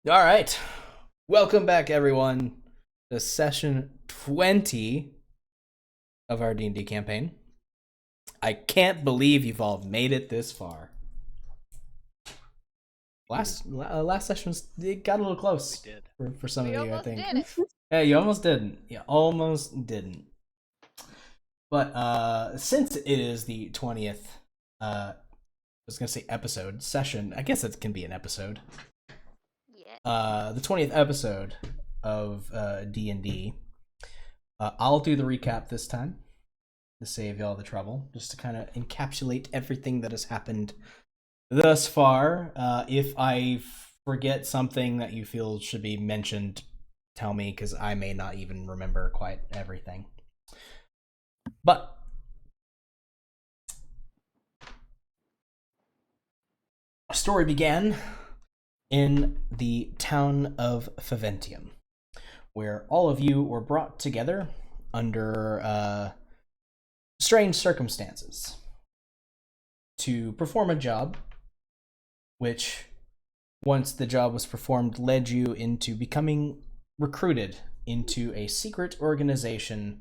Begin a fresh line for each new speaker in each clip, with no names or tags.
All right. Welcome back, everyone, to session 20 of our D&D campaign. I can't believe you've all made it this far. Last session it got a little close.
We did.
For some
We
of you, I
almost
think.
did it.
Yeah, you almost didn't. You almost didn't. But since it is the 20th, I was gonna say episode session. I guess it can be an episode.
Yeah.
The 20th episode of D&D. I'll do the recap this time to save y'all the trouble, just to kind of encapsulate everything that has happened thus far. If I forget something that you feel should be mentioned, tell me, because I may not even remember quite everything. But our story began in the town of Faventium, where all of you were brought together under strange circumstances to perform a job, which, once the job was performed, led you into becoming recruited into a secret organization,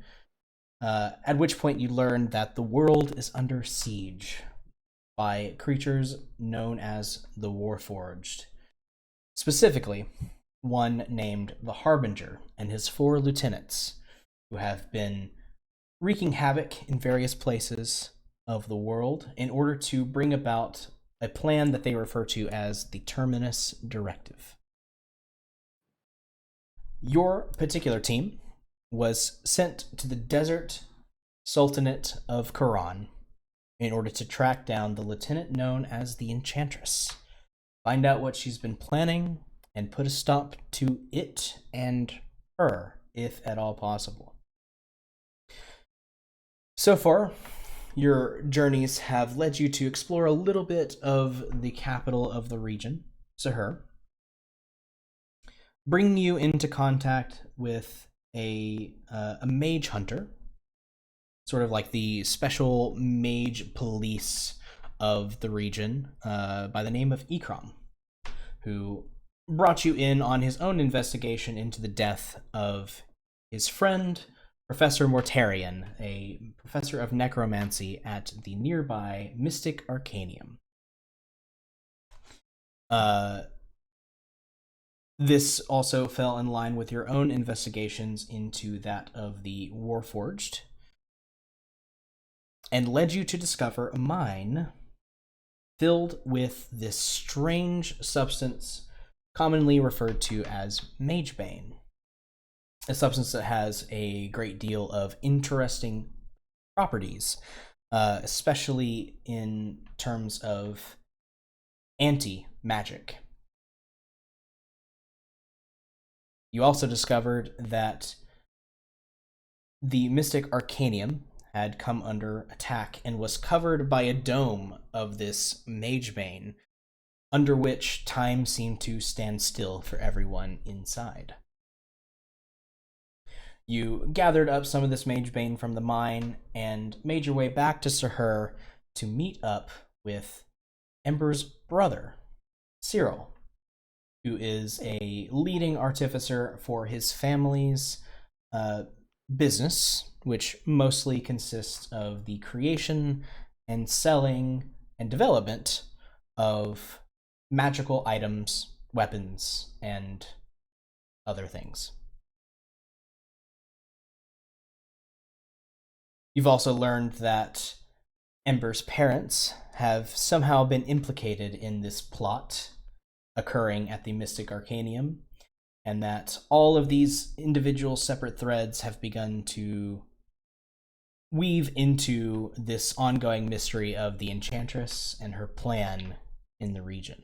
at which point you learned that the world is under siege by creatures known as the Warforged. Specifically, one named the Harbinger and his 4 lieutenants, who have been wreaking havoc in various places of the world in order to bring about a plan that they refer to as the Terminus Directive. Your particular team was sent to the desert Sultanate of Quran in order to track down the lieutenant known as the Enchantress, find out what she's been planning, and put a stop to it and her, if at all possible. So far, your journeys have led you to explore a little bit of the capital of the region, Sahur, bringing you into contact with a mage hunter, sort of like the special mage police of the region, by the name of Ikram, who brought you in on his own investigation into the death of his friend, Professor Mortarian, a professor of necromancy at the nearby Mystic Arcanium. This also fell in line with your own investigations into that of the Warforged, and led you to discover a mine filled with this strange substance commonly referred to as Magebane, a substance that has a great deal of interesting properties, especially in terms of anti-magic. You also discovered that the Mystic Arcanium had come under attack and was covered by a dome of this Magebane, under which time seemed to stand still for everyone inside. You gathered up some of this Magebane from the mine and made your way back to Sahur to meet up with Ember's brother, Cyril, who is a leading artificer for his family's business, which mostly consists of the creation and selling and development of magical items, weapons, and other things. You've also learned that Ember's parents have somehow been implicated in this plot occurring at the Mystic Arcanium, and that all of these individual separate threads have begun to weave into this ongoing mystery of the Enchantress and her plan in the region.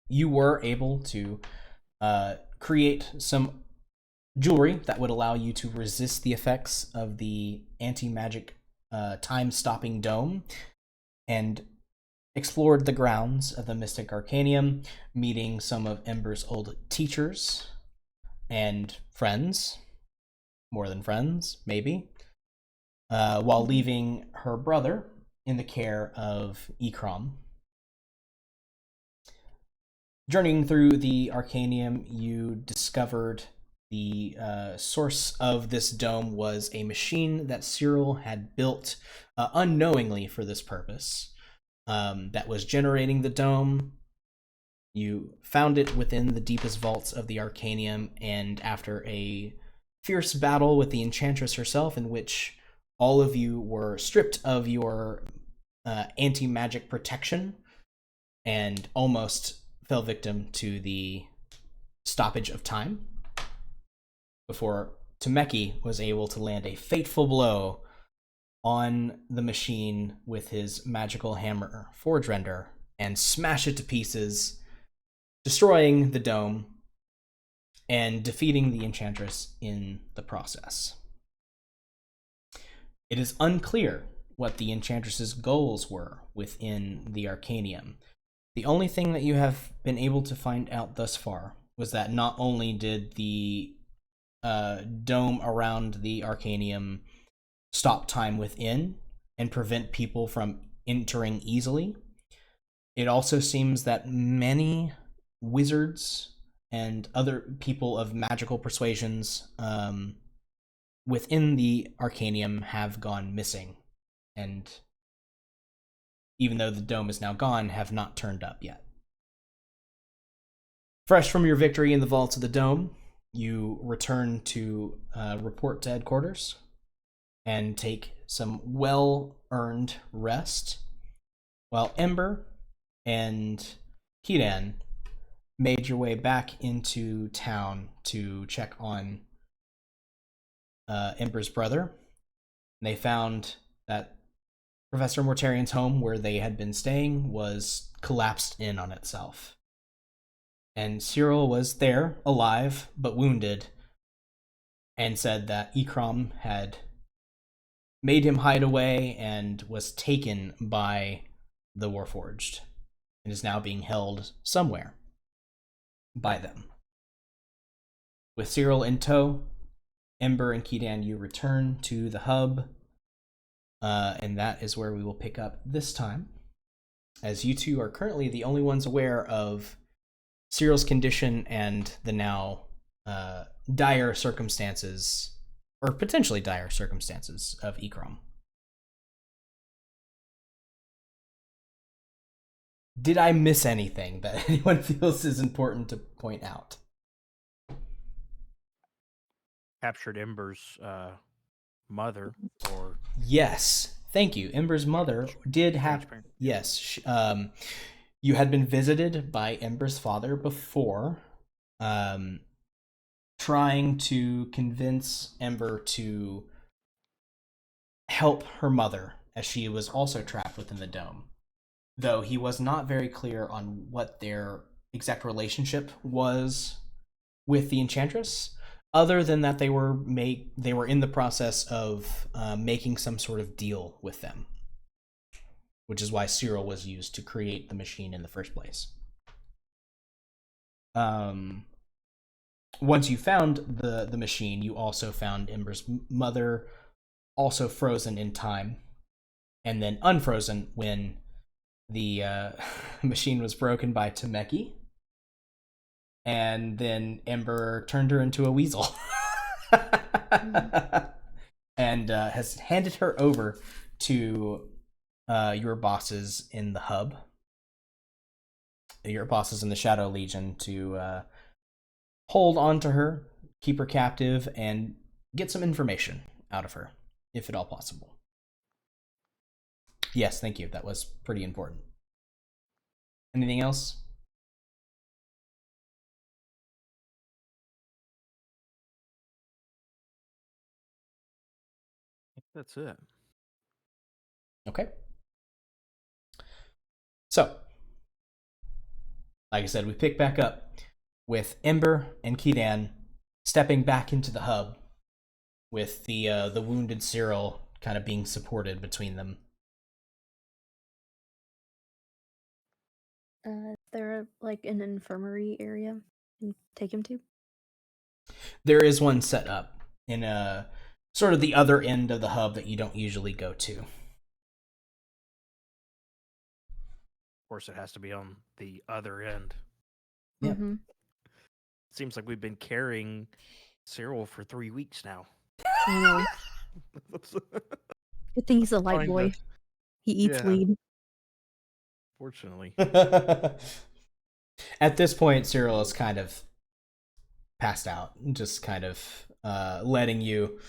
You were able to create some jewelry that would allow you to resist the effects of the anti-magic time-stopping dome, and explored the grounds of the Mystic Arcanium, meeting some of Ember's old teachers and friends, more than friends, maybe, while leaving her brother in the care of Ikram. Journeying through the Arcanium, you discovered the source of this dome was a machine that Cyril had built unknowingly for this purpose, that was generating the dome. You found it within the deepest vaults of the Arcanium, and after a fierce battle with the Enchantress herself, in which all of you were stripped of your anti-magic protection and almost fell victim to the stoppage of time, before Temeki was able to land a fateful blow on the machine with his magical hammer, Forge Render, and smash it to pieces, destroying the dome and defeating the Enchantress in the process. It is unclear what the Enchantress's goals were within the Arcanium. The only thing that you have been able to find out thus far was that not only did the dome around the Arcanium stop time within and prevent people from entering easily, it also seems that many wizards and other people of magical persuasions within the Arcanium have gone missing, and even though the dome is now gone, have not turned up yet. Fresh from your victory in the vaults of the dome, you return to report to headquarters and take some well-earned rest, while Ember and Kidan made your way back into town to check on Ember's brother. They found that Professor Mortarian's home, where they had been staying, was collapsed in on itself. And Cyril was there, alive, but wounded, and said that Ikram had made him hide away and was taken by the Warforged, and is now being held somewhere by them. With Cyril in tow, Ember and Kidan, you return to the hub, and that is where we will pick up this time, as you two are currently the only ones aware of Cyril's condition and the now dire circumstances, or potentially dire circumstances, of Ikram. Did I miss anything that anyone feels is important to point out?
Captured Ember's mother, or
yes, thank you. Ember's mother did have, yes. You had been visited by Ember's father before, trying to convince Ember to help her mother, as she was also trapped within the dome. Though he was not very clear on what their exact relationship was with the Enchantress, other than that they were in the process of making some sort of deal with them, which is why Cyril was used to create the machine in the first place. Once you found the machine, you also found Ember's mother, also frozen in time, and then unfrozen when the machine was broken by Temeki, and then Ember turned her into a weasel. And has handed her over to your bosses in the hub, your bosses in the Shadow Legion, to hold on to her, keep her captive, and get some information out of her, if at all possible. Yes, thank you. That was pretty important. Anything else?
That's it.
Okay. So, like I said, we pick back up with Ember and Kidan stepping back into the hub, with the wounded Cyril kind of being supported between them.
Is there like an infirmary area you can take him to?
There is one set up in a sort of the other end of the hub that you don't usually go to.
Of course, it has to be on the other end.
Yep.
Mm-hmm.
Seems like we've been carrying Cyril for 3 weeks now.
I know. Good thing he's a light
Trying
boy.
to-
He eats
Yeah.
weed.
Fortunately.
At this point, Cyril is kind of passed out, just kind of letting you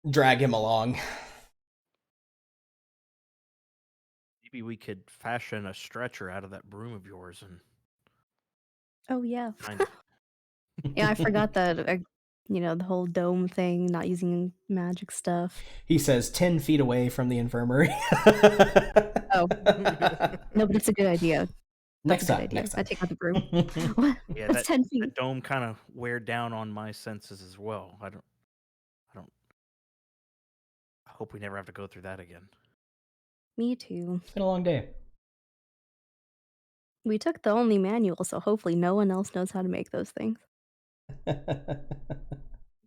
drag him along.
Maybe we could fashion a stretcher out of that broom of yours and
Oh yeah.
kind of
Yeah, I forgot that. The whole dome thing, not using magic stuff.
He says 10 feet away from the infirmary.
Oh. No, but it's a good idea.
Next
That's a good
time.
idea.
Next time.
I take out the broom. What?
Yeah,
That's 10
that
feet.
dome kind of wear down on my senses as well. I hope we never have to go through that again.
Me too.
It's been a long day.
We took the only manual, so hopefully no one else knows how to make those things.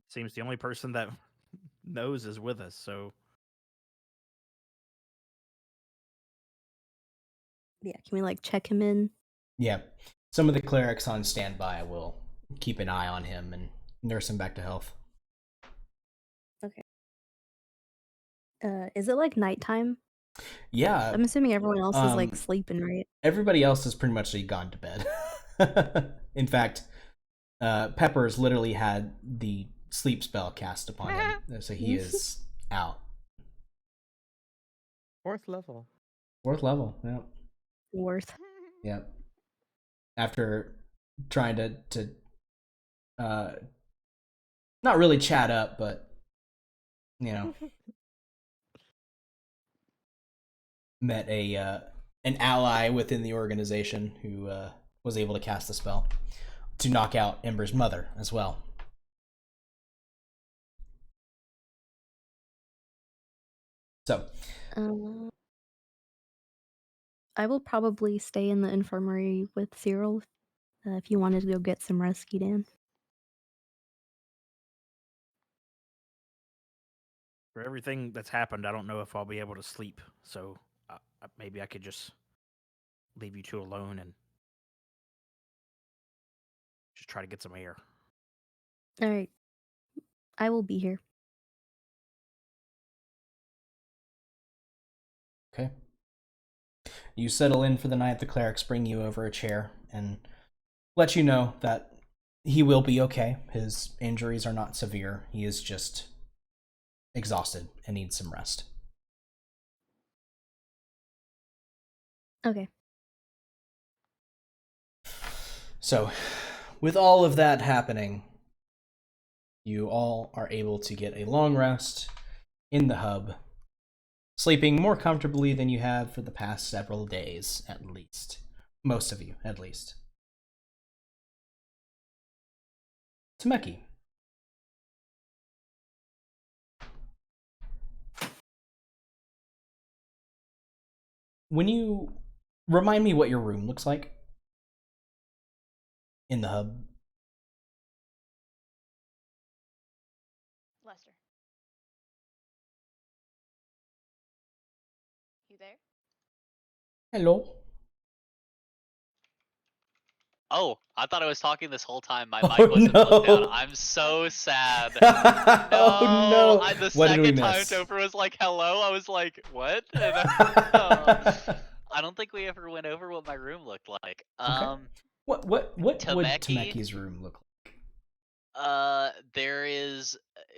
Seems the only person that knows is with us, so
Yeah, can we check him in?
Yeah. Some of the clerics on standby will keep an eye on him and nurse him back to health.
Okay. Is it nighttime?
Yeah.
I'm assuming everyone else is sleeping, right?
Everybody else has pretty much gone to bed. In fact, Pepper's literally had the sleep spell cast upon him, so he is out.
4th level.
4th level, yeah.
Worth.
Yeah. After trying to not really chat up, but met an ally within the organization who was able to cast the spell to knock out Ember's mother as well. So
I will probably stay in the infirmary with Cyril if you wanted to go get some rest, Dan.
for everything that's happened, I don't know if I'll be able to sleep. So maybe I could just leave you two alone and just try to get some air.
All right. I will be here.
Okay. You settle in for the night. The clerics bring you over a chair and let you know that he will be okay. His injuries are not severe. He is just exhausted and needs some rest.
Okay.
So, with all of that happening, you all are able to get a long rest in the hub, sleeping more comfortably than you have for the past several days, at least. Most of you, at least. Temeki. When you remind me what your room looks like in the hub.
Lester. You there?
Hello.
Oh, I thought I was talking this whole time. My
Oh,
mic wasn't flipped down.
no.
I'm so sad.
Oh no!
The
What did we
second time
miss?
Topher was like, hello, I was like, what? And I don't think we ever went over what my room looked like.
What would
Temeki?
Temeki's room look like?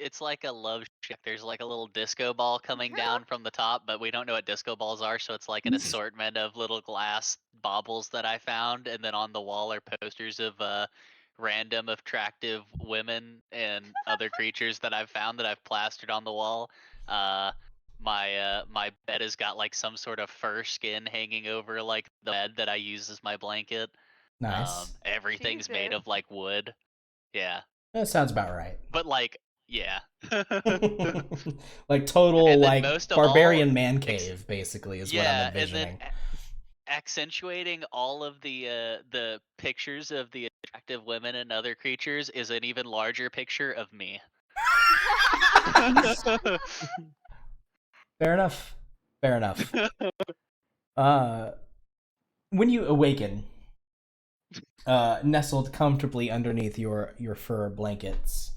It's like a love shack. There's like a little disco ball coming down from the top, but we don't know what disco balls are, so it's like an assortment of little glass baubles that I found, and then on the wall are posters of random attractive women and other creatures that I've found that I've plastered on the wall. My bed has got like some sort of fur skin hanging over like the bed that I use as my blanket.
Nice.
Everything's made of like wood. Yeah.
That sounds about right.
But like, yeah.
Like total
And then
like
most of
barbarian
all,
man cave, basically, is what I'm
yeah, and
envisioning.
then accentuating all of the pictures of the attractive women and other creatures is an even larger picture of me.
Fair enough. Fair enough. When you awaken, nestled comfortably underneath your fur blankets.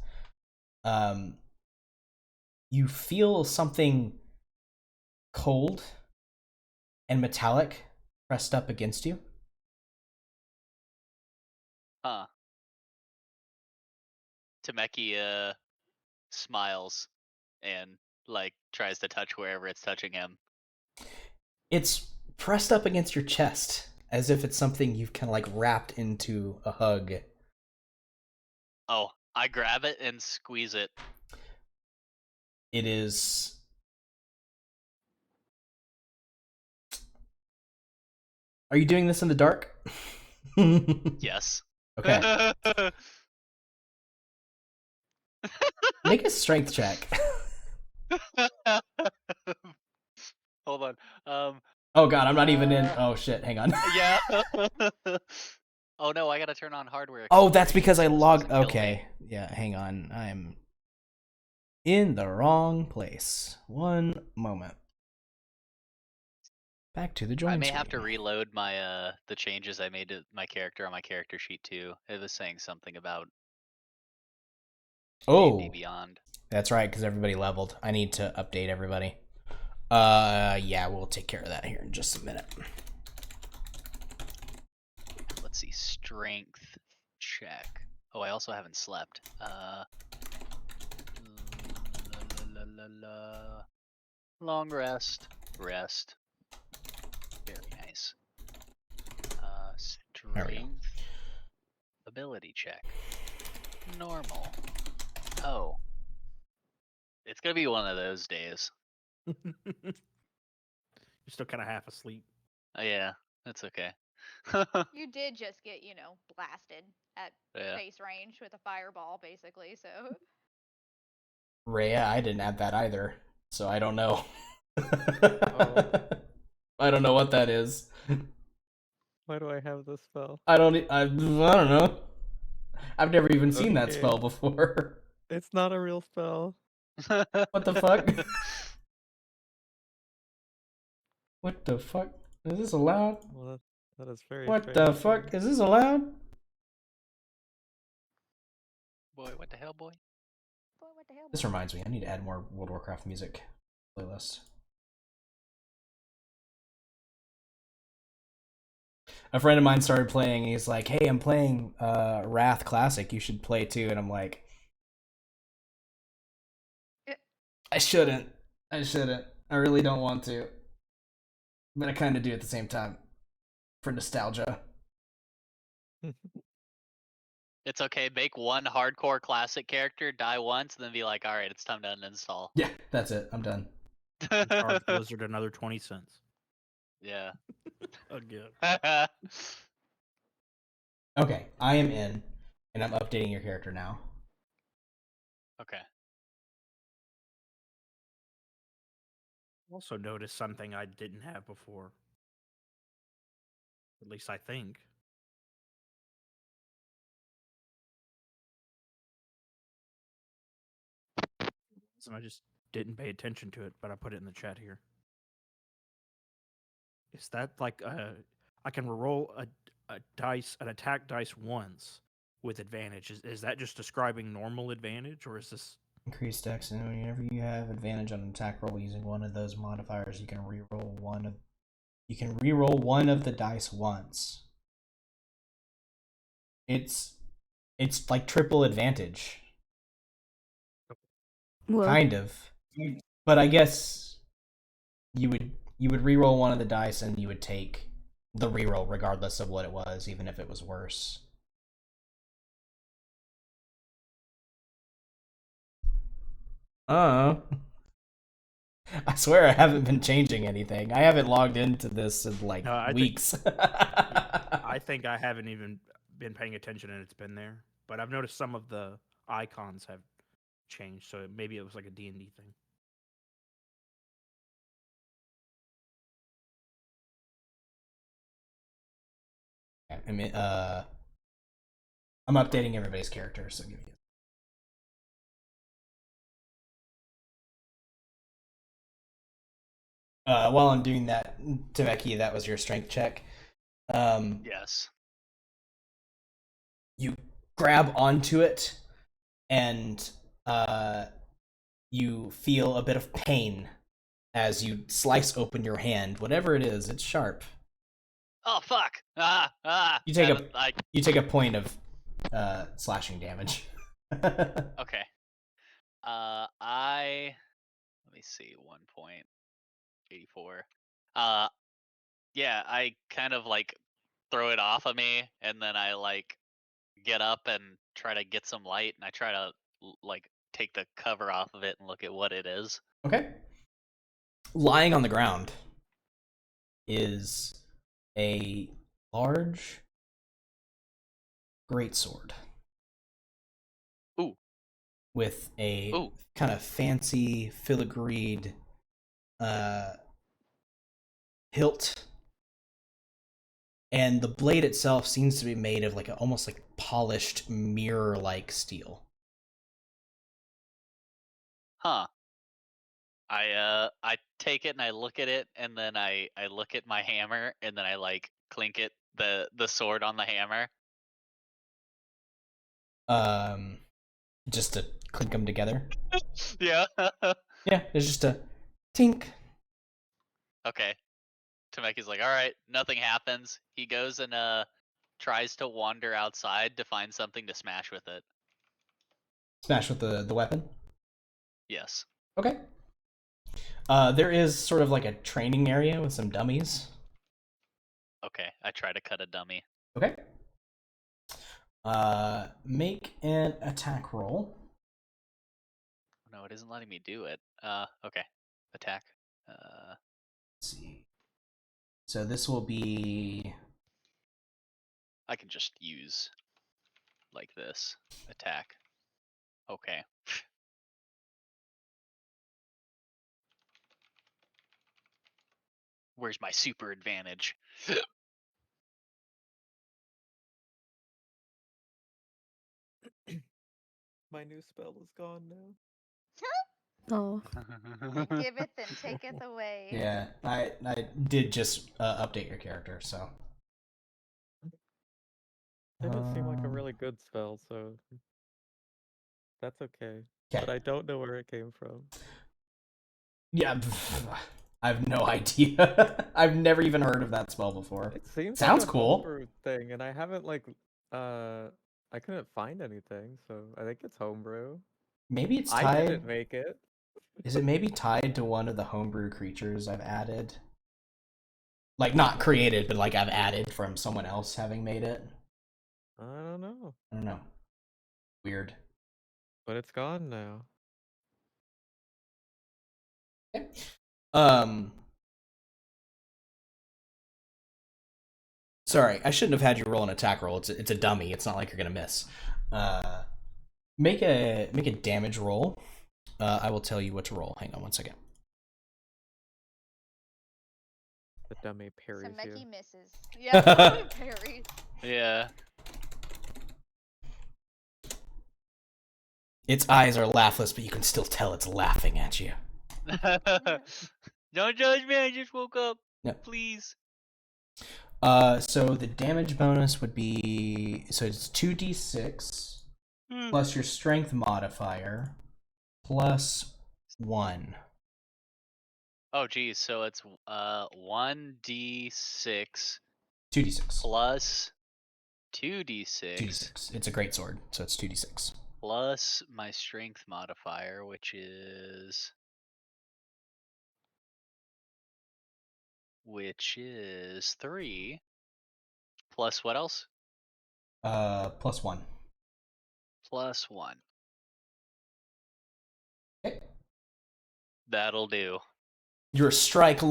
You feel something cold and metallic pressed up against you.
Huh. Temeki smiles and like tries to touch wherever it's touching him.
It's pressed up against your chest, as if it's something you've kind of like wrapped into a hug.
Oh, I grab it and squeeze it.
It is. Are you doing this in the dark?
Yes.
Okay. Make a strength check.
Hold on.
Oh god, I'm not even in. Oh shit, hang on.
Yeah. Oh no, I gotta turn on hardware.
Oh, that's
acceleration
because I
so this
logged.
doesn't kill me.
Okay. Yeah, hang on. I'm in the wrong place. One moment. Back to the join
I may
screen.
have to reload my the changes I made to my character on my character sheet too. It was saying something about D&D
Oh,
Beyond.
that's right, because everybody leveled. I need to update everybody. Yeah, we'll take care of that here in just a minute.
Let's see, strength check. Oh, I also haven't slept. Long rest. Rest. Very nice.
There we go.
Strength. Ability check. Normal. Oh. It's gonna be one of those days.
You're still kind of half asleep.
Yeah, that's okay.
You did just get, blasted at
Yeah.
face range with a fireball, basically. So
Rhea, I didn't have that either, so I don't know.
Oh.
I don't know what that is.
Why do I have this spell?
I don't know. I've never even seen that
Okay.
spell before.
It's not a real spell.
What the fuck? What the fuck? Is this allowed?
Well, that is very
What
strange.
the fuck? Is this allowed?
Boy, what the hell, boy?
boy, what the hell?
This reminds me, I need to add more World of Warcraft music playlist. A friend of mine started playing, and he's like, "Hey, I'm playing Wrath Classic. You should play too." And I'm like, I shouldn't. I really don't want to. But I kind of do at the same time. For nostalgia.
It's okay. Make one hardcore classic character, die once, and then be like, all right, it's time to uninstall.
Yeah, that's it. I'm done.
Charge Blizzard another 20 cents.
Yeah.
Again.
Okay, I am in, and I'm updating your character now.
Okay.
Also noticed something I didn't have before. At least I think. And I just didn't pay attention to it, but I put it in the chat here. Is that like I can roll a dice, an attack dice once with advantage? Is that just describing normal advantage, or is this
Increase dex, and whenever you have advantage on an attack roll using one of those modifiers, you can reroll one of. You can reroll one of the dice once. It's like triple advantage.
Whoa.
Kind of. But I guess you would reroll one of the dice and you would take the reroll regardless of what it was, even if it was worse. I swear I haven't been changing anything. I haven't logged into this in like
No, I
weeks.
I think I haven't even been paying attention and it's been there. But I've noticed some of the icons have changed, so maybe it was like a D&D thing.
I mean, I'm updating everybody's characters, so give me. While I'm doing that, Taveki, that was your strength check.
Yes.
you grab onto it, and you feel a bit of pain as you slice open your hand. Whatever it is, it's sharp.
Oh fuck!
You take
I
you take a point of slashing damage.
okay. Let me see. 1.84. Yeah, I kind of like throw it off of me, and then I like get up and try to get some light, and I try to like take the cover off of it and look at what it is.
Okay. Lying on the ground is a large greatsword.
Ooh.
With a
Ooh.
kind of fancy filigreed hilt, and the blade itself seems to be made of like almost like polished mirror-like steel.
Huh. I take it and I look at it, and then I look at my hammer, and then I like clink it the sword on the hammer.
Just to clink them together.
Yeah.
Yeah, there's just a tink.
Okay. Tameki's like, all right, nothing happens. He goes and tries to wander outside to find something to smash with it.
Smash with the weapon.
Yes.
Okay. There is sort of like a training area with some dummies.
Okay, I try to cut a dummy.
Okay. Make an attack roll.
No, it isn't letting me do it. Okay. Attack.
Let's see. So this will be...
I can just use like this. Attack. Okay. Where's my super advantage?
My new spell is gone now.
Oh,
Giveth and taketh away.
Yeah, I did just update your character, so...
Didn't seem like a really good spell, so that's okay. But I don't know where it came from.
Yeah, I have no idea. I've never even heard of that spell before.
It seems
Sounds
like a
cool.
homebrew thing, and I haven't like I couldn't find anything, so I think it's homebrew.
Maybe it's
I
tied...
didn't make it.
Is it maybe tied to one of the homebrew creatures I've added? Like, not created, but like I've added from someone else having made it?
I don't know.
I don't know. Weird.
But it's gone now.
Okay. Sorry, I shouldn't have had you roll an attack roll. It's a dummy. It's not like you're gonna miss. Make a damage roll. I will tell you what to roll. Hang on one second.
The dummy parries
So Meki
you.
misses. Yeah, parries.
Yeah.
Its eyes are laughless, but you can still tell it's laughing at you.
Don't judge me, I just woke up.
Yep.
Please.
So the damage bonus would be, so it's 2d6 plus your strength modifier plus 1.
Oh geez, so it's 1d6
2d6.
plus 2d6
2d6. It's a great sword, so it's 2d6.
plus my strength modifier, which is 3 plus what else?
Plus 1.
Plus 1.
Okay.
That'll do.
Your strike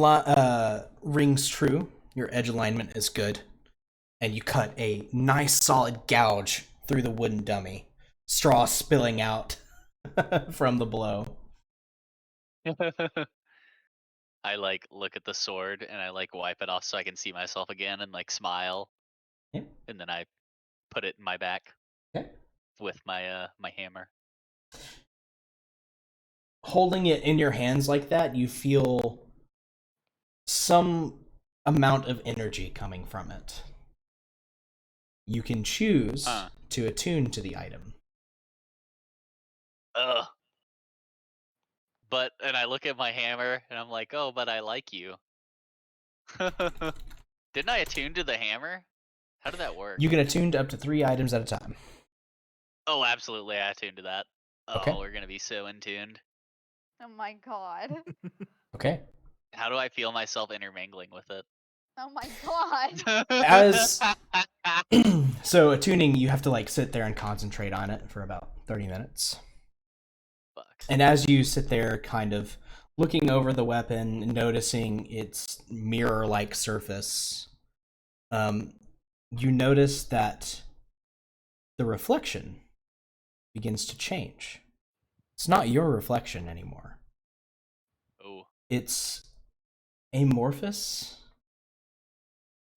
rings true. Your edge alignment is good. And you cut a nice solid gouge through the wooden dummy. Straw spilling out from the blow.
I like look at the sword and I like wipe it off so I can see myself again and like smile.
Yeah.
And then I put it in my back
Okay.
with my my hammer.
Holding it in your hands like that, you feel some amount of energy coming from it. You can choose to attune to the item.
Ugh. And I look at my hammer and I'm like, oh, but I like you. Didn't I attune to the hammer? How did that work?
You can attune to up to 3 items at a time.
Oh, absolutely, I attuned to that. Oh,
Okay.
we're gonna be so in tuned.
Oh my god.
Okay.
How do I feel myself intermingling with it?
Oh my god.
As so attuning, you have to like sit there and concentrate on it for about 30 minutes.
Fuck.
And as you sit there kind of looking over the weapon, noticing its mirror-like surface, you notice that the reflection begins to change. It's not your reflection anymore.
Oh.
It's amorphous.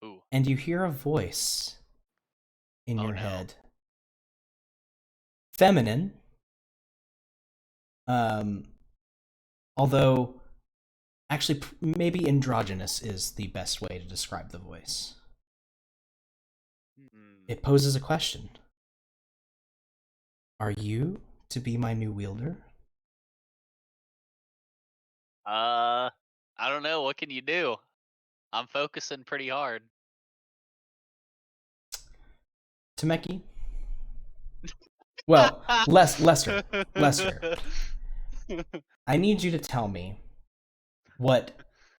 Ooh.
And you hear a voice in
Oh,
your
no.
head. Feminine. Although, actually, maybe androgynous is the best way to describe the voice. It poses a question. Are you to be my new wielder?
I don't know. What can you do? I'm focusing pretty hard.
Tameki? Well, Lester. I need you to tell me what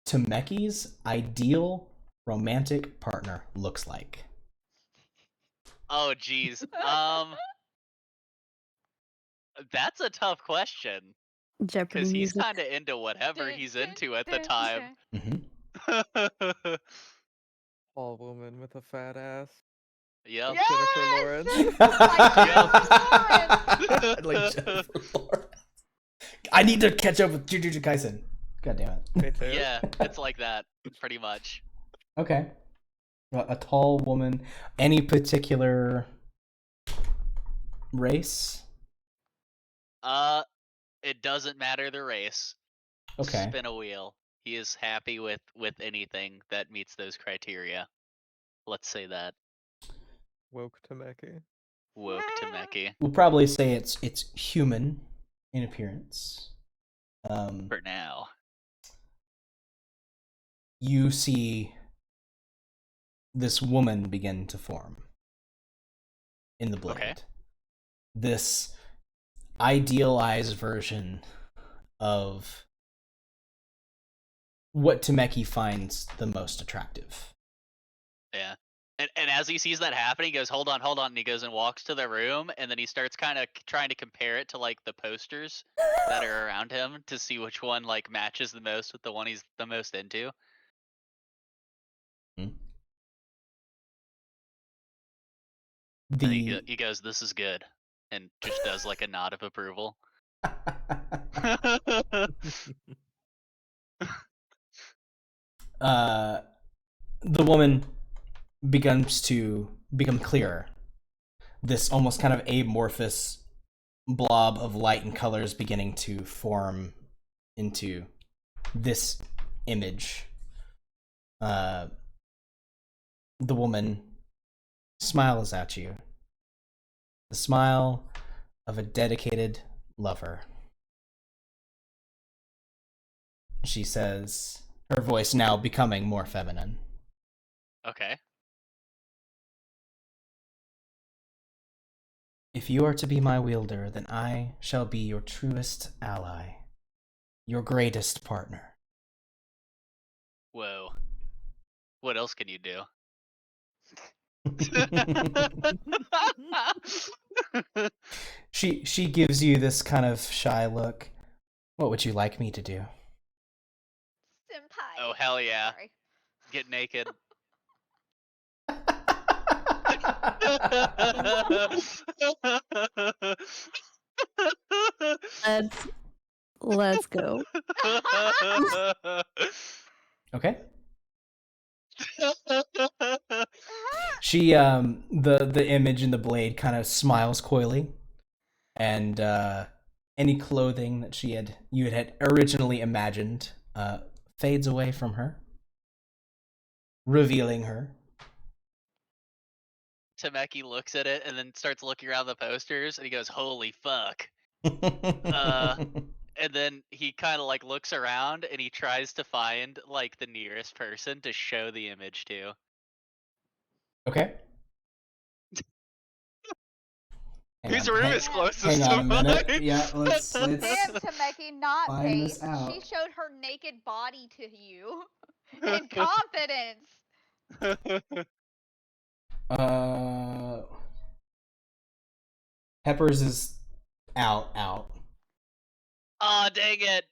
Tameki's ideal romantic partner looks like.
Oh, jeez. That's a tough question.
Jeopardy
Because he's
music.
kind of into whatever he's into at the time.
Mm-hmm.
Tall woman with a fat ass.
Yep.
Yes!
Jennifer Lawrence.
Like Jennifer Lawrence. I need to catch up with Jujutsu Kaisen. God damn it.
Me too.
Yeah, it's like that, pretty much.
Okay. A tall woman. Any particular race?
It doesn't matter the race.
Okay.
Spin a wheel. He is happy with anything that meets those criteria. Let's say that.
Woke Tameki.
Woke Tameki.
We'll probably say it's human in appearance.
For now.
You see this woman begin to form in the blade.
Okay.
This idealized version of what Tameki finds the most attractive.
Yeah. And as he sees that happen, he goes, hold on, and he goes and walks to the room, and then he starts kind of trying to compare it to, like, the posters that are around him to see which one, like, matches the most with the one he's the most into. And he goes, this is good, and just does, like, a nod of approval.
The woman begins to become clearer. This almost kind of amorphous blob of light and colors beginning to form into this image. The woman smiles at you. The smile of a dedicated lover. She says, her voice now becoming more feminine.
Okay.
If you are to be my wielder, then I shall be your truest ally, your greatest partner.
Whoa. What else can you do?
She gives you this kind of shy look. What would you like me to do?
Senpai.
Oh, hell yeah.
Sorry.
Get naked.
Let's go.
Okay. She the image in the blade kind of smiles coyly, and any clothing that you had originally imagined fades away from her, revealing her.
Temeki looks at it and then starts looking around the posters, and he goes, "Holy fuck!" And then he kind of like looks around and he tries to find like the nearest person to show the image to.
Okay.
Whose room is
Damn.
closest
Hang
to
on a minute.
mine?
Yeah, let's
Damn, Temeki, not
find
pace.
this out.
She showed her naked body to you in confidence.
Peppers is out.
Aw, dang it!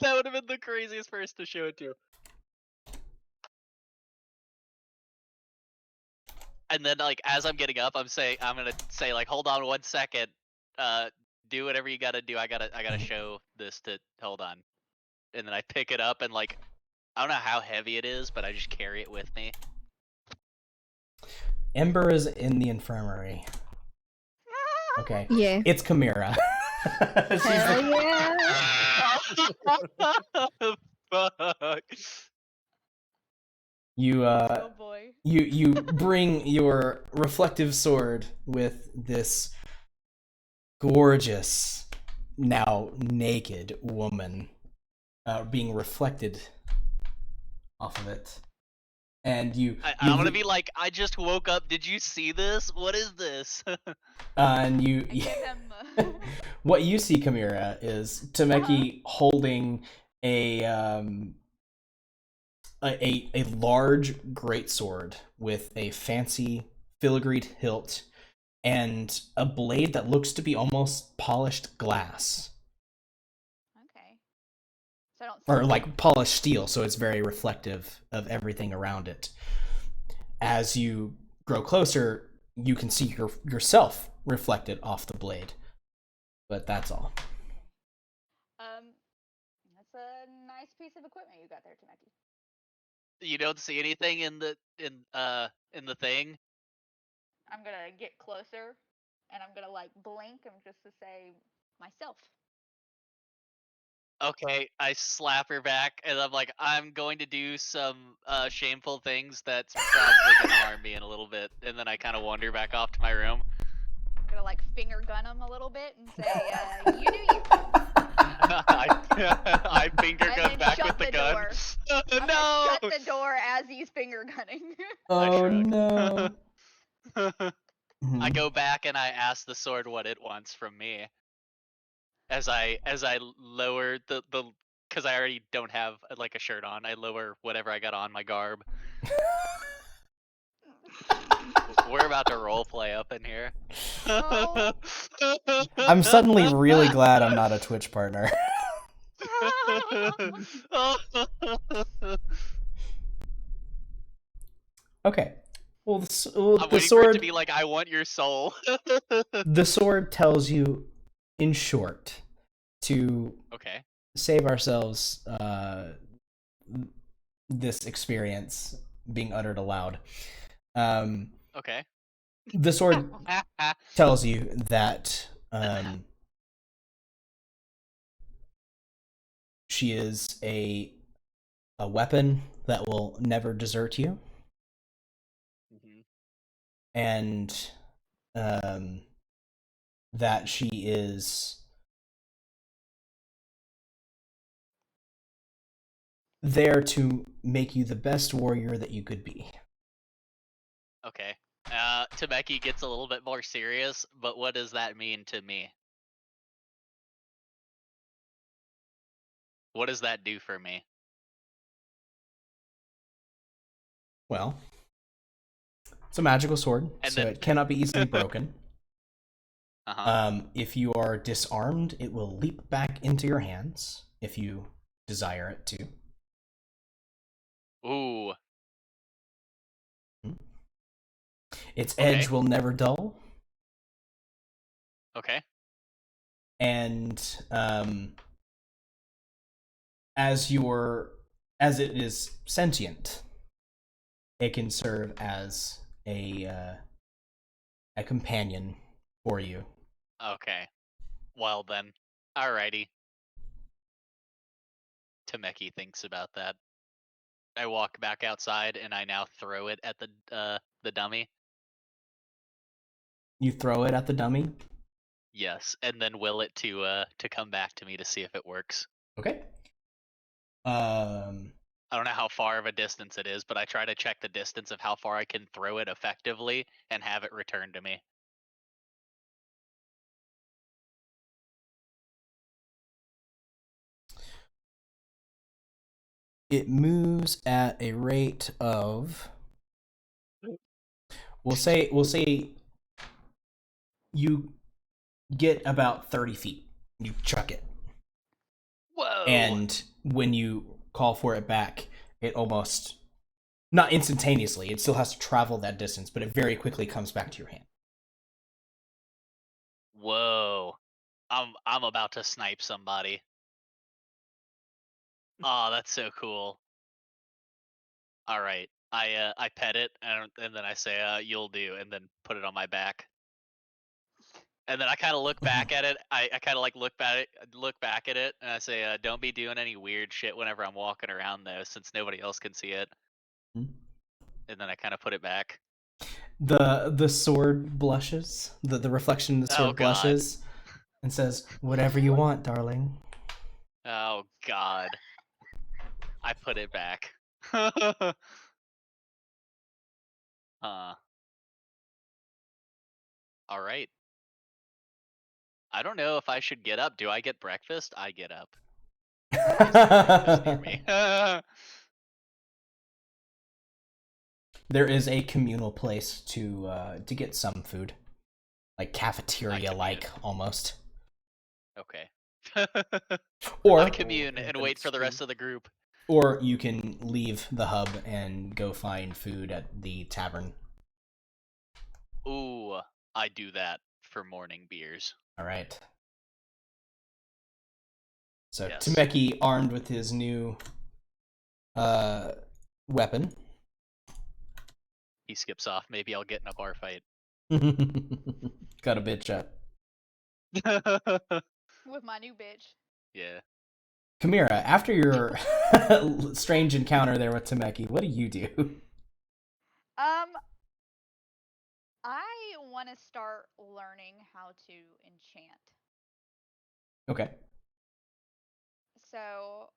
That would have been the craziest person to show it to. And then, like, as I'm getting up, I'm gonna say, like, hold on 1 second. Do whatever you gotta do. I gotta show this to. Hold on. And then I pick it up and like, I don't know how heavy it is, but I just carry it with me.
Ember is in the infirmary. Okay.
Yeah.
It's Chimera. She's
Hell
the-
yeah.
Fuck.
You
Oh boy.
you bring your reflective sword with this gorgeous, now naked woman being reflected off of it. And
I'm gonna be like, I just woke up. Did you see this? What is this?
and you
I give him.
what you see, Chimera, is Temeki holding a large greatsword with a fancy filigreed hilt and a blade that looks to be almost polished glass.
Okay. So I don't.
Or
see
like polished steel, so it's very reflective of everything around it. As you grow closer, you can see yourself reflected off the blade. But that's all.
That's a nice piece of equipment you got there, Temeki.
You don't see anything in the thing.
I'm gonna get closer, and I'm gonna like blink him just to say myself.
Okay, I slap her back, and I'm like, I'm going to do some shameful things that's probably gonna harm me in a little bit, and then I kind of wander back off to my room.
I'm gonna like finger gun him a little bit and say, "You do you."
I finger
And
gun
then
back
shut
with the
the
gun.
door. I'm
No!
gonna shut the door as he's finger gunning.
Oh
shrug.
no.
I go back and I ask the sword what it wants from me. As I lower the because I already don't have like a shirt on, I lower whatever I got on my garb. We're about to roleplay up in here.
Oh.
I'm suddenly really glad I'm not a Twitch partner. Okay. Well,
I'm
the
waiting for it to
sword.
be like, I want your soul.
The sword tells you, in short, to
Okay.
save ourselves this experience being uttered aloud.
Okay.
The sword tells you that she is a weapon that will never desert you, and that she is there to make you the best warrior that you could be.
Okay. Temeki gets a little bit more serious, but what does that mean to me? What does that do for me?
Well, it's a magical sword,
And
so
then-
it cannot be easily broken.
Uh-huh.
If you are disarmed, it will leap back into your hands if you desire it to.
Ooh.
Its
Okay.
edge will never dull,
Okay.
and as it is sentient, it can serve as a companion for you.
Okay. Well then. Alrighty. Temeki thinks about that. I walk back outside and I now throw it at the dummy.
You throw it at the dummy.
Yes, and then will it to come back to me to see if it works.
Okay.
I don't know how far of a distance it is, but I try to check the distance of how far I can throw it effectively and have it return to me.
It moves at a rate of. We'll say you get about 30 feet. You chuck it.
Whoa!
And when you call for it back, it almost, not instantaneously, it still has to travel that distance, but it very quickly comes back to your hand.
Whoa. I'm about to snipe somebody. Oh, that's so cool. All right. I pet it and then I say you'll do, and then put it on my back. And then I kind of look back at it. I kind of like look back at it, and I say, "Don't be doing any weird shit whenever I'm walking around, though, since nobody else can see it."
Hmm.
And then I kind of put it back.
The sword blushes. The reflection of the sword blushes and says, "Whatever you want, darling."
Oh God! I put it back. All right. I don't know if I should get up. Do I get breakfast? I get up. Is there breakfast near me?
There is a communal place to get some food, like cafeteria-like almost.
Okay.
Or
I commune and wait for the rest of the group.
Or you can leave the hub and go find food at the tavern.
Ooh, I do that for morning beers.
All right. So
Yes.
Tameki, armed with his new weapon.
He skips off. Maybe I'll get in a bar fight.
Got a bitch up.
With my new bitch.
Yeah.
Kamira, after your strange encounter there with Tameki, what do you do?
I want to start learning how to enchant.
Okay.
So,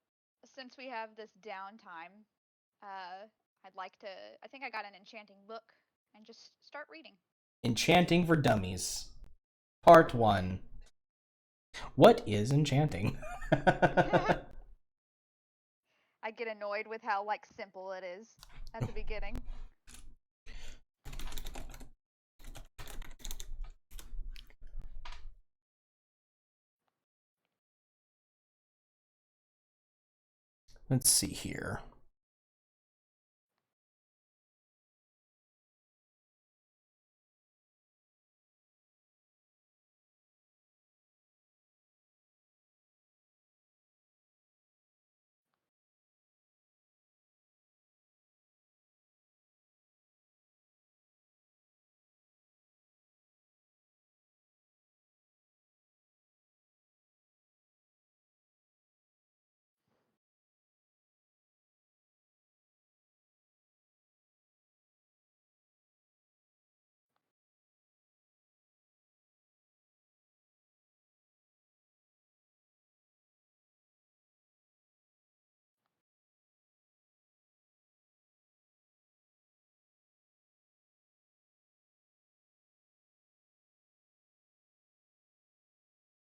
since we have this downtime, I'd like to. I think I got an enchanting book and just start reading.
Enchanting for Dummies, Part 1. What is enchanting?
I get annoyed with how like simple it is at the beginning.
Let's see here.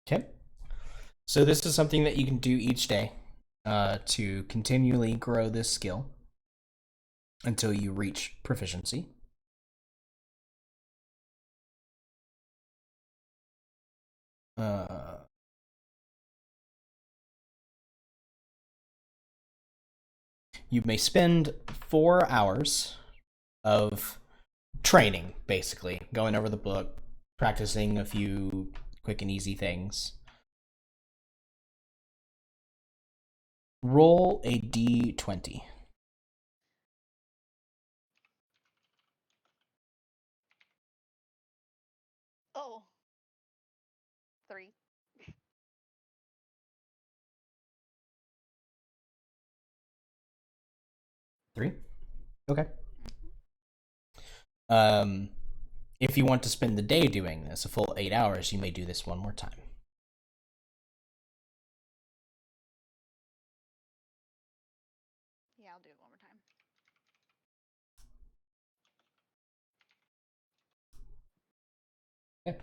Okay. So this is something that you can do each day to continually grow this skill until you reach proficiency. You may spend 4 hours of training, basically, going over the book, practicing a few quick and easy things. Roll a d20.
Oh. 3.
3? Okay. Um, if you want to spend the day doing this, a full 8 hours, you may do this one more time.
Yeah, I'll do it one more time.
Okay.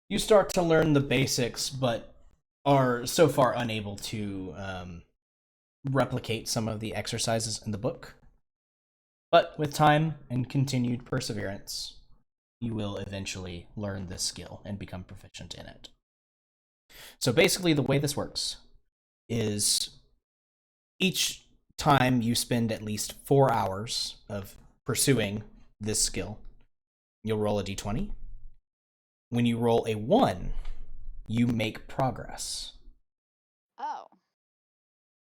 You start to learn the basics, but are so far unable to replicate some of the exercises in the book. But with time and continued perseverance, you will eventually learn this skill and become proficient in it. So basically, the way this works is each time you spend at least 4 hours of pursuing this skill, you'll roll a d20. When you roll a 1, you make progress.
Oh.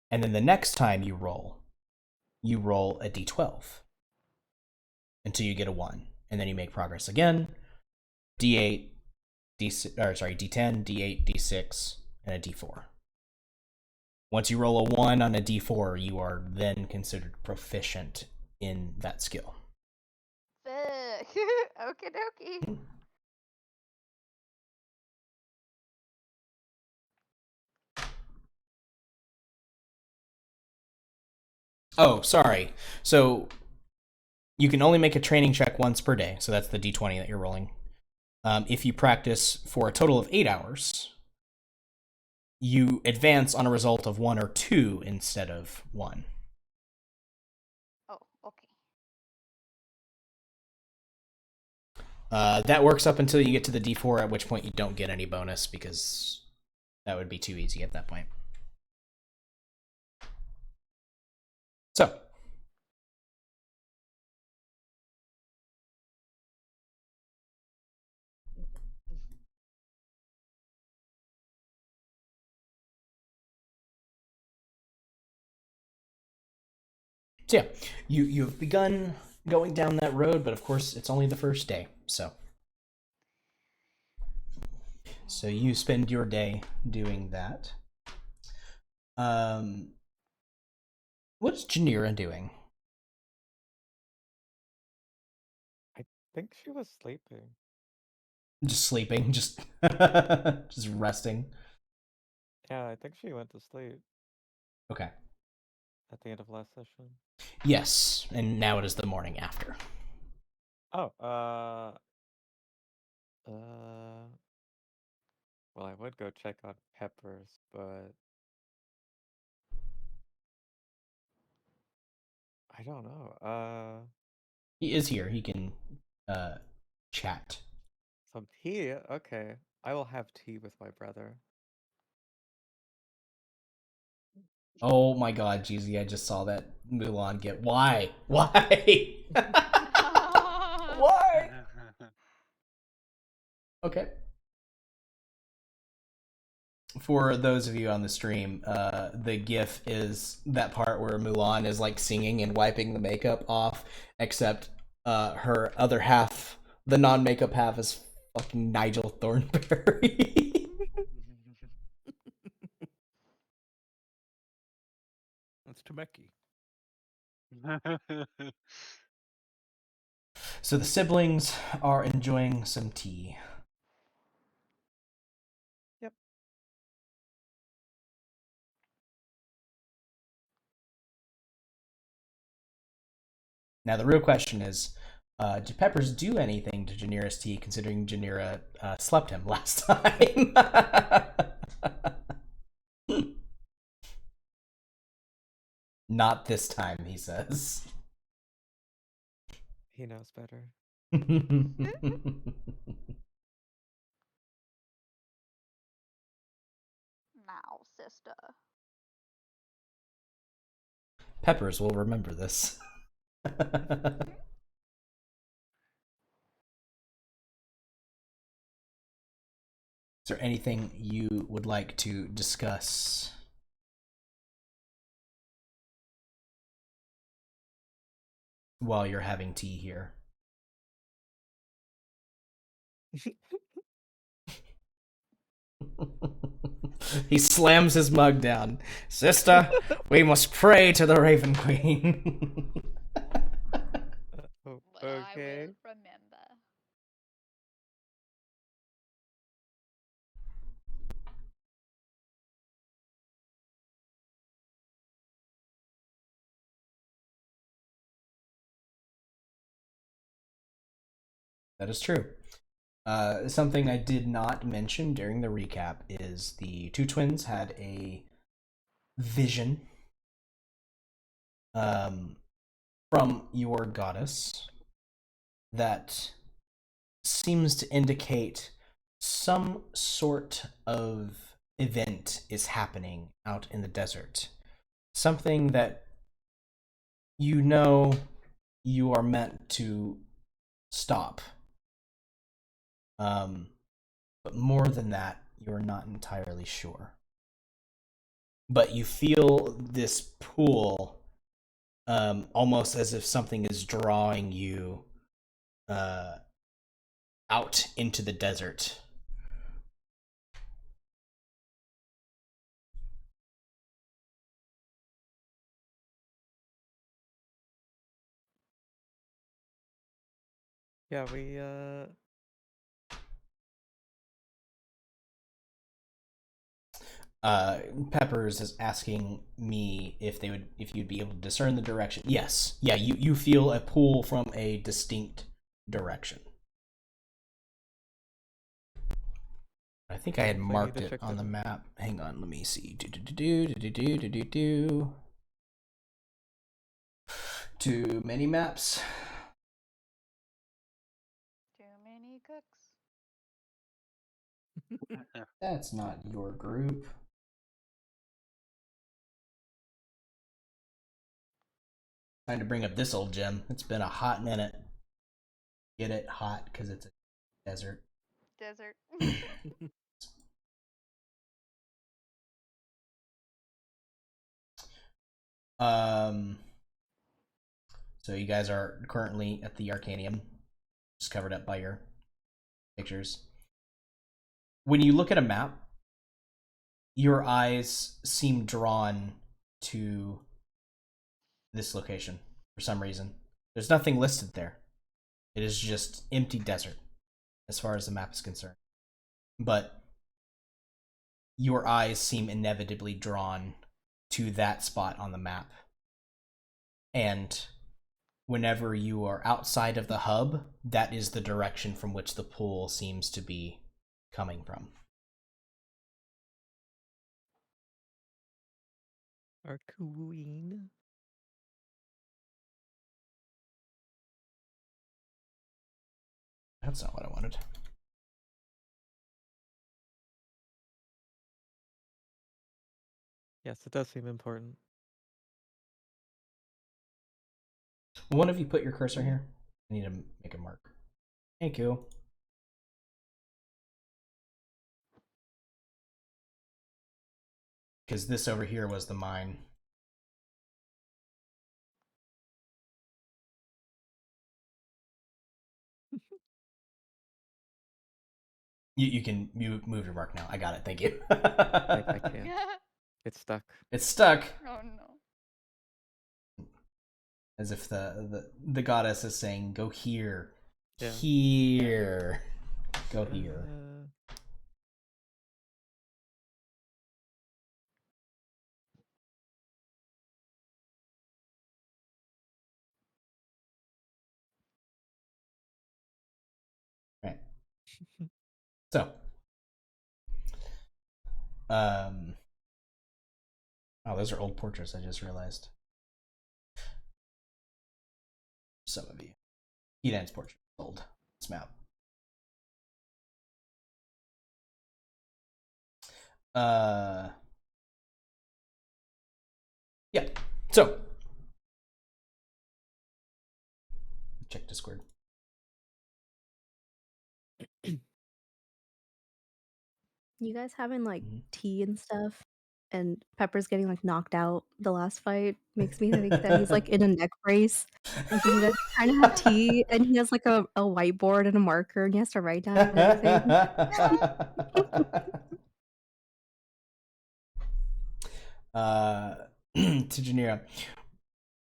And then the next time you roll a d12 until you get a 1. And then you make progress again. D8, D10, D8, D6, and a D4. Once you roll a 1 on a D4, you are then considered proficient in that skill.
Sick. Okie dokie.
Oh, sorry. So you can only make a training check once per day, so that's the D20 that you're rolling. If you practice for a total of 8 hours, you advance on a result of 1 or 2 instead of 1.
Oh, okay.
That works up until you get to the D4, at which point you don't get any bonus because that would be too easy at that point. So yeah, you've begun going down that road, but of course it's only the first day. So you spend your day doing that. What's Janira doing?
I think she was sleeping.
Just sleeping, just resting.
Yeah, I think she went to sleep.
Okay.
At the end of last session.
Yes, and now it is the morning after.
Oh, well, I would go check on Peppers, but I don't know.
He is here. He can chat.
Some tea? Okay. I will have tea with my brother.
Oh my god, Jeezy, I just saw that Mulan get. Why? Why? Why? Okay. For those of you on the stream, the GIF is that part where Mulan is like singing and wiping the makeup off, except her other half, the non-makeup half, is fucking Nigel Thornberry.
That's Temeki.
So the siblings are enjoying some tea.
Yep.
Now the real question is, do Peppers do anything to Janira's tea, considering Janira slept him last time? Not this time, he says.
He knows better.
Now, sister.
Peppers will remember this. Is there anything you would like to discuss? While you're having tea here. He slams his mug down. Sister, we must pray to the Raven Queen.
but I will
Okay.
remember.
That is true. Something I did not mention during the recap is the two twins had a vision from your goddess that seems to indicate some sort of event is happening out in the desert. Something that you know you are meant to stop. But more than that, you're not entirely sure. But you feel this pull, almost as if something is drawing you out into the desert.
Yeah, we
Peppers is asking me if you'd be able to discern the direction. Yes, yeah, you feel a pull from a distinct direction. I think I had marked it on the map. Hang on, let me see. Too many maps.
Too many cooks.
That's not your group. Time to bring up this old gem. It's been a hot minute. Get it? Hot because it's a desert.
Desert.
So you guys are currently at the Arcanium, just covered up by your pictures. When you look at a map, your eyes seem drawn to this location for some reason. There's nothing listed there. It is just empty desert as far as the map is concerned. But your eyes seem inevitably drawn to that spot on the map. And whenever you are outside of the hub, that is the direction from which the pull seems to be coming from.
our queen.
That's not what I wanted.
Yes, it does seem important.
One of you put your cursor here. I need to make a mark. Thank you. Because this over here was the mine. You can move your mark now. I got it. Thank you.
I can't. It's stuck.
It's stuck.
Oh no.
As if the goddess is saying, "Go here,
Yeah.
here, go here." Right. So, oh, those are old portraits. I just realized. Some of you. Eden's portrait is old. This map. Yeah. So, check Discord.
You guys having like
Mhm.
tea and stuff, and Pepper's getting like knocked out the last fight makes me think that he's like in a neck brace. And so you guys are trying to have tea, and he has like a whiteboard and a marker, and he has to write down everything.
To Janira.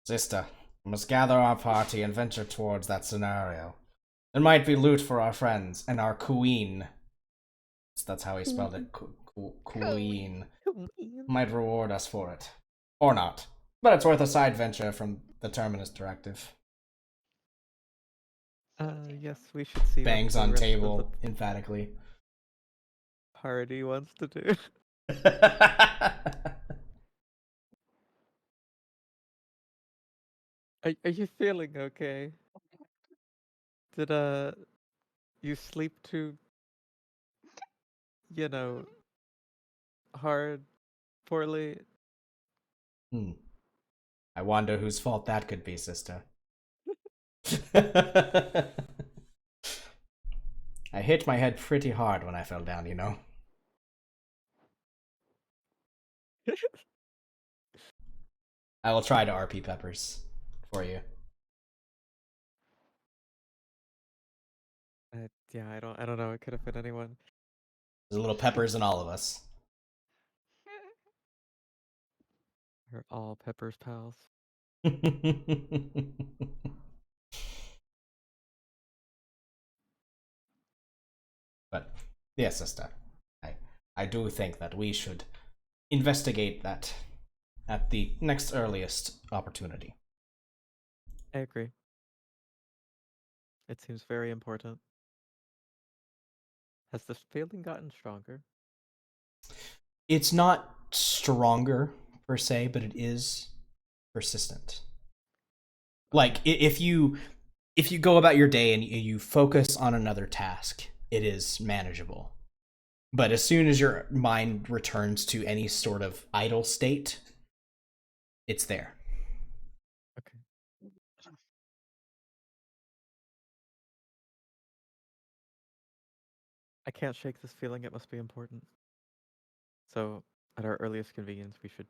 Sister, We must gather our party and venture towards that scenario. There might be loot for our friends and our queen. That's how he spelled it. Queen. Might reward us for it. Or not. But it's worth a side venture from the Terminus Directive.
Yes, we should see
Bangs
what the
on
rest of
table
the
emphatically.
party wants to do. Are you feeling okay? Did you sleep too, hard, poorly?
I wonder whose fault that could be, sister. I hit my head pretty hard when I fell down, you know? I will try to RP Peppers for you.
Yeah, I don't know. It could have been anyone.
There's a little Peppers in all of us.
We're all Pepper's pals.
But yes, sister, I do think that we should investigate that at the next earliest opportunity.
I agree. It seems very important. Has this feeling gotten stronger?
It's not stronger per se, but it is persistent. Like if you go about your day and you focus on another task, it is manageable. But as soon as your mind returns to any sort of idle state, it's there.
Okay. I can't shake this feeling. It must be important. So, at our earliest convenience, we should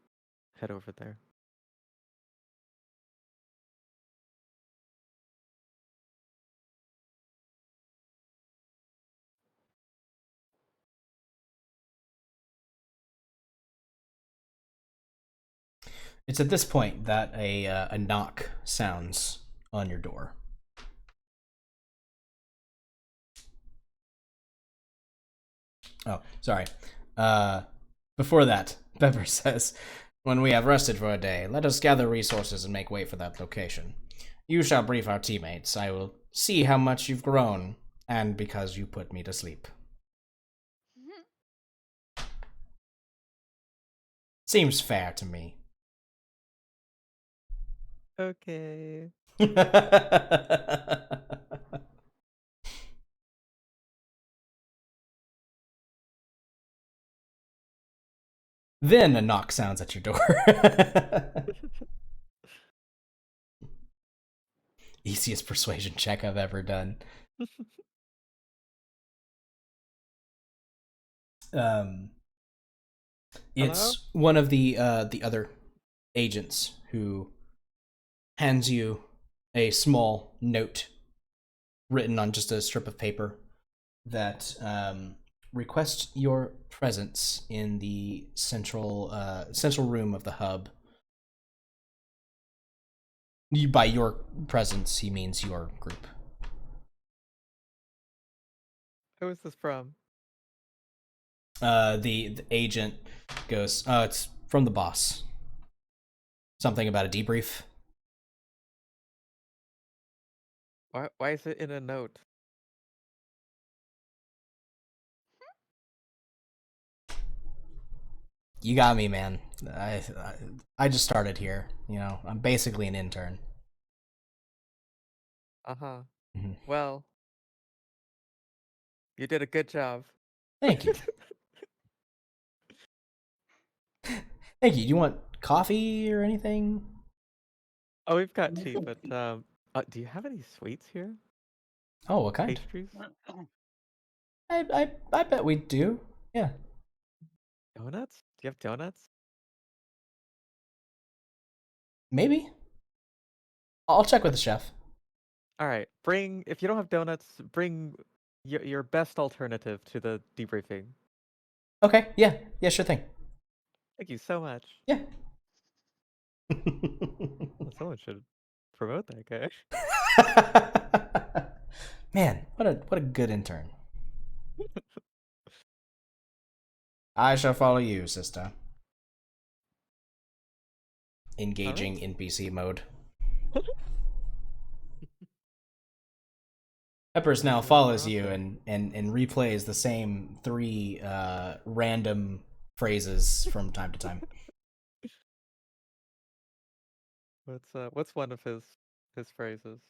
head over there.
It's at this point that a knock sounds on your door. Oh, sorry. Before that, Pepper says, "When we have rested for a day, let us gather resources and make way for that location. You shall brief our teammates. I will see how much you've grown, and because you put me to sleep." Seems fair to me.
Okay.
Then a knock sounds at your door. Easiest persuasion check I've ever done. It's one of the other agents who hands you a small note written on just a strip of paper that requests your presence in the central room of the hub. By your presence, he means your group.
Who is this from?
The agent goes, "It's from the boss. Something about a debrief."
Why is it in a note?
You got me, man. I just started here. You know, I'm basically an intern.
Uh-huh.
Mhm.
Well, you did a good job.
Thank you. Thank you. Do you want coffee or anything?
Oh, we've got tea, but do you have any sweets here?
Oh, what kind?
Pastries?
I bet we do. Yeah.
Donuts? Do you have donuts?
Maybe. I'll check with the chef.
All right. If you don't have donuts, bring your best alternative to the debriefing.
Okay. Yeah. Yeah. Sure thing.
Thank you so much.
Yeah.
Well, someone should promote that guy.
Man, what a good intern. I shall follow you, sister. Engaging NPC mode. Peppers now follows you and replays the same 3 random phrases from time to time.
What's one of his phrases?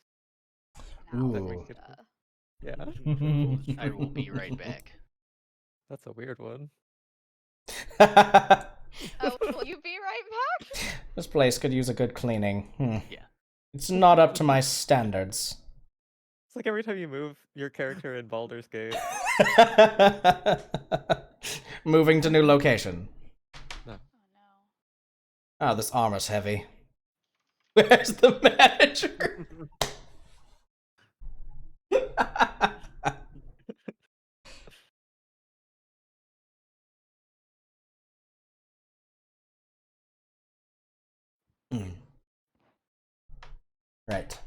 Now,
That we
Ooh.
could... Yeah.
I will be right back.
That's a weird one.
oh, will you be right back?
This place could use a good cleaning.
Yeah.
It's not up to my standards.
It's like every time you move your character in Baldur's Gate.
Moving to new location.
No.
Oh no.
Oh, this armor's heavy. Where's the manager? Right.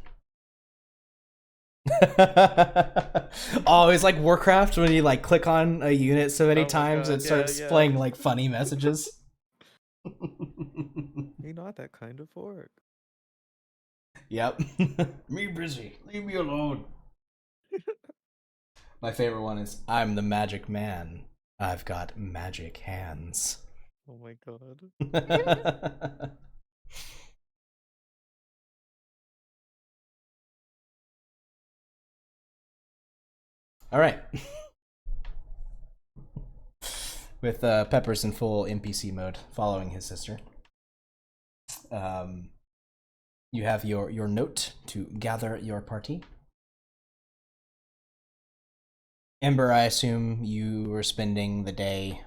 Oh, it's like Warcraft when you like click on a unit so many times
God,
it starts
yeah.
playing like funny messages.
Me not that kind of orc.
Yep. Me busy. Leave me alone. My favorite one is I'm the magic man. I've got magic hands.
Oh my god.
All right. With Peppers in full NPC mode, following his sister. You have your note to gather your party. Ember, I assume you were spending the day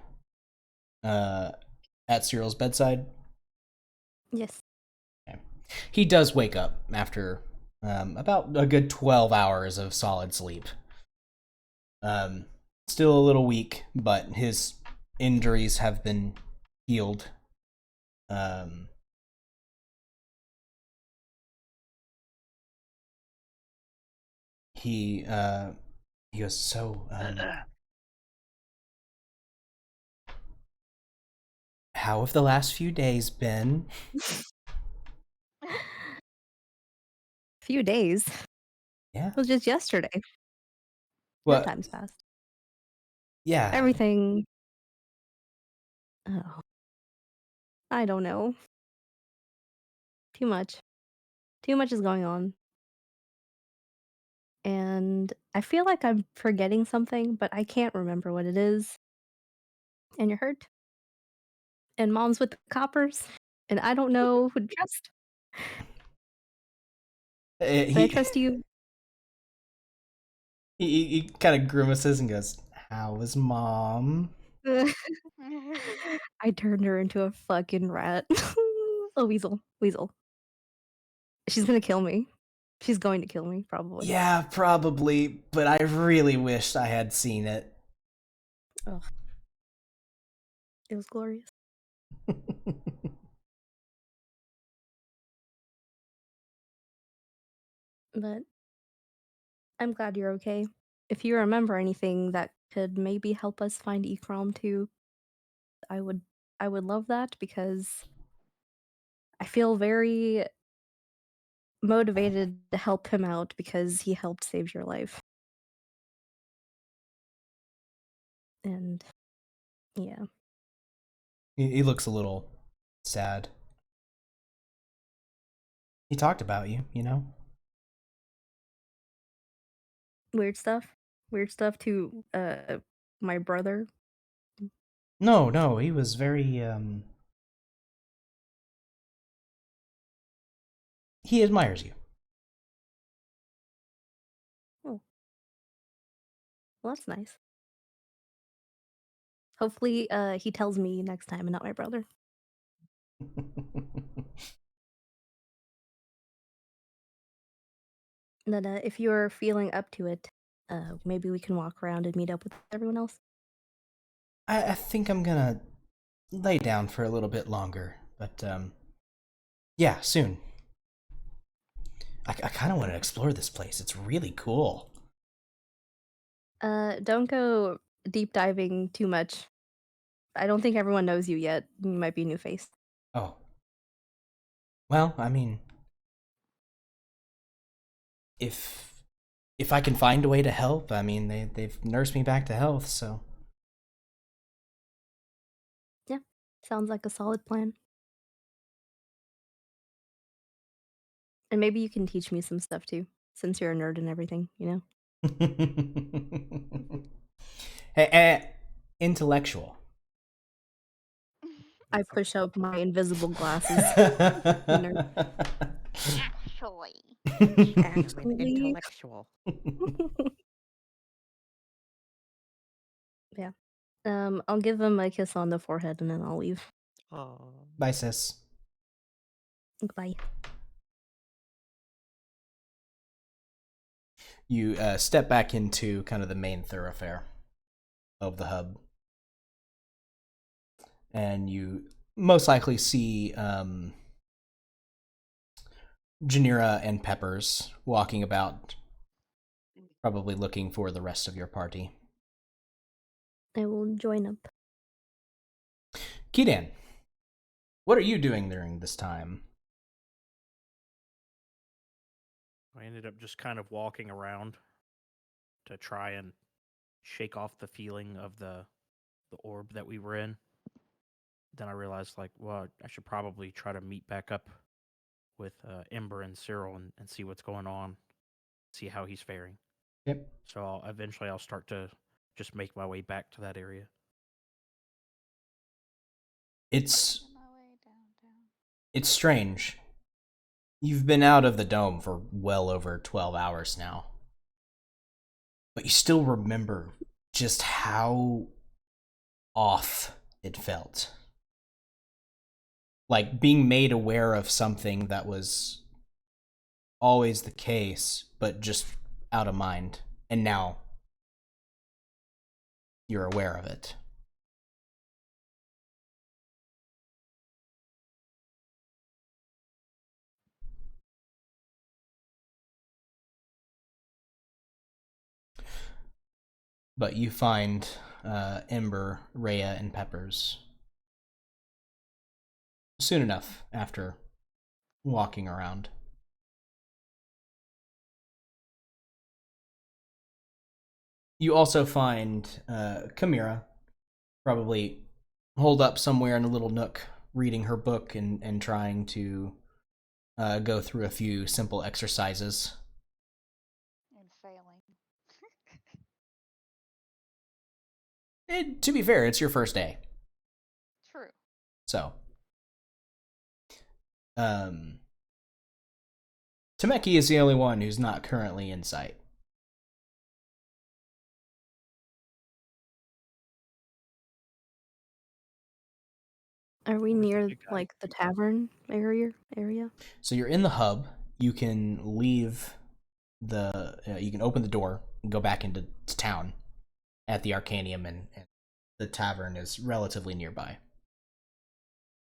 at Cyril's bedside?
Yes.
Okay. He does wake up after about a good 12 hours of solid sleep. Still a little weak, but his injuries have been healed. He goes, so how have the last few days been?
Few days.
Yeah.
It was just yesterday.
Well,
Good times passed.
yeah.
Everything. Oh. I don't know. Too much. Too much is going on. And I feel like I'm forgetting something, but I can't remember what it is. And you're hurt. And mom's with the coppers. And I don't know who to trust. But I trust you.
He kind of grimaces and goes, how is mom?
I turned her into a fucking rat. A weasel. Weasel. She's gonna kill me. She's going to kill me, probably.
Yeah, probably, but I really wished I had seen it.
Ugh. It was glorious. But I'm glad you're okay. If you remember anything that could maybe help us find Ikram too, I would love that, because I feel very motivated to help him out because he helped save your life. And yeah.
He looks a little sad. He talked about you, you know?
Weird stuff. Weird stuff to my brother.
No, he was very he admires you.
Oh. Well, that's nice. Hopefully he tells me next time and not my brother. That if you're feeling up to it, maybe we can walk around and meet up with everyone else.
I think I'm gonna lay down for a little bit longer, but yeah, soon. I kind of want to explore this place. It's really cool.
Don't go deep diving too much. I don't think everyone knows you yet. You might be a new face.
Oh. Well, I mean, if I can find a way to help, I mean, they've nursed me back to health, so.
Yeah, sounds like a solid plan. And maybe you can teach me some stuff too, since you're a nerd and everything, you know?
Intellectual.
I push up my invisible glasses. Nerd.
Actually.
Actually.
intellectual.
Yeah. I'll give him a kiss on the forehead and then I'll leave.
Aw.
Bye, sis.
Bye.
You step back into kind of the main thoroughfare of the hub. And you most likely see Janira and Peppers walking about, probably looking for the rest of your party.
I will join up.
Kidan, what are you doing during this time?
I ended up just kind of walking around to try and shake off the feeling of the orb that we were in. Then I realized, like, well, I should probably try to meet back up with Ember and Cyril and see what's going on, see how he's faring.
Yep.
So eventually I'll start to just make my way back to that area.
It's
On my way downtown.
it's strange. You've been out of the dome for well over 12 hours now. But you still remember just how off it felt. Like being made aware of something that was always the case, but just out of mind. And now you're aware of it. But you find Ember, Rhea, and Peppers soon enough after walking around. You also find Chimera, probably holed up somewhere in a little nook, reading her book and trying to go through a few simple exercises.
And failing.
To be fair, it's your first day.
True.
So, Tameki is the only one who's not currently in sight.
Are we
Where's the
near
big guy?
like the tavern area?
So you're in the hub. You can leave you can open the door and go back into town at the Arcanium, and the tavern is relatively nearby.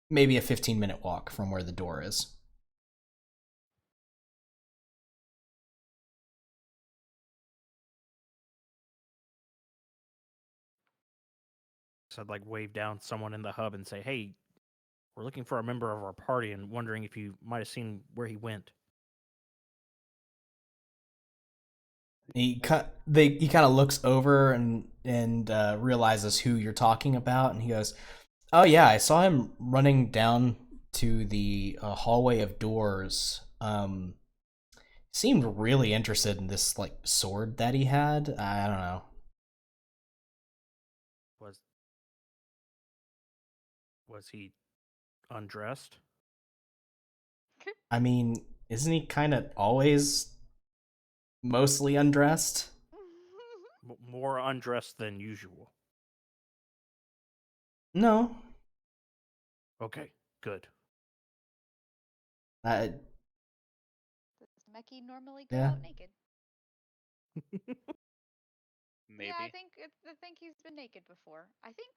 Maybe a 15-minute walk from where the door is.
So I'd like wave down someone in the hub and say, "Hey, we're looking for a member of our party and wondering if you might have seen where he went."
He kind of looks over and realizes who you're talking about, and he goes, "Oh yeah, I saw him running down to the hallway of doors. Seemed really interested in this like sword that he had. I don't know.
Was he undressed?
I mean, isn't he kind of always mostly undressed?"
More undressed than usual.
No.
Okay, good.
Does Meki normally go
Yeah.
out naked?
Maybe.
Yeah, I think he's been naked before. I think,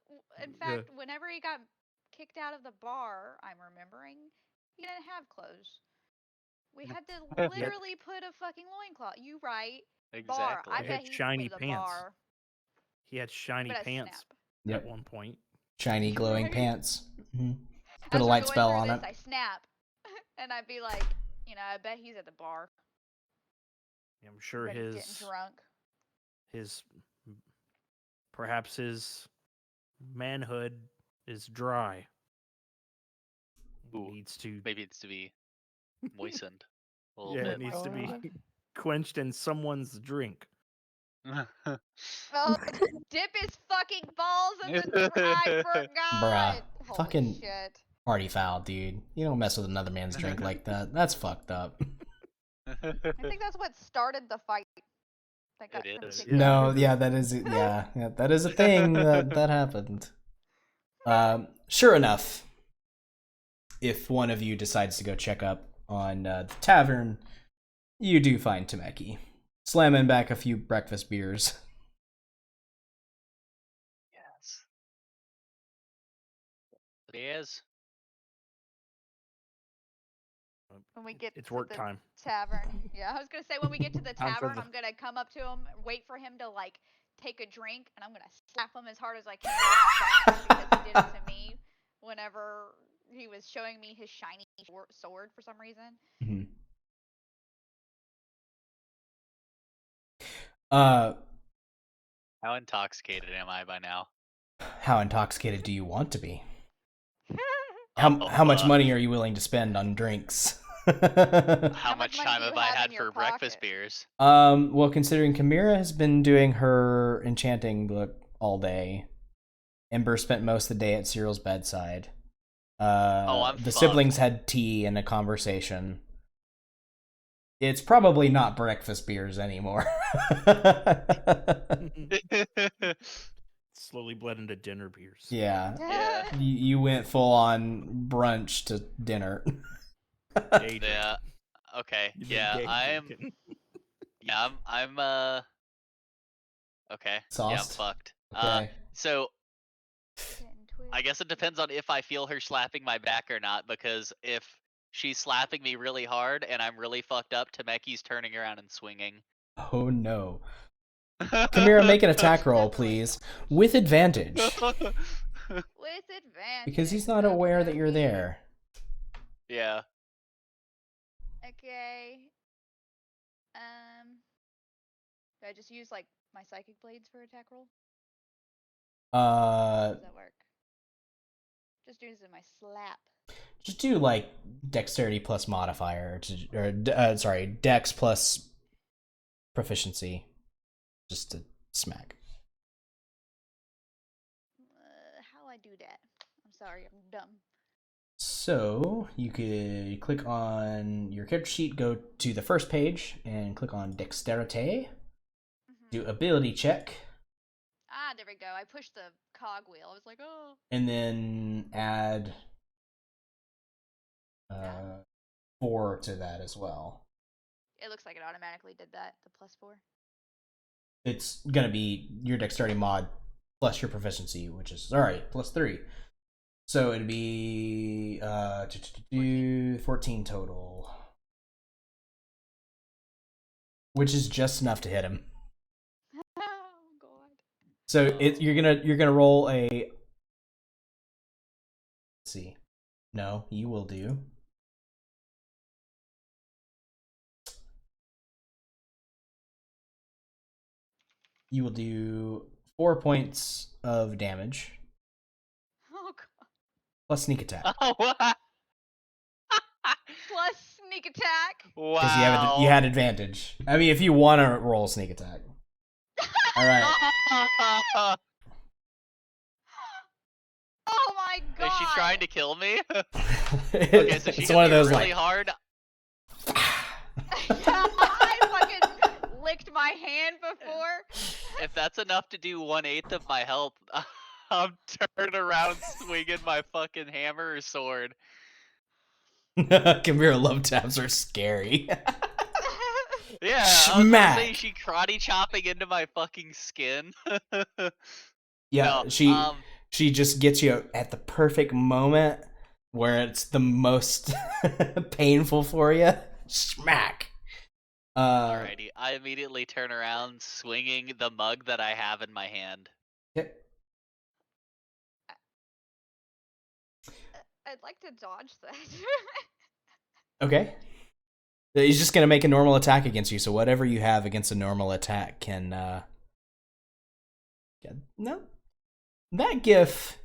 in fact, whenever he got kicked out of the bar, I'm remembering, he didn't have clothes. We had to
Yeah.
literally put a fucking loincloth. You right. Bar.
Exactly.
I
He had
bet he
shiny
was a
pants.
bar.
He had shiny
But a
pants
snap.
Yep.
at one point.
Shiny glowing
Right.
pants. Put
As
a
we're
light
going
spell
through
on
this,
it.
I snap, and I'd be like, I bet he's at the bar.
I'm sure
Bet he's getting drunk.
Perhaps his manhood is dry.
Ooh,
Needs to
Maybe it's to be moistened a little
it
bit.
needs to
God.
be quenched in someone's drink.
Oh, dip his fucking balls in the. I forgot.
Bruh.
Holy
Fucking
shit.
party foul, dude. You don't mess with another man's drink like that. That's fucked up.
I think that's what started the fight. That got
It
him
is.
kicked
Yeah.
No,
out.
yeah, that is that is a thing that happened. Sure enough, if one of you decides to go check up on the tavern, you do find Temeki slamming back a few breakfast beers.
Yes. It is.
When we get
It's
to
work
the
time.
tavern. Yeah, I was gonna say when we get to the
Time for
tavern,
the-
I'm gonna come up to him, wait for him to like take a drink, and I'm gonna slap him as hard as I can back because he did it to me whenever he was showing me his shiny sword for some reason.
Mhm.
How intoxicated am I by now?
How intoxicated do you want to be? How much money are you willing to spend on drinks?
How much
money
time
do you
have I
have
had
in your
for breakfast
pocket?
beers?
Well, considering Chimera has been doing her enchanting book all day, Ember spent most of the day at Cyril's bedside.
I'm
the
fucked.
siblings had tea and a conversation. It's probably not breakfast beers anymore.
Slowly bled into dinner beers.
Yeah.
Yeah.
You went full on brunch to dinner.
Day
Yeah.
drinking.
Okay.
You've been
Yeah,
day
I'm.
drinking.
Yeah, I'm. Okay. Yeah, I'm
Sauced?
fucked.
Okay.
So
Getting
I guess it depends on if I feel her slapping my back or not. Because if she's slapping me really hard and I'm really fucked up, Tameki's turning around and swinging.
Oh no. Chimera, make an attack roll,
Definitely
please. With advantage.
with advantage.
Because he's not aware that you're
Okey-dokey.
there.
Yeah.
Okay. Do I just use like my psychic blades for attack roll? How does that work? Just using my slap.
Just do like dexterity plus modifier, sorry, dex plus proficiency, just to smack.
How I do that? I'm sorry, I'm dumb.
So you could click on your character sheet, go to the first page, and click on dexterity. Do ability check.
Ah, there we go. I pushed the cogwheel. I was like, oh.
And then add 4 to that as well.
It looks like it automatically did that. The +4.
It's gonna be your dexterity mod plus your proficiency, which is alright, +3. So it'd be 14 total, which is just enough to hit him.
Oh god.
So you're gonna roll a. Let's see, no, you will do. You will do 4 points of damage
Oh god.
plus sneak attack.
Oh, what?
Plus sneak attack.
Wow.
Because you had advantage. I mean, if you want to roll sneak attack. All right.
Oh my god.
Is she trying to kill me?
Okay,
Okay, so she
it's
hit
one of
me
those
really
like.
hard.
Yeah, I fucking licked my hand before.
If that's enough to do 1/8 of my health, I'm turning around swinging my fucking hammer or sword.
Chimera love taps are scary.
Yeah, I was gonna say
Schmack.
she karate chopping into my fucking skin.
Yeah,
No,
she just gets you at the perfect moment where it's the most painful for you. Smack.
Alrighty, I immediately turn around, swinging the mug that I have in my hand.
Okay.
I'd like to dodge that.
Okay. He's just gonna make a normal attack against you. So whatever you have against a normal attack can. No. That gif.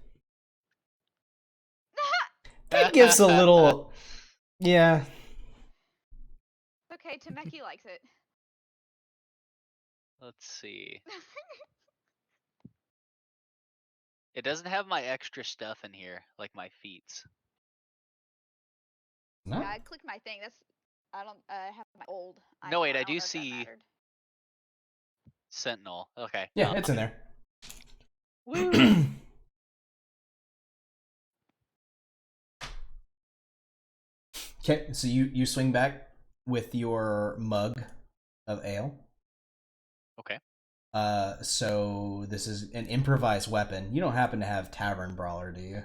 That gif's a little. Yeah.
Okay, Tameki likes it.
Let's see. It doesn't have my extra stuff in here, like my feats.
No.
Yeah, I clicked my thing. That's I don't have my old.
No, wait,
icon.
I
don't
do
know if that
see
mattered.
Sentinel. Okay.
Yeah, it's in there.
Woo!
Okay, so you swing back with your mug of ale.
Okay.
So this is an improvised weapon. You don't happen to have Tavern Brawler, do you?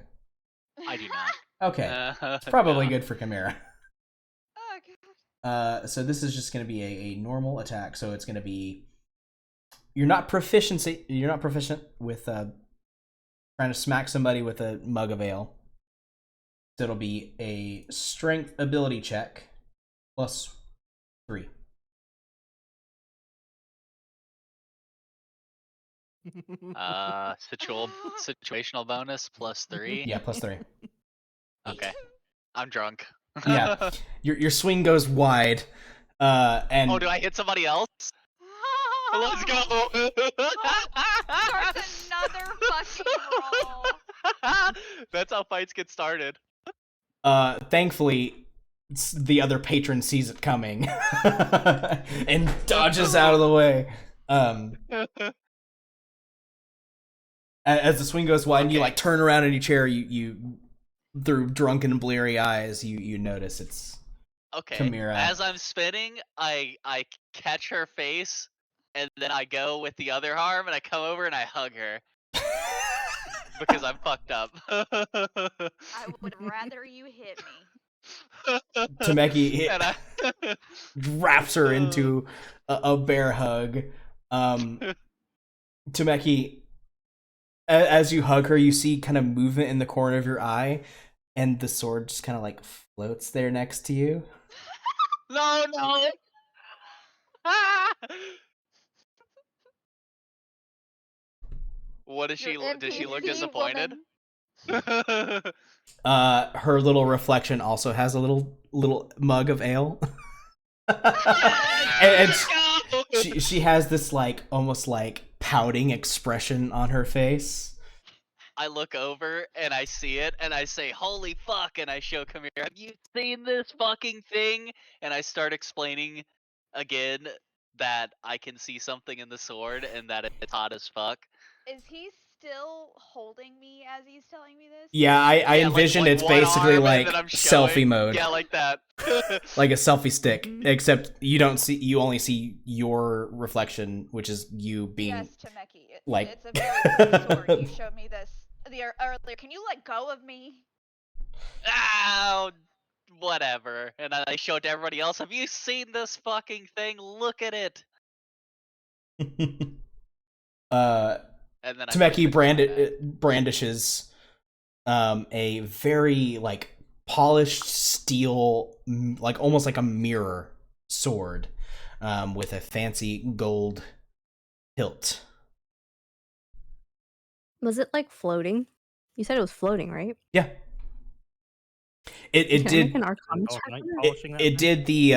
I do not.
Okay, it's probably
No.
good for Chimera.
Oh god.
So this is just going to be a normal attack. So it's going to be you're not proficient with trying to smack somebody with a mug of ale. So it'll be a strength ability check plus 3.
Situational bonus plus 3.
Yeah, plus 3.
Okay. I'm drunk.
Yeah. Your swing goes wide. And
Oh, do I hit somebody else? Let's go.
Starts another fucking roll.
That's how fights get started.
Thankfully the other patron sees it coming and dodges out of the way. As the swing goes wide, and you like turn around in your chair, you through drunken bleary eyes, you notice it's
Okay.
Chimera.
As I'm spinning, I catch her face, and then I go with the other arm, and I come over and I hug her because I'm fucked up.
I would rather you hit me.
Tameki
And I
wraps her into a bear hug. Tameki, as you hug her, you see kind of movement in the corner of your eye, and the sword just kind of like floats there next to you.
No. What is she?
Your
Does she look
NPC
disappointed?
woman.
Her little reflection also has a little mug of ale. and she has this like almost like pouting expression on her face.
I look over and I see it and I say, "Holy fuck!" and I show Chimera, "Have you seen this fucking thing?" And I start explaining again that I can see something in the sword and that it's hot as fuck.
Is he still holding me as he's telling me this?
Yeah, I
Yeah,
envision
like
it's
one
basically
arm,
like
and then I'm
selfie
showing.
mode.
Yeah, like that.
Like a selfie stick, except you only see your reflection, which is you being
Yes, Tameki.
like
It's a very good sword. You showed me this earlier. Can you let go of me?
Oh, whatever. And I show it to everybody else. Have you seen this fucking thing? Look at it. And then I
Tameki
put the gun
brandishes a very like polished steel, like almost like a mirror sword, with a fancy gold hilt.
Was it like floating? You said it was floating, right?
Yeah. It
Can I
did
make an Arcana check?
night
on it?
polishing that
it
thing?
did the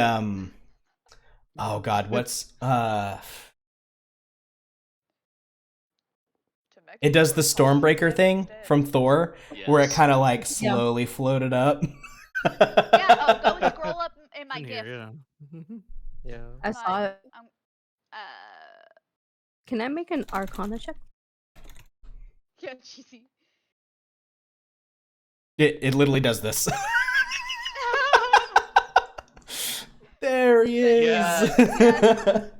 oh god, what's
Tameki
it does the
was polishing
Stormbreaker
it
thing
instead.
from Thor, where it
Yes.
kind of like slowly floated up.
Yeah, go scroll up in my
In
gift.
here, yeah.
Yeah.
I saw it.
Uh,
Can I make an Arcana check?
yeah, cheesy.
It literally does this. There he is.
Yes.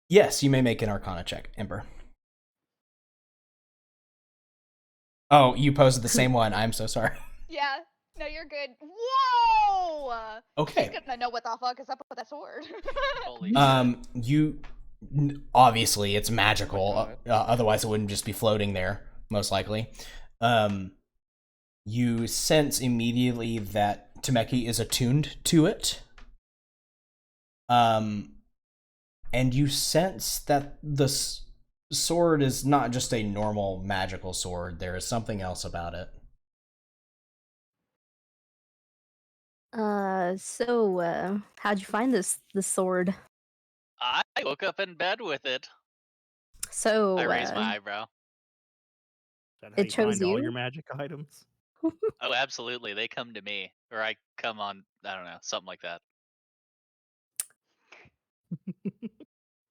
Yes, you may make an Arcana check, Ember. Oh, you posted the same one. I'm so sorry.
Yeah. No, you're good. Whoa!
Okay.
He's gonna know what the fuck is up with that sword.
Holy shit.
You obviously it's magical.
God.
Otherwise, it wouldn't just be floating there. Most likely. You sense immediately that Tameki is attuned to it. And you sense that the sword is not just a normal magical sword. There is something else about it.
How'd you find this sword?
I woke up in bed with it.
So,
I raised my eyebrow.
Is that how
It
you
chose
find all
you?
your magic items?
Oh, absolutely. They come to me. Or I come on, I don't know, something like that.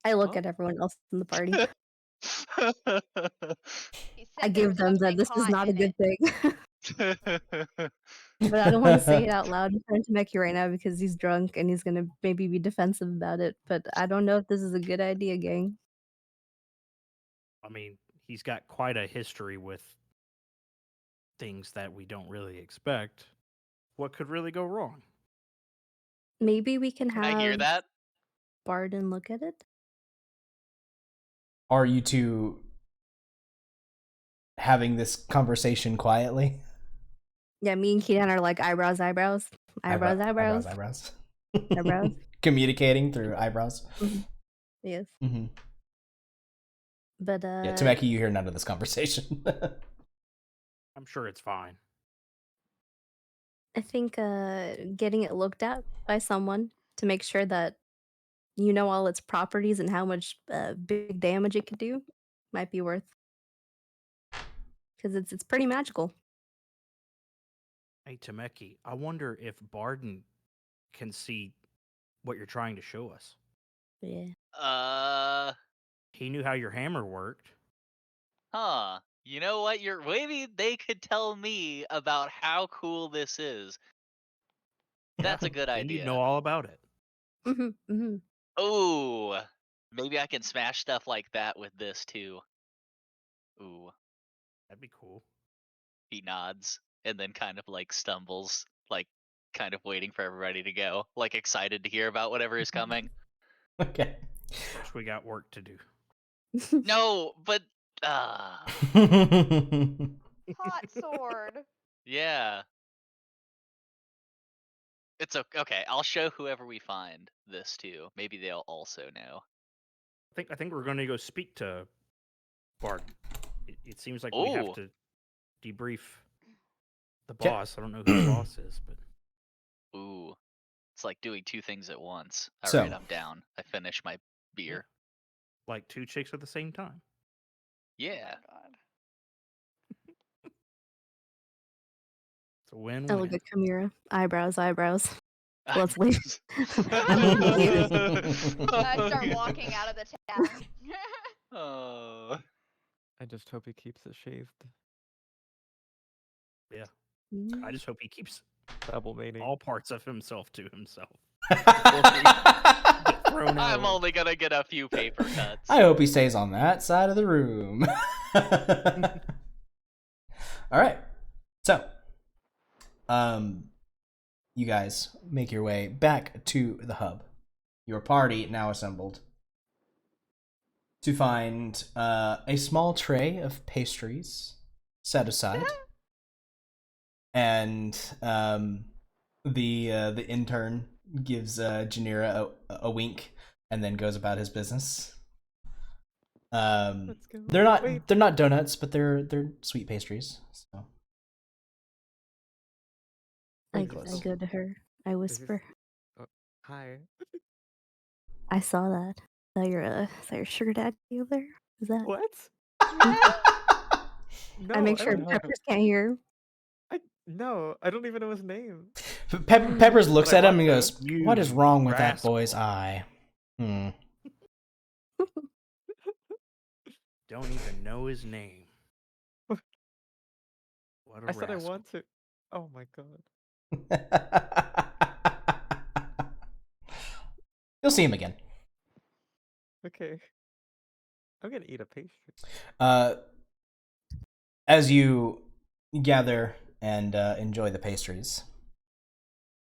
I look
Huh?
at everyone else in the party.
He
I
said there
give
was
them that
something
this is
hot
not a
in
good
it.
thing. But I don't want to say it out loud in front of Meki right now because he's drunk and he's gonna maybe be defensive about it. But I don't know if this is a good idea, gang.
I mean, he's got quite a history with things that we don't really expect. What could really go wrong?
Maybe we can
Can I hear
have
that?
Barden look at it.
Are you two having this conversation quietly?
Yeah, me and Keaton are like eyebrows.
Eyebrows.
Eyebrows.
Communicating through eyebrows.
Yes.
Mm-hmm.
But
Yeah, Tameki, you hear none of this conversation.
I'm sure it's fine.
I think getting it looked at by someone to make sure that you know all its properties and how much big damage it could do might be worth, because it's pretty magical.
Hey, Tameki, I wonder if Barden can see what you're trying to show us.
Yeah.
He
He knew how your hammer worked.
Huh. You know what? Maybe they could tell me about how cool this is. That's a good
Then you'd
idea.
know all about it.
Oh, maybe I can smash stuff like that with this too. Ooh.
That'd be cool.
He nods and then kind of like stumbles, like kind of waiting for everybody to go, like excited to hear about whatever is coming.
Okay.
First, we got work to do.
No, but
Hot sword.
yeah. It's okay. I'll show whoever we find this to. Maybe they'll also know.
I think we're going to go speak to Barden. It seems like we have
Oh,
to debrief the
Okay.
boss. I don't know who the boss is, but
ooh. It's like doing two things at once. All
So-
right, I'm down. I finished my beer.
like two chicks at the same time.
Yeah.
Oh, God.
It's a win-win.
I look at Kamira. Eyebrows. Let's
I'm-
leave. I'm leaving.
I start walking out of the tavern.
Oh.
I just hope he keeps it shaved.
Yeah.
Mm.
I just hope he keeps
Double meaning.
all parts of himself to himself.
I
Thrown out.
I'm only gonna get a few paper cuts.
hope he stays on that side of the room. All right. So, you guys make your way back to the hub. Your party now assembled to find a small tray of pastries set aside, and the intern gives Janira a wink and then goes about his business.
Let's go.
They're not donuts, but they're sweet pastries. So
I
pretty close.
go to her. I whisper.
Hi.
I saw that. Is that your sugar daddy over there? Is that?
What? No,
I make
I
sure
don't-
Peppers can't hear.
No, I don't even know his name.
Peppers looks
But I
at him and
want
goes,
to.
"What is wrong with that
rascal.
boy's eye?"
Don't even know his name. What a
I said I
rascal.
want to. Oh my god.
You'll see him again.
Okay. I'm gonna eat a pastry.
As you gather and enjoy the pastries.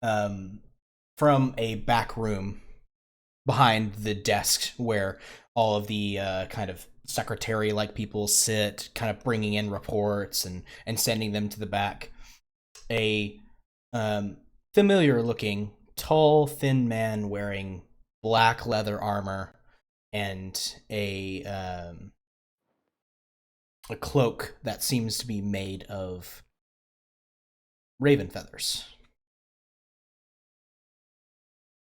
From a back room behind the desk where all of the kind of secretary-like people sit, kind of bringing in reports and sending them to the back, a familiar-looking, tall, thin man wearing black leather armor and a cloak that seems to be made of raven feathers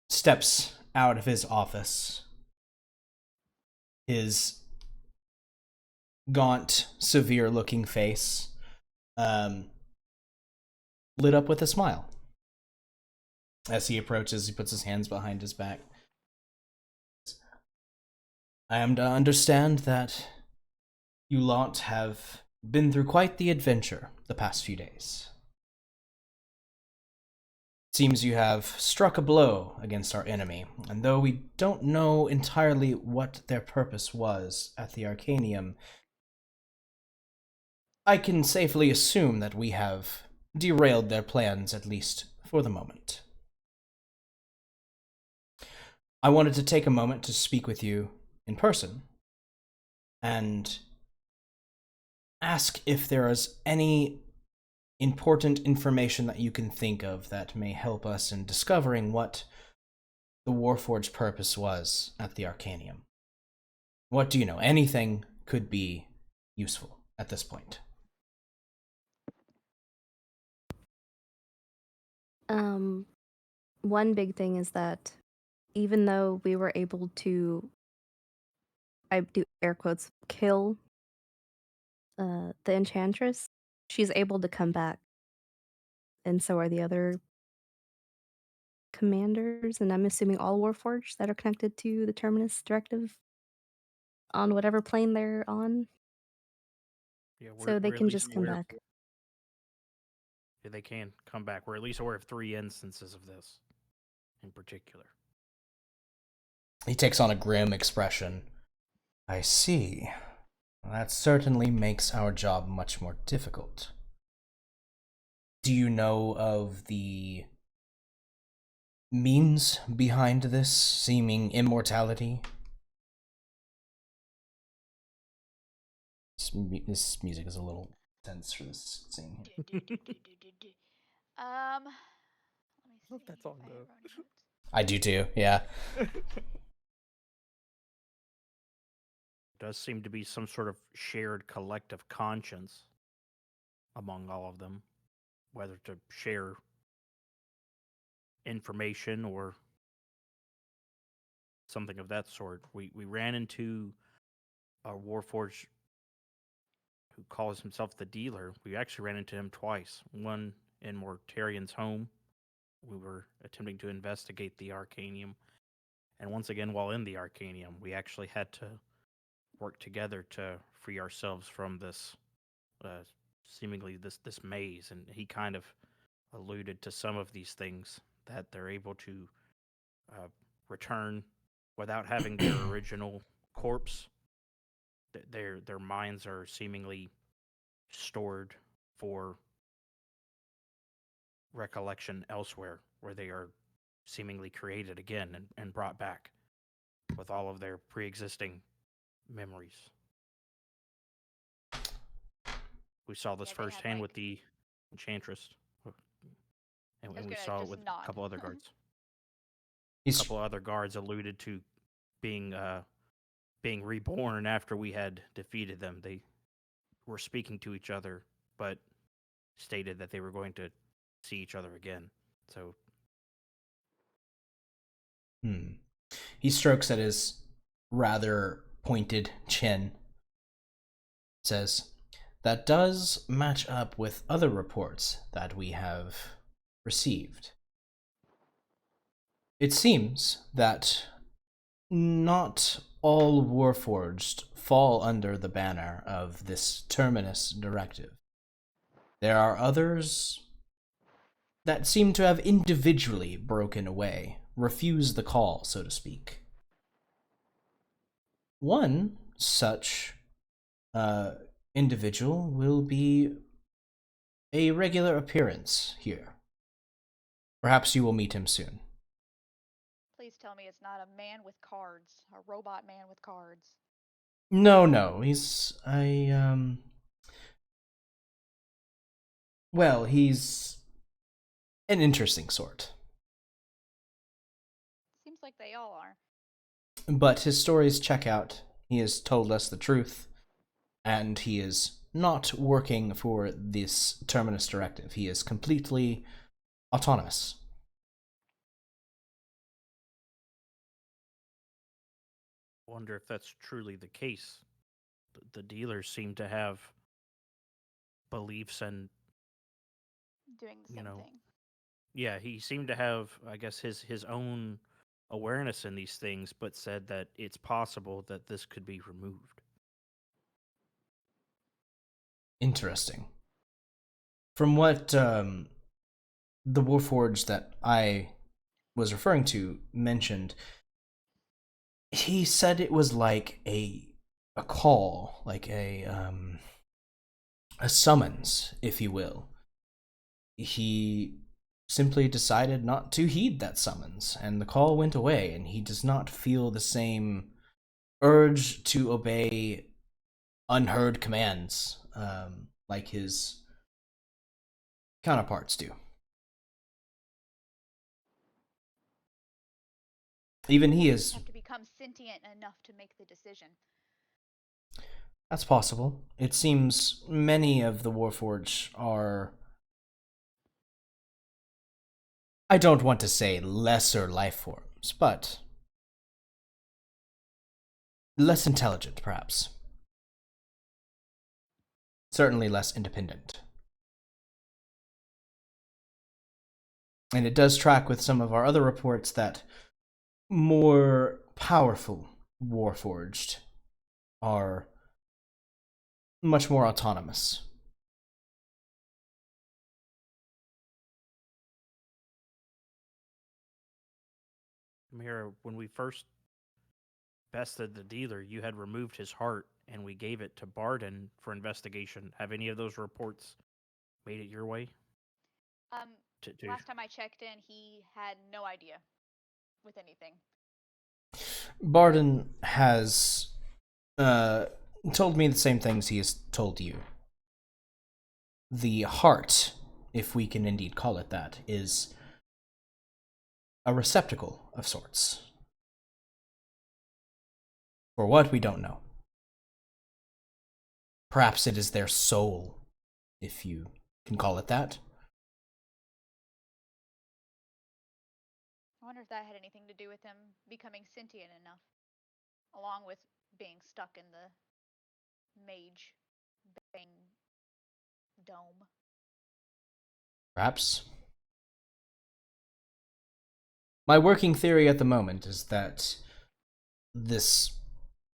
steps out of his office. His gaunt, severe-looking face lit up with a smile. As he approaches, he puts his hands behind his back. I am to understand that you lot have been through quite the adventure the past few days. Seems you have struck a blow against our enemy, and though we don't know entirely what their purpose was at the Arcanium, I can safely assume that we have derailed their plans, at least for the moment. I wanted to take a moment to speak with you in person and ask if there is any important information that you can think of that may help us in discovering what the Warforged purpose was at the Arcanium. What do you know? Anything could be useful at this point.
One big thing is that even though we were able to, I do air quotes, kill the Enchantress, she's able to come back. And so are the other commanders, and I'm assuming all Warforged that are connected to the Terminus Directive on whatever plane they're on.
Yeah,
So they
we're at
can
least
just come
aware.
back.
Yeah, they can come back. We're at least aware of 3 instances of this in particular.
He takes on a grim expression. I see. That certainly makes our job much more difficult. Do you know of the means behind this seeming immortality? This music is a little tense for this scene here.
Let me see
I hope that's
if
on
I
the.
wrote notes.
I do too, yeah.
Does seem to be some sort of shared collective conscience among all of them, whether to share information or something of that sort. We ran into a Warforged who calls himself the Dealer. We actually ran into him twice. One in Mortarian's home. We were attempting to investigate the Arcanium. And once again, while in the Arcanium, we actually had to work together to free ourselves from this seemingly this maze. And he kind of alluded to some of these things that they're able to return without having their original corpse. Their minds are seemingly stored for recollection elsewhere, where they are seemingly created again and brought back with all of their pre-existing memories. We saw this
Yeah, they have,
firsthand
like-
with the Enchantress, and
I was
we
gonna
saw it
just
with
nod.
a couple other guards. A
He's
couple other guards alluded to being reborn after we had defeated them. They were speaking to each other, but stated that they were going to see each other again. So
He strokes at his rather pointed chin. Says, that does match up with other reports that we have received. It seems that not all Warforged fall under the banner of this Terminus Directive. There are others that seem to have individually broken away, refused the call, so to speak. One such individual will be a regular appearance here. Perhaps you will meet him soon.
Please tell me it's not a man with cards, a robot man with cards.
No, he's well, he's an interesting sort.
Seems like they all are.
But his stories check out. He has told us the truth, and he is not working for this Terminus Directive. He is completely autonomous.
Wonder if that's truly the case. The dealers seem to have beliefs and
Doing the same thing.
Yeah, he seemed to have, I guess, his own awareness in these things, but said that it's possible that this could be removed.
Interesting. From what the Warforged that I was referring to mentioned, he said it was like a call, like a summons, if you will. He simply decided not to heed that summons, and the call went away, and he does not feel the same urge to obey unheard commands like his counterparts do. Even he is...
have to become sentient enough to make the decision.
That's possible. It seems many of the Warforged are... I don't want to say lesser life forms, but less intelligent, perhaps. Certainly less independent. And it does track with some of our other reports that more powerful Warforged are much more autonomous.
Mira, when we first bested the dealer, you had removed his heart, and we gave it to Barden for investigation. Have any of those reports made it your way?
Last time I checked in, he had no idea with anything.
Barden has told me the same things he has told you. The heart, if we can indeed call it that, is a receptacle of sorts. For what, we don't know. Perhaps it is their soul, if you can call it that.
I wonder if that had anything to do with him becoming sentient enough, along with being stuck in the mage bane dome.
Perhaps. My working theory at the moment is that this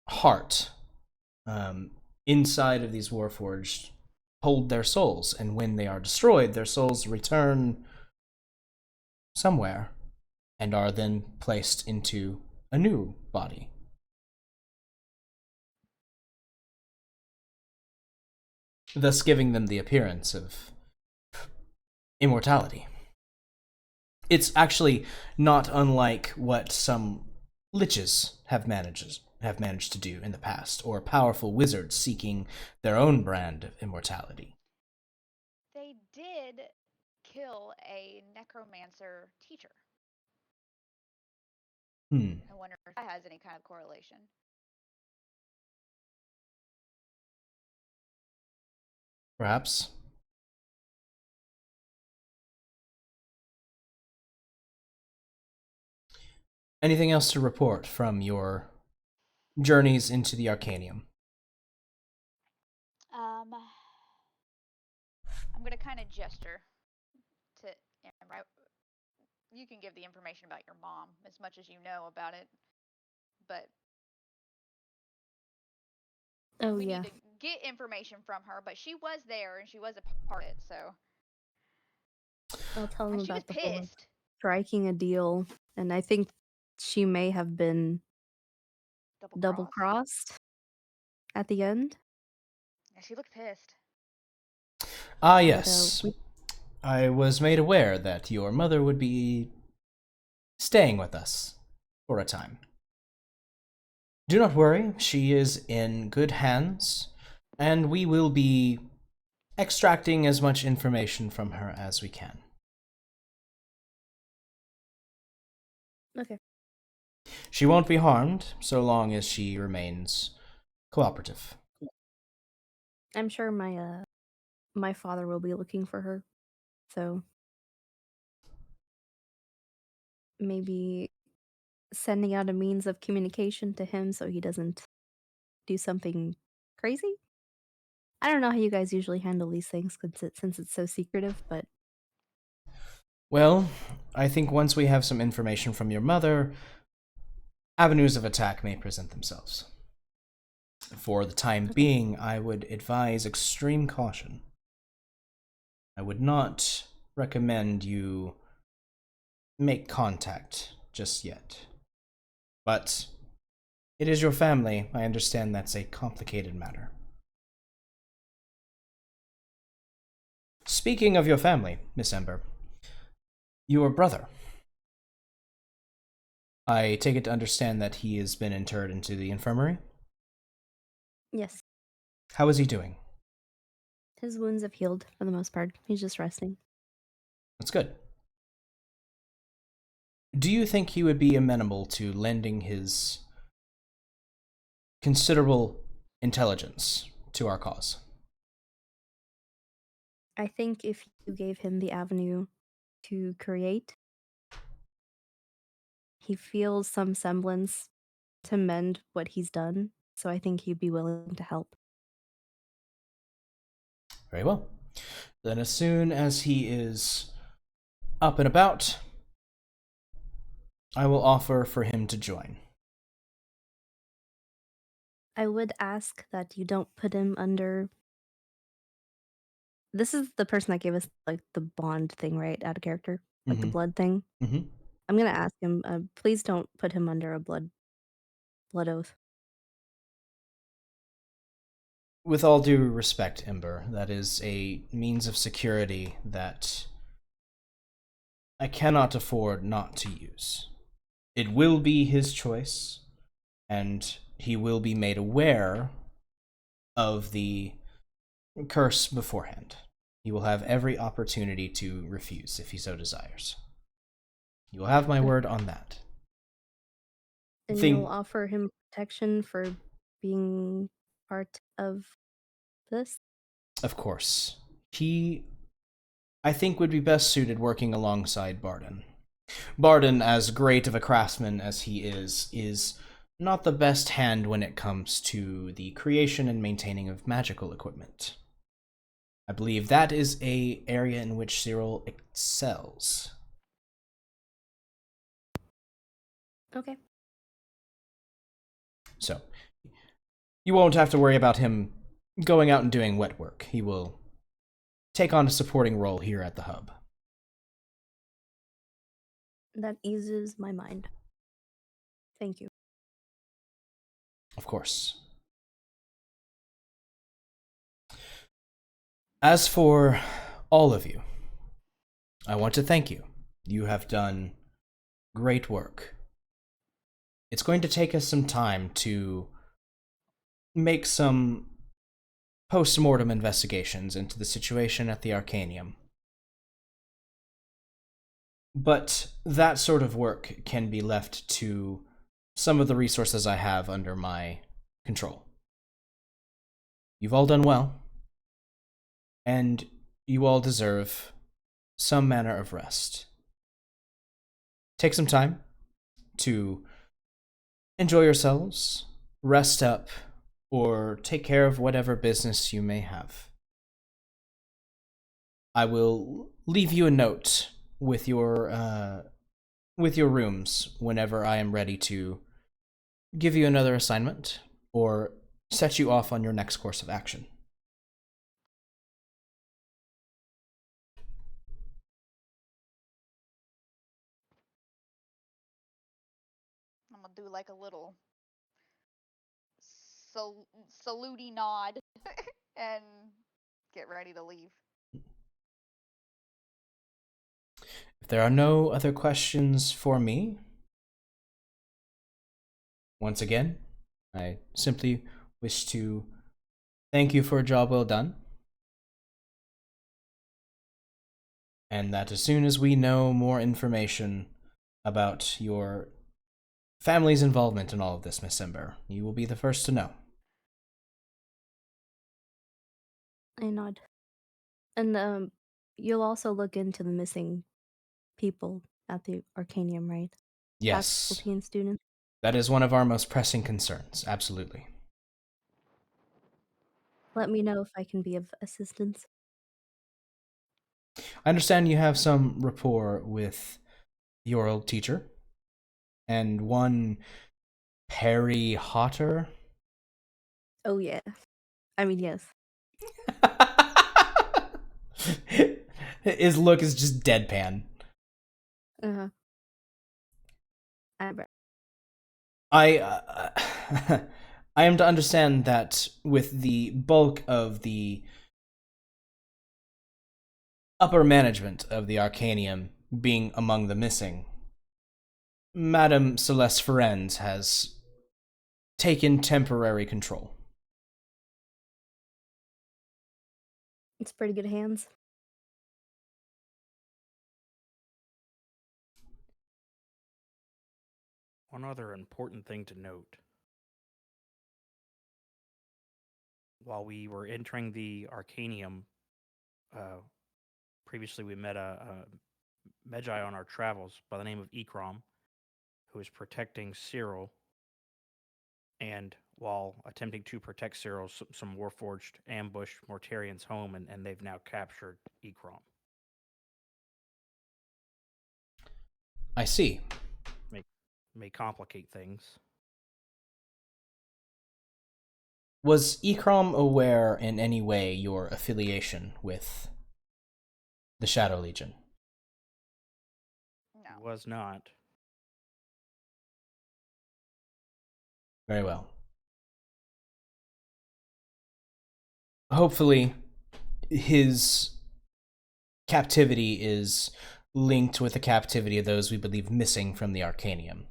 heart inside of these Warforged hold their souls, and when they are destroyed, their souls return somewhere and are then placed into a new body. Thus giving them the appearance of immortality. It's actually not unlike what some liches have managed to do in the past, or powerful wizards seeking their own brand of immortality.
They did kill a necromancer teacher. I wonder if that has any kind of correlation.
Perhaps. Anything else to report from your journeys into the Arcanium?
I'm gonna kind of gesture to Amber. You can give the information about your mom as much as you know about it, but we need to get information from her. But she was there and she was a part of it, so
I'll tell him about the whole
pissed.
Striking a deal, and I think she may have been double crossed at the end.
Yeah, she looked pissed.
Ah,
But,
yes. I was made aware that your mother would be staying with us for a time. Do not worry, she is in good hands, and we will be extracting as much information from her as we can.
Okay.
She won't be harmed so long as she remains cooperative.
I'm sure my father will be looking for her. So maybe sending out a means of communication to him so he doesn't do something crazy? I don't know how you guys usually handle these things since it's so secretive, but
Well, I think once we have some information from your mother, avenues of attack may present themselves. For the time being, I would advise extreme caution. I would not recommend you make contact just yet. But it is your family. I understand that's a complicated matter. Speaking of your family, Miss Ember, your brother. I take it to understand that he has been interred into the infirmary?
yes,
How is he doing?
his wounds have healed for the most part. He's just resting.
That's good. Do you think he would be amenable to lending his considerable intelligence to our cause?
I think if you gave him the avenue to create, he feels some semblance to mend what he's done, so I think he'd be willing to help.
Very well. Then as soon as he is up and about, I will offer for him to join.
I would ask that you don't put him under. This is the person that gave us like the bond thing, right? Out of character, like the
Mhm.
blood thing.
Mm-hmm.
I'm gonna ask him. Please don't put him under a blood oath.
With all due respect, Ember, that is a means of security that I cannot afford not to use. It will be his choice, and he will be made aware of the curse beforehand. He will have every opportunity to refuse if he so desires. You will have my word on that.
And you'll offer him protection for being part of this?
Of course. He, I think, would be best suited working alongside Barden. Barden, as great of a craftsman as he is not the best hand when it comes to the creation and maintaining of magical equipment. I believe that is a area in which Cyril excels.
Okay.
So, you won't have to worry about him going out and doing wet work. He will take on a supporting role here at the hub.
That eases my mind. Thank you.
Of course. As for all of you, I want to thank you. You have done great work. It's going to take us some time to make some post-mortem investigations into the situation at the Arcanium. But that sort of work can be left to some of the resources I have under my control. You've all done well, and you all deserve some manner of rest. Take some time to enjoy yourselves, rest up, or take care of whatever business you may have. I will leave you a note with your rooms whenever I am ready to give you another assignment or set you off on your next course of action.
I'm gonna do like a little saluty nod and get ready to leave.
there are no other questions for me, once again, I simply wish to thank you for a job well done. And that as soon as we know more information about your family's involvement in all of this, Miss Ember, you will be the first to know.
I nod. And you'll also look into the missing people at the Arcanium, right?
Yes,
Faculty and students.
that is one of our most pressing concerns, absolutely.
Let me know if I can be of assistance.
I understand you have some rapport with your old teacher, and one Perry Hotter.
Oh yeah. I mean, yes.
His look is just deadpan.
Uh-huh.
I am to understand that with the bulk of the upper management of the Arcanium being among the missing, Madame Celeste Ferenz has taken temporary control.
It's pretty good hands.
One other important thing to note. While we were entering the Arcanium, previously we met a Magi on our travels by the name of Ekrom, who is protecting Cyril. And while attempting to protect Cyril, some Warforged ambushed Mortarian's home, and they've now captured Ekrom.
I see.
May complicate things.
Was Ekrom aware in any way your affiliation with the Shadow Legion?
No.
He was not.
Very well. Hopefully, his captivity is linked with the captivity of those we believe missing from the Arcanium.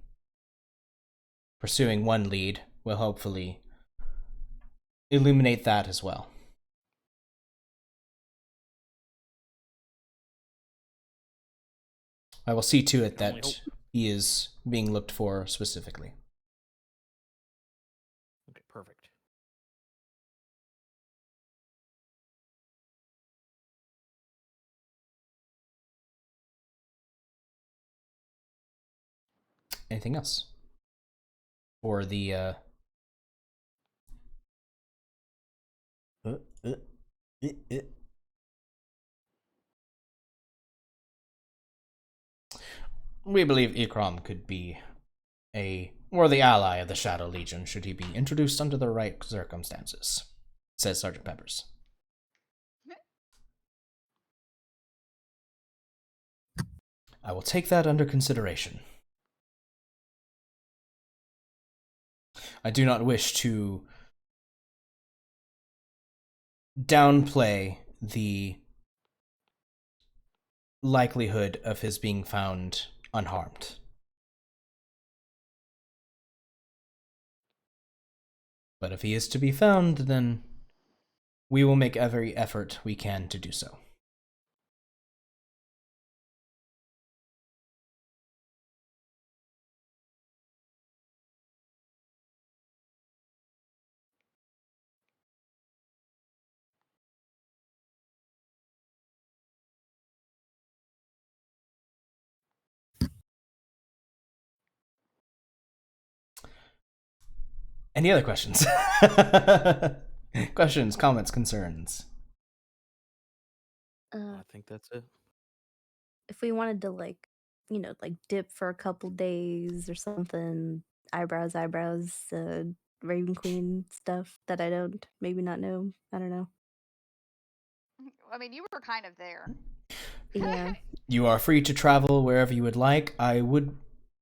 Pursuing one lead will hopefully illuminate that as well. I will see to it that he is being looked for specifically.
Okay, perfect.
Anything else? Or the We believe Ikram could be a worthy ally of the Shadow Legion should he be introduced under the right circumstances, says Sergeant Peppers. I will take that under consideration. I do not wish to downplay the likelihood of his being found unharmed. But if he is to be found, then we will make every effort we can to do so. Any other questions? Questions, comments, concerns?
I think that's it.
If we wanted to, like, dip for a couple days or something, eyebrows, Raven Queen stuff that I don't maybe not know. I don't know.
I mean, you were kind of there.
Yeah.
You are free to travel wherever you would like. I would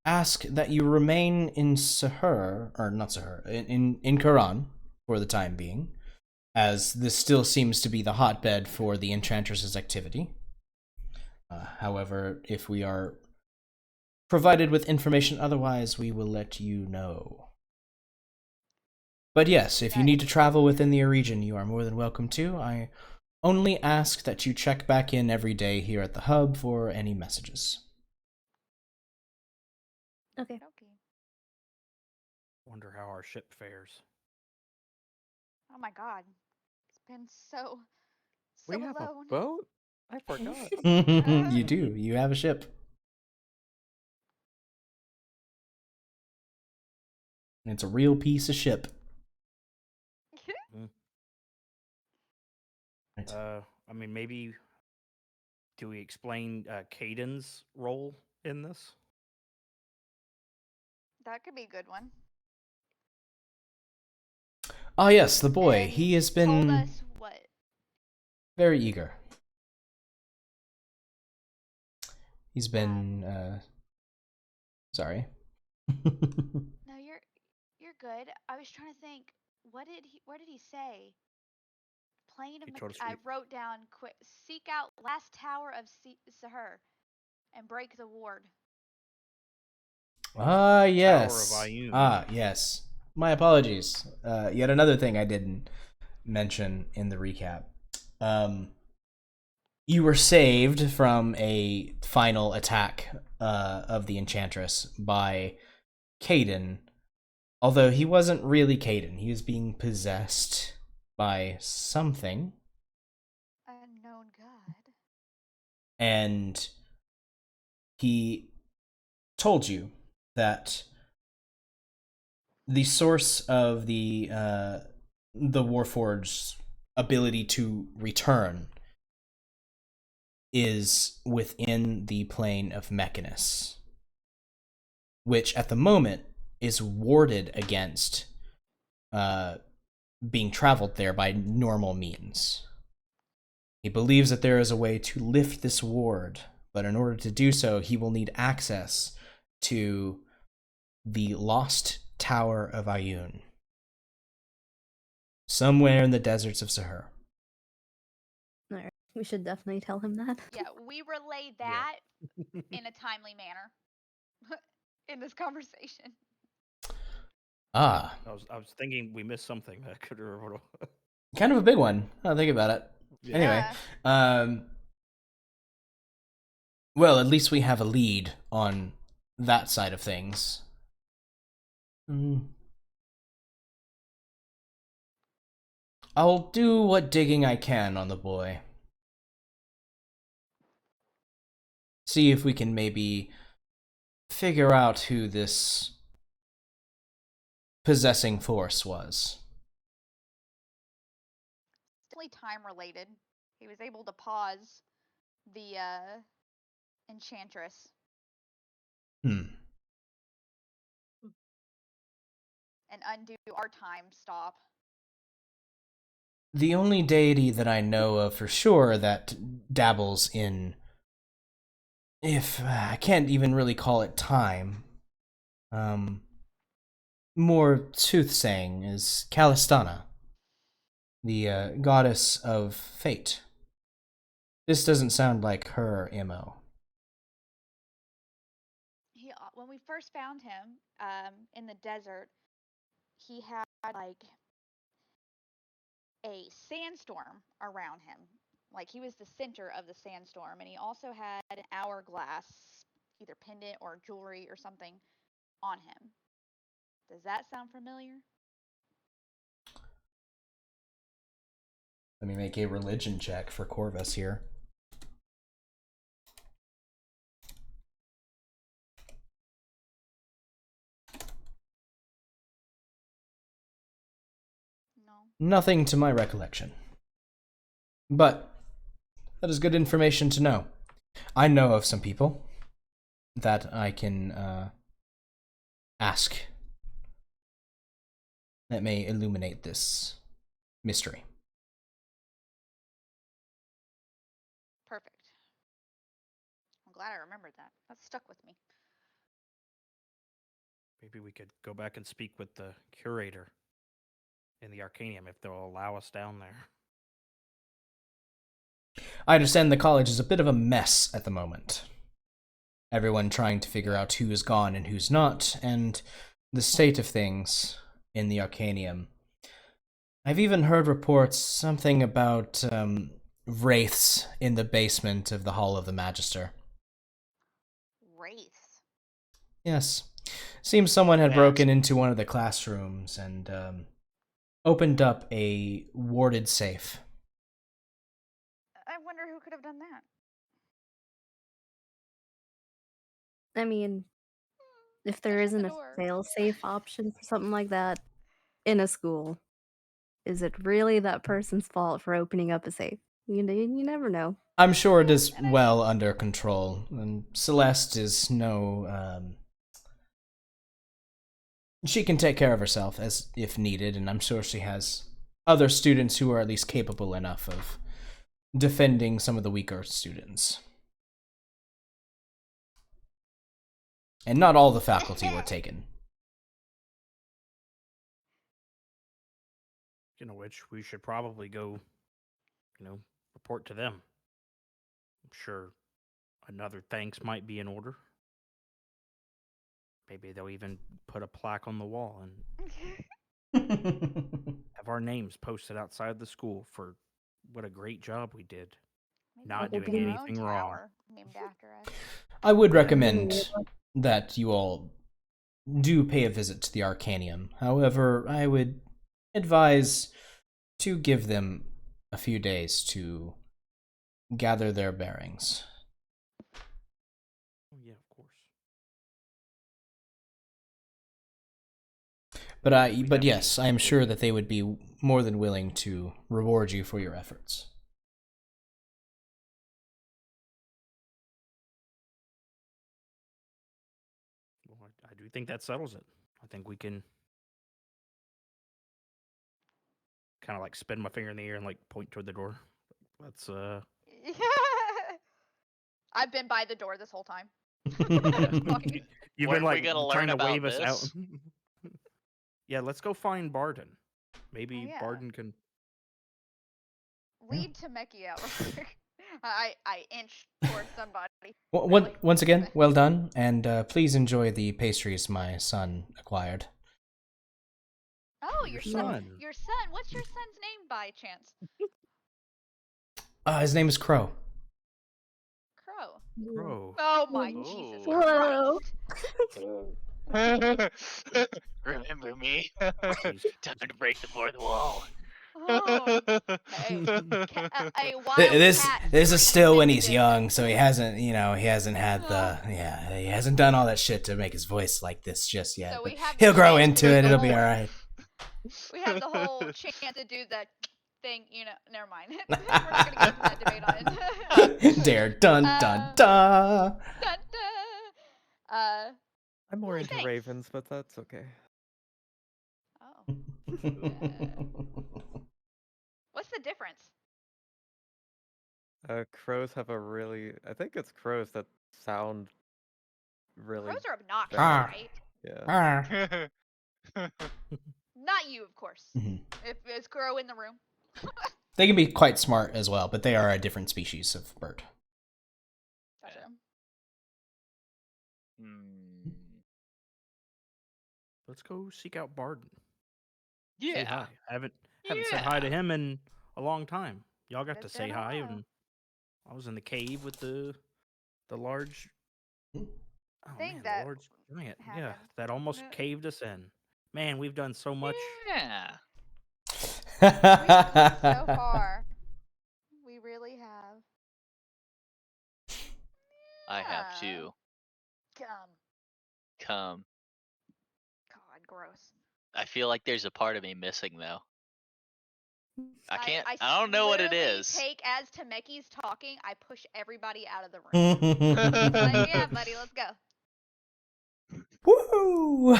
ask that you remain in Sahur, or not Sahur, in Quran for the time being, as this still seems to be the hotbed for the Enchantress's activity. However, if we are provided with information otherwise, we will let you know. But yes, if you need to travel within the region, you are more than welcome to. I only ask that you check back in every day here at the hub for any messages.
Okay.
Okay.
Wonder how our ship fares.
Oh my god. It's been so
We have a
alone.
boat? I forgot.
You do. You have a ship. And it's a real piece of ship. Right.
I mean, maybe do we explain Caden's role in this?
That could be a good one.
Ah, yes, the boy.
And
He has
told
been
us what?
very eager. He's been, sorry.
No, you're good. I was trying to think. What did he say? Plane of
He told us
I wrote down quick. Seek out last tower of Sahur, and break the ward.
Ah, yes.
Tower of Iyun.
Ah, yes. My apologies. Yet another thing I didn't mention in the recap. You were saved from a final attack of the Enchantress by Caden, although he wasn't really Caden. He was being possessed by something.
Unknown god.
And he told you that the source of the Warforged's ability to return is within the plane of Mechanus, which at the moment is warded against being traveled there by normal means. He believes that there is a way to lift this ward, but in order to do so, he will need access to the lost Tower of Iyun, somewhere in the deserts of Sahur.
Alright, we should definitely tell him that.
Yeah, we relay that in a timely manner in this conversation.
Ah,
I was thinking we missed something. I could remember.
kind of a big one. I'll think about it.
Yeah.
Anyway, well, at least we have a lead on that side of things. I'll do what digging I can on the boy. See if we can maybe figure out who this possessing force was.
Definitely time related. He was able to pause the Enchantress and undo our time stop.
The only deity that I know of for sure that dabbles in, if I can't even really call it time, more soothsaying, is Calistana, the goddess of fate. This doesn't sound like her MO.
When we first found him in the desert, he had like a sandstorm around him. Like he was the center of the sandstorm, and he also had an hourglass, either pendant or jewelry or something, on him. Does that sound familiar?
Let me make a religion check for Corvus here.
No.
Nothing to my recollection. But that is good information to know. I know of some people that I can ask that may illuminate this mystery.
Perfect. I'm glad I remembered that. That stuck with me.
Maybe we could go back and speak with the curator in the Arcanium if they'll allow us down there.
I understand the college is a bit of a mess at the moment. Everyone trying to figure out who is gone and who's not, and the state of things in the Arcanium. I've even heard reports something about wraiths in the basement of the Hall of the Magister.
Wraiths.
Yes. Seems someone had
Yes.
broken into one of the classrooms and opened up a warded safe.
I wonder who could have done that.
I mean, if there
Shut the
isn't a
door.
fail-safe option for something like that in a school, is it really that person's fault for opening up a safe? You never know.
I'm sure it is
And I
well under control, and Celeste is no... she can take care of herself as if needed, and I'm sure she has other students who are at least capable enough of defending some of the weaker students. And not all the faculty were taken.
Which we should probably go, report to them. I'm sure another thanks might be in order. Maybe they'll even put a plaque on the wall and have our names posted outside the school for what a great job we did.
Maybe
Not
we'll
doing
build our own
anything wrong.
tower named after us.
I would recommend that you all do pay a visit to the Arcanium. However, I would advise to give them a few days to gather their bearings.
Oh, yeah, of course.
But yes, I am sure that they would be more than willing to reward you for your efforts.
Well, I do think that settles it. I think we can kind of like spin my finger in the air and like point toward the door. Let's
I've been by the door this whole time.
You've
When
been
are we
like
gonna
trying
learn
to wave
about
us out.
this?
Yeah, let's go find Barden. Maybe
yeah.
Barden can.
Lead Temeki out real quick. I inch towards somebody.
Once again, well done, and please enjoy the pastries my son acquired.
Oh,
Your
your son.
son.
Your son. What's your son's name by chance?
His name is Crow.
Crow.
Bro.
Oh my Jesus
Whoa.
Christ.
Remember me?
Jeez.
Time to break the fourth wall.
Oh. Hey, a wild
This
cat
is
screams
still
in
when
the
he's young,
distance.
so he hasn't had he hasn't done all that shit to make his voice like this just yet.
So
But
we have
he'll
the
grow
chance
into
to
it.
do
It'll
the
be
whole-
all right.
We have the whole chance to do that thing, never mind. We're not gonna get into that debate on it.
Dare dun dun dun.
Dun, dun.
I'm more
Well,
into
thanks.
ravens, but that's okay.
Oh. What's the difference?
Crows have a really... I think it's crows that sound really...
Crows are obnoxious,
Ah.
right?
Yeah.
Not you, of course.
Mhm.
If it's Crow in the room.
They can be quite smart as well, but they are a different species of bird.
Gotcha.
Hmm.
Let's go seek out Barden. Say
Yeah.
hi. I haven't said hi to him in a long time. Y'all got to
It's
say
been a
hi,
while.
and I was in the cave with the large. Oh
Thing
man,
that
the large giant. Yeah,
happened.
that almost
No.
caved us in. Man, we've done so much.
Yeah.
We've come so far. We really have.
I have
Yeah.
to
Come.
come.
God, gross.
I feel like there's a part of me missing though. I
I
don't know what it
literally
is.
Take as Tameki's talking, I push everybody out of the room. Like, yeah, buddy, let's go.
Woo!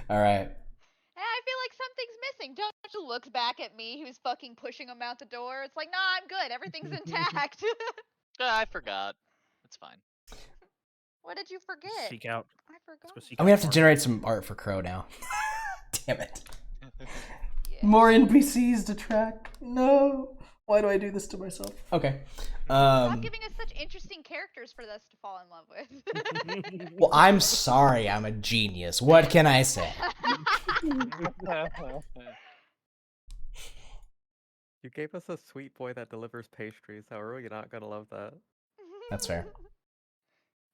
All right.
And I feel like something's missing. Josh looks back at me, who's fucking pushing him out the door. It's like, nah, I'm good. Everything's intact.
I forgot. It's fine.
What did you forget?
Seek out.
I forgot.
Let's go seek
I'm gonna
out
have to
Barden.
generate some art for Crow now. Damn it.
Yeah.
More NPCs to track. No. Why do I do this to myself? Okay.
Stop giving us such interesting characters for us to fall in love with.
Well, I'm sorry. I'm a genius. What can I say?
You gave us a sweet boy that delivers pastries. How are we not gonna love that?
That's fair.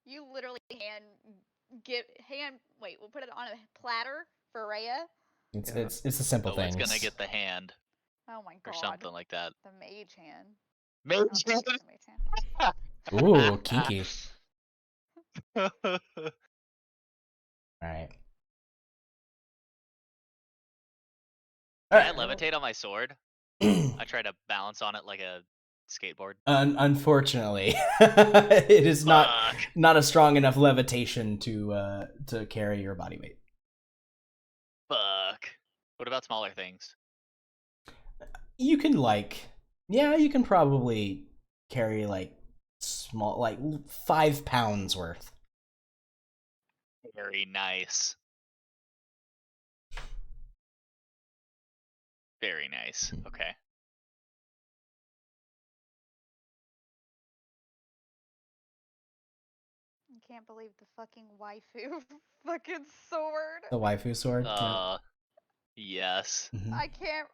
You literally wait, we'll put it on a platter for Rhea.
It's
Yeah.
it's the simple
Oh,
things.
it's gonna get the hand
Oh my god.
or something like that.
The mage hand.
Mage
Oh, it's the mage hand.
Ooh, kinky. All right.
Can I levitate on my sword? I try to balance on it like a skateboard.
Unfortunately, it is
Fuck.
not a strong enough levitation to carry your body weight.
Fuck. What about smaller things?
You can you can probably carry small 5 pounds worth.
Very nice. Very nice. Okay.
I can't believe the fucking waifu fucking sword.
The waifu sword.
Yes.
Mhm.
I can't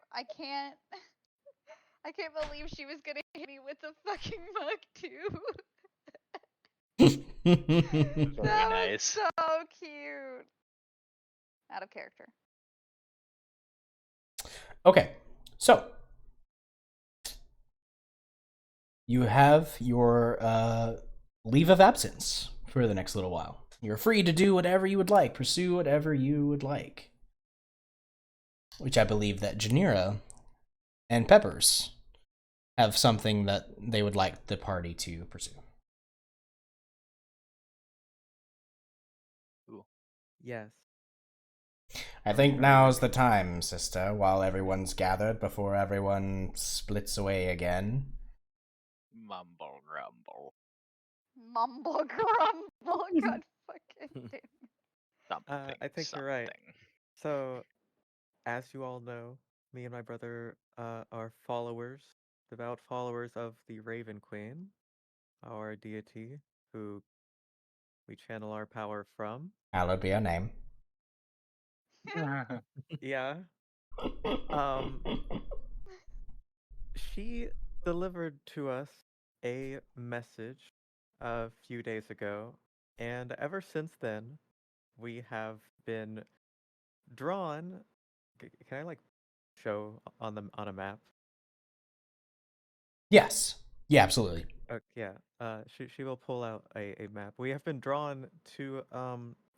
I can't believe she was gonna hit me with a fucking mug too.
Very
That
nice.
was so cute. Out of character.
Okay, so you have your leave of absence for the next little while. You're free to do whatever you would like, pursue whatever you would like. Which I believe that Janira and Peppers have something that they would like the party to pursue.
Yes.
I think now's the time, sister, while everyone's gathered, before everyone splits away again.
Mumble grumble.
Mumble grumble. God fucking damn.
Something.
I think you're right. So, as you all know, me and my brother are followers, devout followers of the Raven Queen, our deity, who we channel our power from.
Hallowed be your name.
Yeah. She delivered to us a message a few days ago, and ever since then, we have been drawn. Can I show on a map?
Yes. Yeah, absolutely.
Yeah. She will pull out a map. We have been drawn to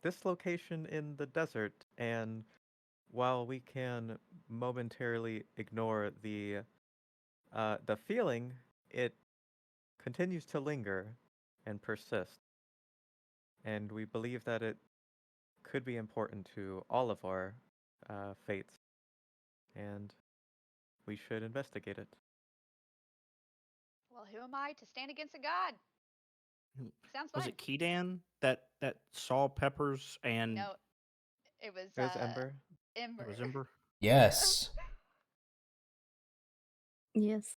this location in the desert, and while we can momentarily ignore the feeling, it continues to linger and persist. And we believe that it could be important to all of our fates, and we should investigate it.
Well, who am I to stand against a god? Sounds fun.
Was it Kedan that saw Peppers and
No, it was
Ember.
Ember.
it was Ember?
Yes.
Yes.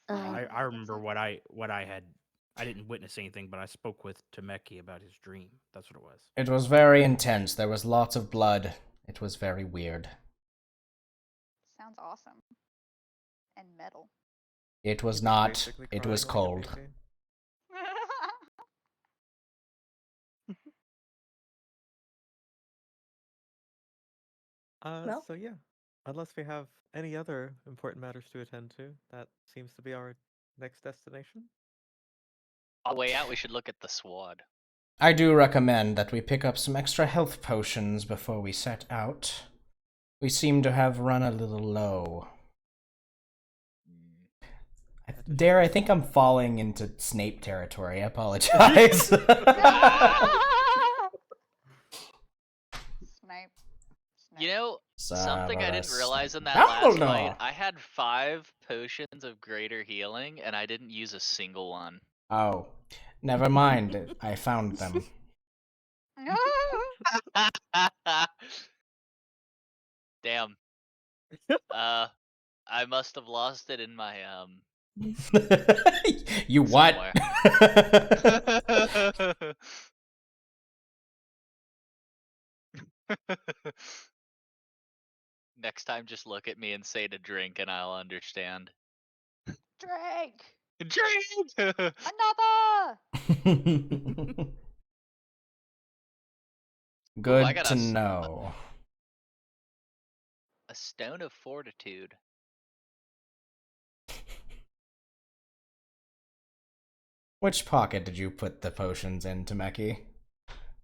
I remember what I had. I didn't witness anything, but I spoke with Temeki about his dream. That's what it was.
It was very intense. There was lots of blood. It was very weird.
Sounds awesome. And metal.
It was
He's
not.
basically
It
crying
was
like a
cold.
baby.
Well.
So yeah, unless we have any other important matters to attend to, that seems to be our next destination.
On the way out, we should look at the SWAD.
I do recommend that we pick up some extra health potions before we set out. We seem to have run a little low. Dare, I think I'm falling into Snape territory. I apologize.
Snipe.
You know, something I didn't
Severus
realize in that last
Dumbledore.
fight, I had 5 potions of greater healing, and I didn't use a single one.
Oh, never mind. I found them.
Damn. I must have lost it in my
You what?
somewhere. Next time, just look at me and say to drink, and I'll understand.
Drink!
Drink!
Another!
Good
I got
to know.
a stone of fortitude.
Which pocket did you put the potions in, Tameki?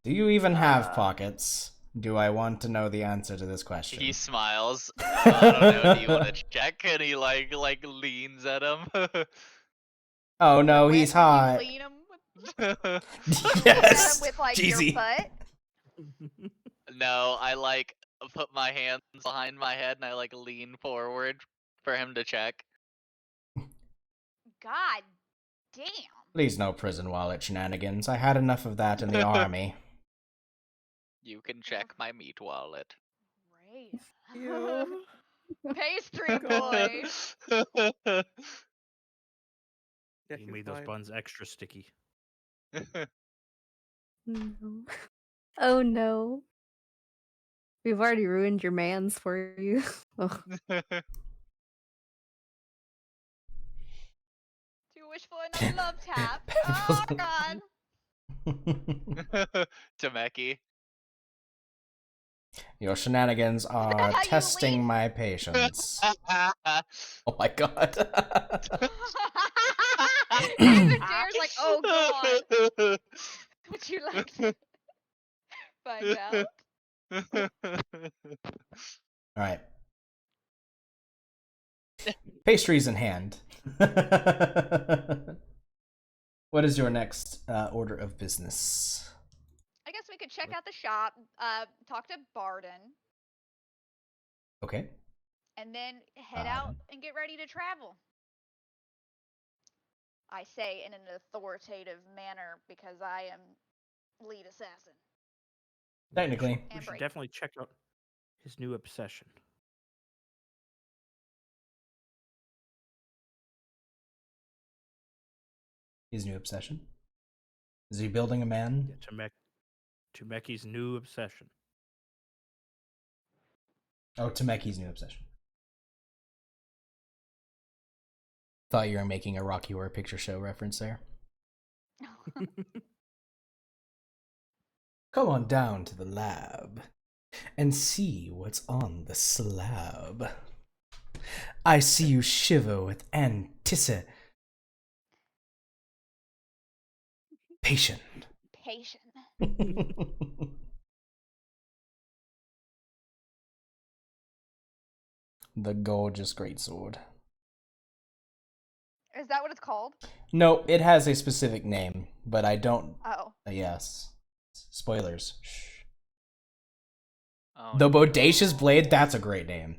Do you even have pockets? Do I want to know the answer to this question?
He smiles. I don't know. Do you want to check? And he like leans at him.
Oh no,
With-
he's
and you
hot.
lean him with,
Yes.
with like
Jeezy.
your butt.
No, I like put my hands behind my head and I like lean forward for him to check.
God damn.
Please no prison wallet shenanigans. I had enough of that in the army.
You can check my meat wallet.
Great.
You.
Pastry
God.
boy.
Yeah,
You
he's
made those
fine.
buns extra sticky.
No. Oh no. We've already ruined your mans for you. Ugh.
Do you wish for another love tap? Oh god.
Tameki.
Your shenanigans are
how you
testing
lean?
my patience. Oh my god.
Even Jared's like, oh god. Would you like to find out?
Alright. Pastries in hand. What is your next order of business?
I guess we could check out the shop, talk to Barden,
Okay.
and then head out and get ready to travel. I say in an authoritative manner because I am lead assassin.
Technically.
We
And
should
break.
definitely check out his new obsession.
His new obsession? Is he building a man?
Yeah, Tameki's new obsession.
Oh, Tameki's new obsession. Thought you were making a Rocky Horror Picture Show reference there. Come on down to the lab and see what's on the slab. I see you shiver with anticipation.
Patient.
The gorgeous greatsword.
Is that what it's called?
No, it has a specific name, but I don't.
Oh.
Yes. Spoilers. Shh.
Oh,
The Bodacious Blade, that's a great name.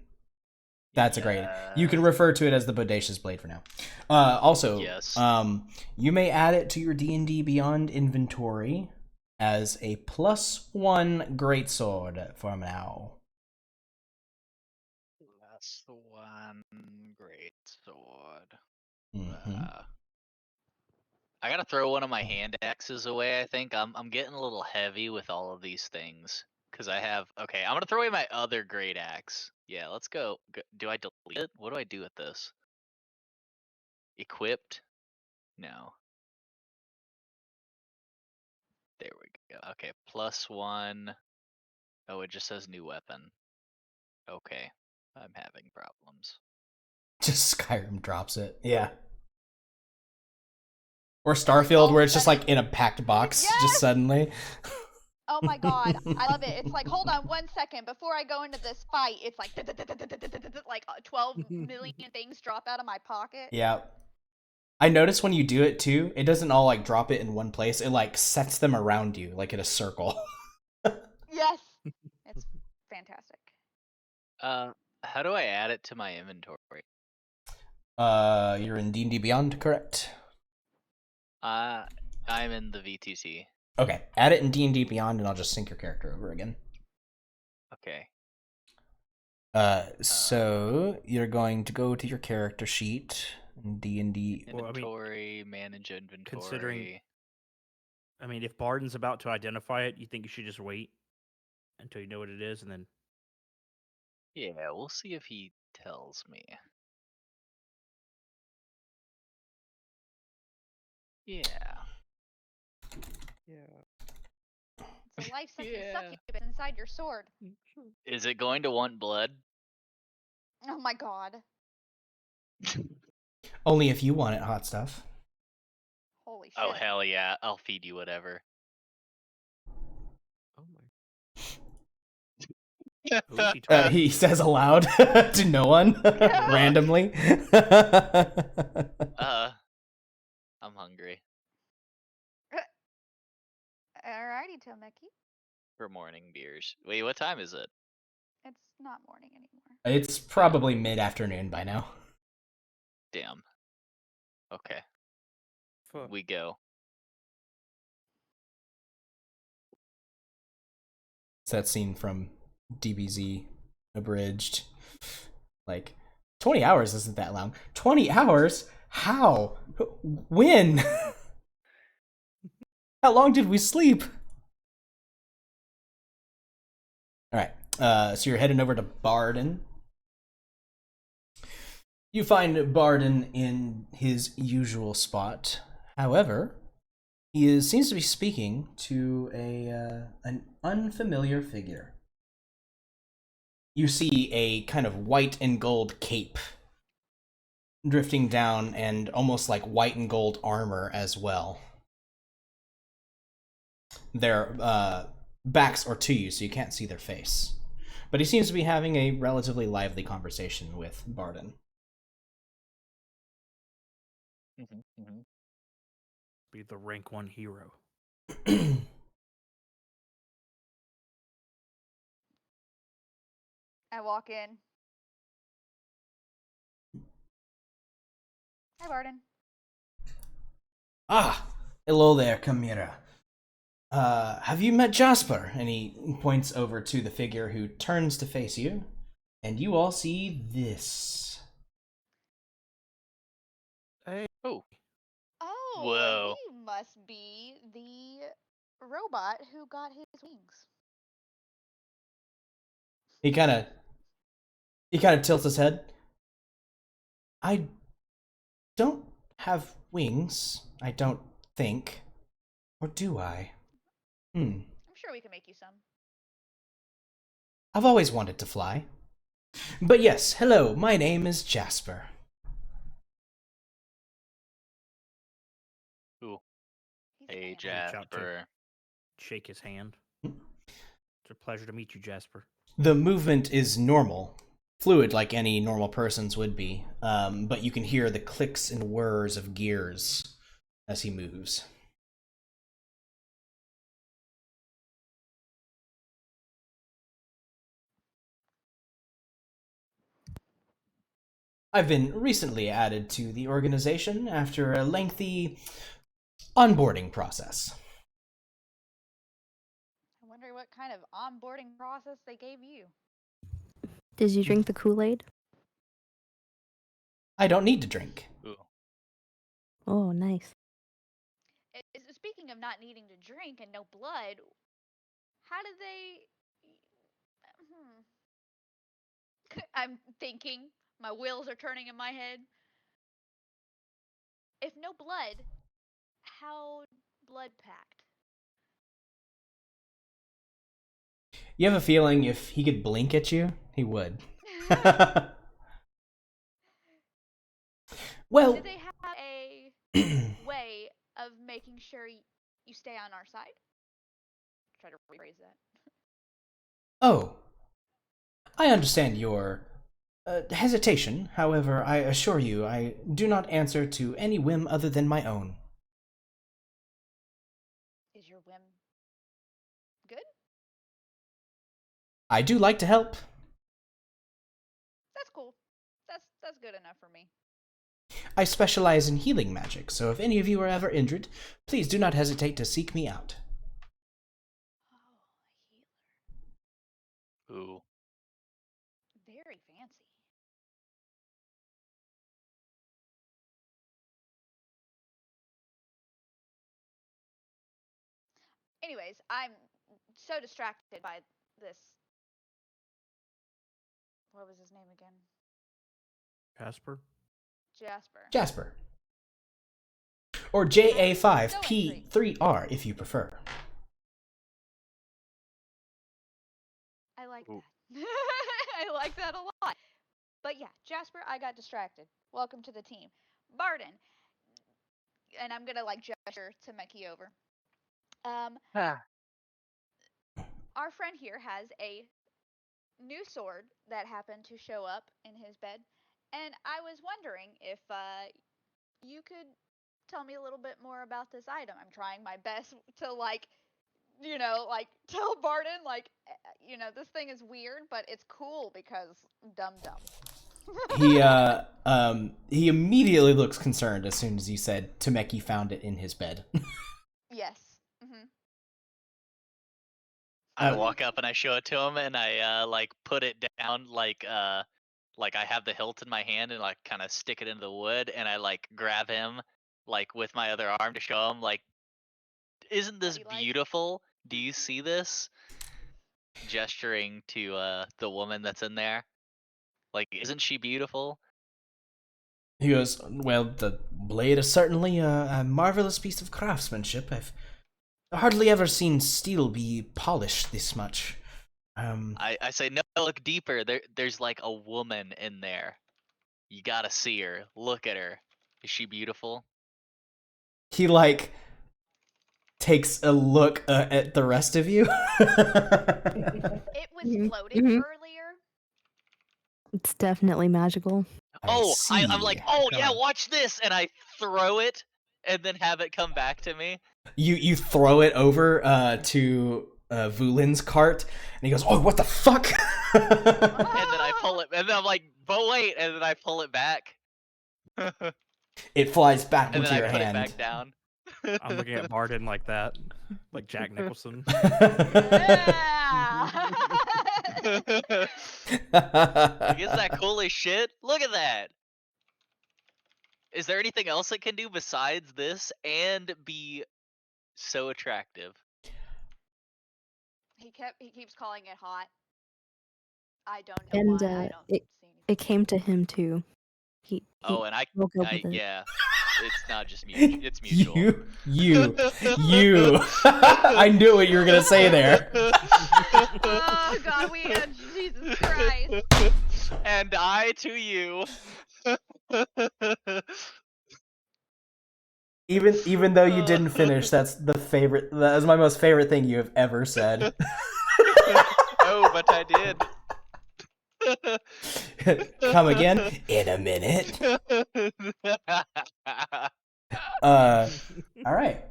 That's a great. You can refer to it as the Bodacious Blade for now. Also,
Yes.
You may add it to your D&D Beyond inventory as a +1 greatsword for now.
That's the one great sword.
Mm-hmm.
I gotta throw one of my hand axes away. I think I'm getting a little heavy with all of these things because I have. Okay, I'm gonna throw away my other great axe. Yeah, let's go. Do I delete it? What do I do with this? Equipped? No. There we go. Okay, +1. Oh, it just says new weapon. Okay, I'm having problems.
Just Skyrim drops it. Yeah. Or Starfield,
all
where
of a
it's just
sudden-
like in a packed box,
Yes!
just suddenly.
Oh my god, I love it. It's like, hold on 1 second before I go into this fight. It's like, like 12 million things drop out of my pocket.
Yeah. I notice when you do it too, it doesn't all like drop it in one place. It like sets them around you, like in a circle.
Yes, it's fantastic.
How do I add it to my inventory?
You're in D&D Beyond, correct?
I'm in the VTC.
Okay, add it in D&D Beyond, and I'll just sync your character over again.
Okay.
So you're going to go to your character sheet, D&D.
Well, I mean,
Inventory, manage inventory.
considering- I mean, if Barden's about to identify it, you think you should just wait until you know what it is, and then
Yeah, we'll see if he tells me. Yeah.
Yeah.
It's a life-sucking
Yeah.
succubus inside your sword.
Is it going to want blood?
Oh my god.
Only if you want it, hot stuff.
Holy shit.
Oh hell yeah! I'll feed you whatever.
Oh my.
who's he talking?
He says aloud to no one randomly.
I'm hungry
Alrighty, Tomeki.
for morning beers. Wait, what time is it?
It's not morning anymore.
It's probably mid-afternoon by now.
Damn. Okay,
Fuck.
we go.
It's that scene from DBZ abridged. Like, 20 hours isn't that long. 20 hours? How? When? How long did we sleep? Alright, so you're heading over to Barden. You find Barden in his usual spot. However, he seems to be speaking to an unfamiliar figure. You see a kind of white and gold cape drifting down, and almost like white and gold armor as well. Their backs are to you, so you can't see their face. But he seems to be having a relatively lively conversation with Barden.
Be the rank 1 hero.
I walk in. Hi, Barden.
Ah, hello there, Chimera. Have you met Jasper? And he points over to the figure who turns to face you, and you all see this.
Hey.
Oh.
Oh,
Whoa.
he must be the robot who got his wings.
He kind of tilts his head. I don't have wings, I don't think. Or do I?
I'm sure we can make you some.
I've always wanted to fly. But yes, hello, my name is Jasper.
Ooh.
He's a
Hey,
man.
Reach out to-
Jasper.
Shake his hand. It's a pleasure to meet you, Jasper.
The movement is normal, fluid like any normal person's would be, but you can hear the clicks and whirs of gears as he moves. I've been recently added to the organization after a lengthy onboarding process.
I wonder what kind of onboarding process they gave you.
Did you drink the Kool-Aid?
I don't need to drink.
Ooh.
Oh, nice.
Speaking of not needing to drink and no blood, how did they... I'm thinking. My wheels are turning in my head. If no blood, how blood packed?
You have a feeling if he could blink at you, he would. Well,
Do they have a way of making sure you stay on our side? Try to rephrase that.
oh, I understand your hesitation. However, I assure you, I do not answer to any whim other than my own.
Is your whim good?
I do like to help.
That's cool. That's good enough for me.
I specialize in healing magic, so if any of you are ever injured, please do not hesitate to seek me out.
Oh,
Ooh.
very very fancy. Anyways, I'm so distracted by this. What was his name again?
Jasper.
Jasper.
Jasper. Or JA5P3R if you prefer.
I like
Ooh.
that. I like that a lot. But yeah, Jasper, I got distracted. Welcome to the team. Barden. And I'm gonna like gesture to Meki over. Our friend here has a new sword that happened to show up in his bed, and I was wondering if you could tell me a little bit more about this item. I'm trying my best to like, like tell Barden like, this thing is weird, but it's cool because dum dum.
He immediately looks concerned as soon as you said Tameki found it in his bed.
Yes. Mm-hmm.
I walk up and I show it to him, and I like put it down like I have the hilt in my hand and like kind of stick it into the wood, and I like grab him like with my other arm to show him like, isn't this
Ladylike.
beautiful? Do you see this? Gesturing to the woman that's in there. Like, isn't she beautiful?
He goes, well, the blade is certainly a marvelous piece of craftsmanship. I've hardly ever seen steel be polished this much.
I say, no, look deeper. There's like a woman in there. You gotta see her. Look at her. Is she beautiful?
He, like, takes a look at the rest of you.
It was floated earlier.
It's definitely magical.
I'm like, oh yeah,
God.
watch this, and I throw it, and then have it come back to me.
You throw it over to Vulin's cart, and he goes, "Oh, what the fuck!"
And then I pull it, and then I'm like, but wait, and then I pull it back.
It flies back
And
into
then
your
I put
hand.
it back down.
I'm looking at Barden like that, like Jack Nicholson.
Yeah.
Like, isn't that cool as shit? Look at that. Is there anything else it can do besides this and be so attractive?
He keeps calling it hot. I don't know
And
why. I don't see anything.
it came to him too. He
Oh, and
woke up with it.
yeah, it's not just mutual. It's mutual.
You. I knew what you were gonna say there.
Oh God, we had Jesus Christ.
And I to you.
Even though you didn't finish, that's that was my most favorite thing you have ever said.
Oh, but I did.
Come again in a minute. All right.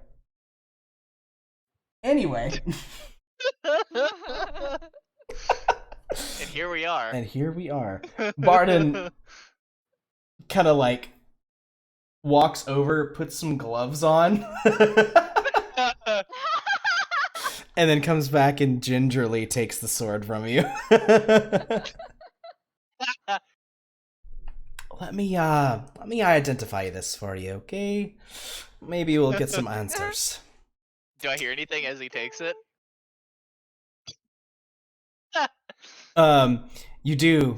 Anyway.
And here we are.
And here we are. Barden kind of like walks over, puts some gloves on, and then comes back and gingerly takes the sword from you. Let me identify this for you, okay? Maybe we'll get some answers.
Do I hear anything as he takes it?
You do.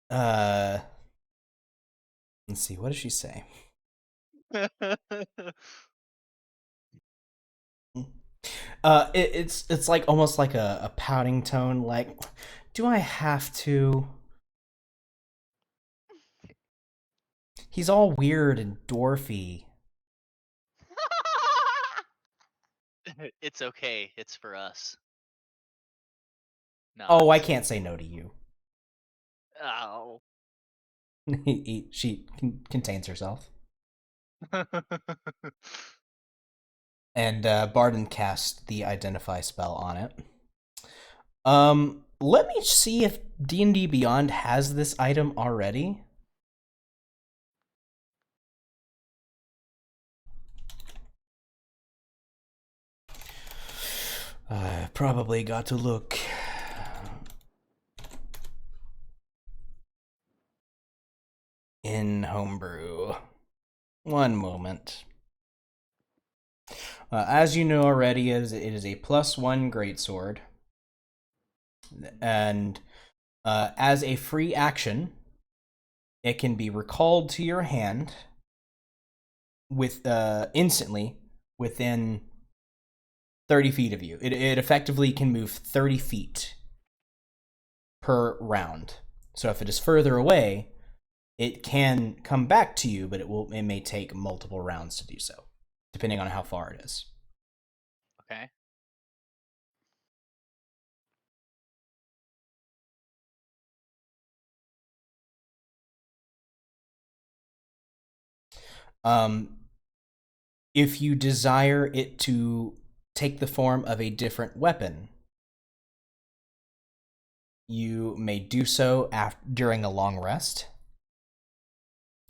Let's see, what does she say? It's like almost like a pouting tone, like, do I have to? He's all weird and dwarfy.
It's okay. It's for us. No.
Oh, I can't say no to you.
Oh.
She contains herself. And Barden cast the identify spell on it. Let me see if D&D Beyond has this item already. I probably got to look. in homebrew. One moment. As you know already, it is a +1 greatsword. And as a free action, it can be recalled to your hand with instantly within 30 feet of you. It effectively can move 30 feet per round. So if it is further away, it can come back to you, but it may take multiple rounds to do so, depending on how far it is.
Okay.
If you desire it to take the form of a different weapon, you may do so during a long rest,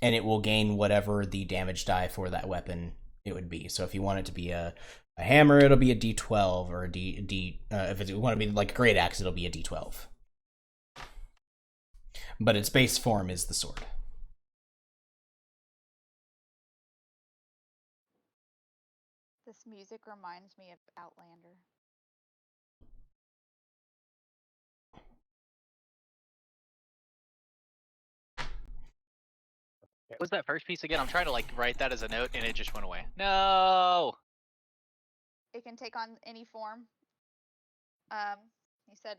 and it will gain whatever the damage die for that weapon it would be. So if you want it to be a hammer, it'll be a D12, or if you want to be like a great axe, it'll be a D12. But its base form is the sword.
This music reminds me of Outlander.
What was that first piece again? I'm trying to like write that as a note and it just went away. No.
It can take on any form. You said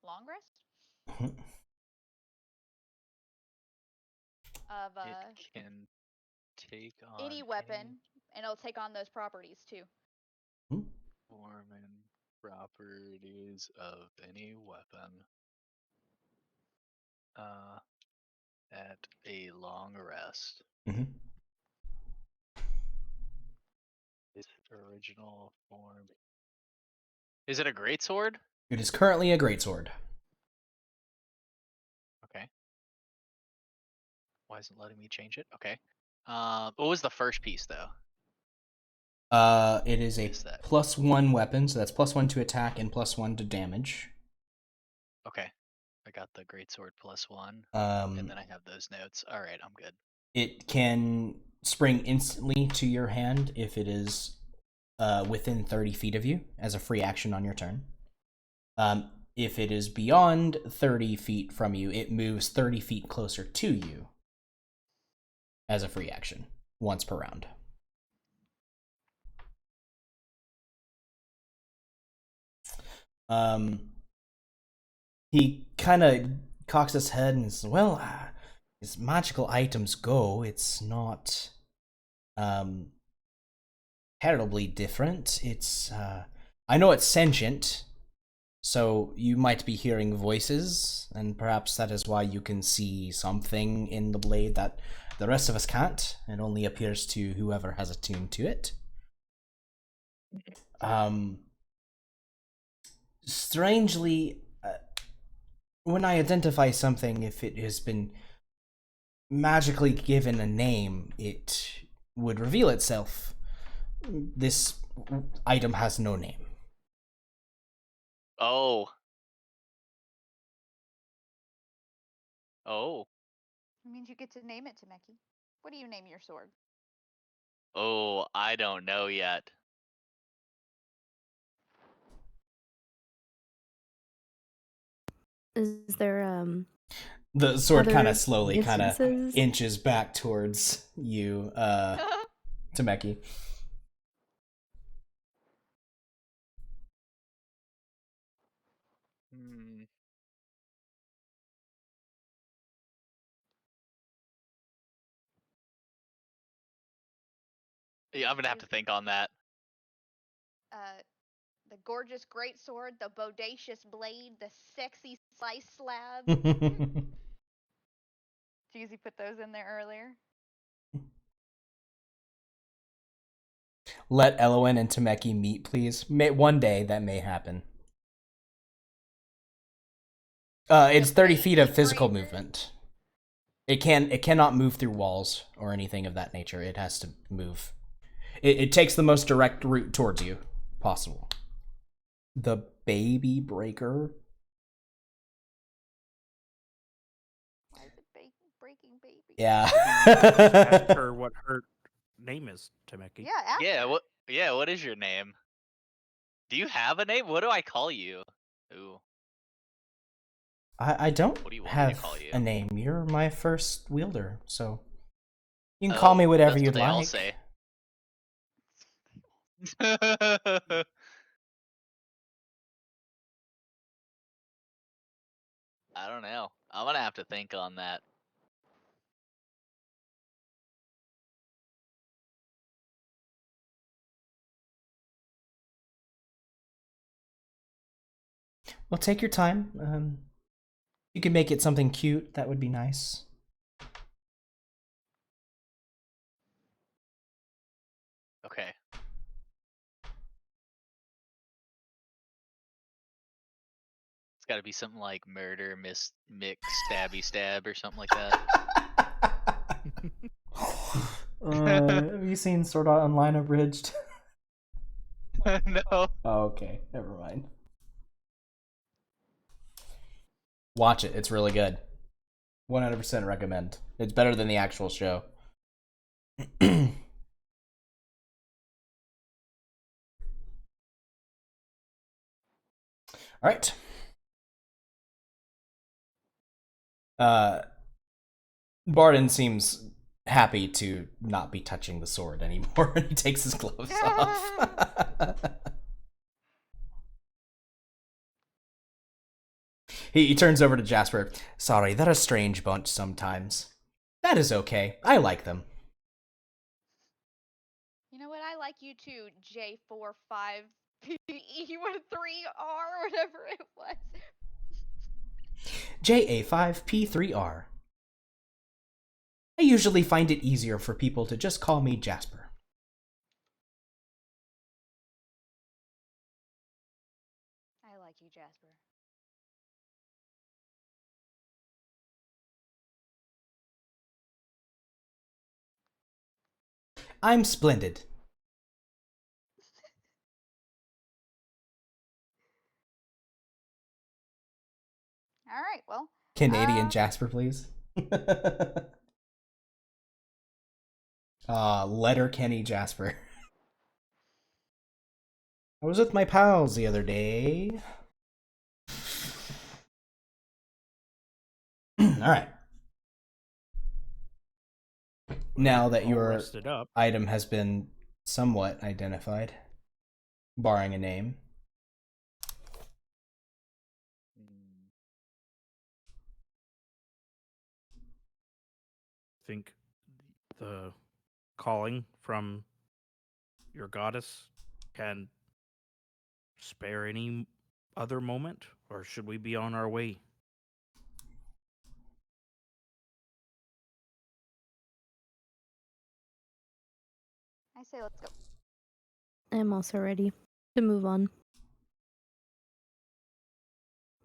long rest? Of
It can take on
any weapon, and it'll take on those properties too.
form and properties of any weapon. At a long rest.
Mm-hmm.
Its original form. Is it a greatsword?
It is currently a greatsword.
Okay. Why isn't it letting me change it? Okay. What was the first piece though?
It is a +1 weapon, so that's +1 to attack and +1 to damage.
Okay. I got the greatsword +1.
And
then I have those notes. Alright, I'm good.
It can spring instantly to your hand if it is within 30 feet of you as a free action on your turn. If it is beyond 30 feet from you, it moves 30 feet closer to you as a free action, once per round. He kind of cocks his head and says, well, as magical items go, it's not terribly different. It's I know it's sentient, so you might be hearing voices, and perhaps that is why you can see something in the blade that the rest of us can't. It only appears to whoever has attuned to it. Strangely, when I identify something, if it has been magically given a name, it would reveal itself. This item has no name.
Oh. Oh.
It means you get to name it, Tameki. What do you name your sword?
Oh, I don't know yet.
Is there
The sword kind
other
of slowly kind of
instances?
inches back towards you, Tameki.
Hmm. Yeah, I'm gonna have to think on that.
The gorgeous greatsword, the bodacious blade, the sexy slice slab. Jeezy put those in there earlier.
Let Elowen and Tameki meet, please. One day that may happen. It's 30 feet of physical movement. It cannot move through walls or anything of that nature. It has to move. It takes the most direct route towards you possible. The baby breaker.
Why is it breaking baby?
Just
Yeah.
ask her what her name is, Tameki.
Yeah, ask
Yeah,
her.
what? Yeah, what is your name? Do you have a name? What do I call you? Ooh,
I don't
what do you want me to
have
call you?
a name. You're my first wielder, so you can call me
Oh,
whatever
that's what
you'd
they all
like.
say. I don't know. I'm gonna have to think on that.
Well, take your time. You can make it something cute. That would be nice.
Okay. It's got to be something like murder, Mick, stabby, stab, or something like that.
Have you seen Sword Art Online abridged?
No.
Oh, okay, never mind. Watch it. It's really good. 100% recommend. It's better than the actual show. All right. Barden seems happy to not be touching the sword anymore. He takes his gloves off. He turns over to Jasper. Sorry, they're a strange bunch sometimes. That is okay. I like them.
You know what? I like you too, J45PE with 3R, whatever it was.
JA5P3R. I usually find it easier for people to just call me Jasper.
I like you, Jasper.
I'm splendid.
All right, well.
Canadian Jasper, please. Letter Kenny Jasper. I was with my pals the other day. Alright. Now that
All
your
rested up.
item has been somewhat identified, barring a name.
Think the calling from your goddess can spare any other moment, or should we be on our way?
I say let's go.
I'm also ready to move on.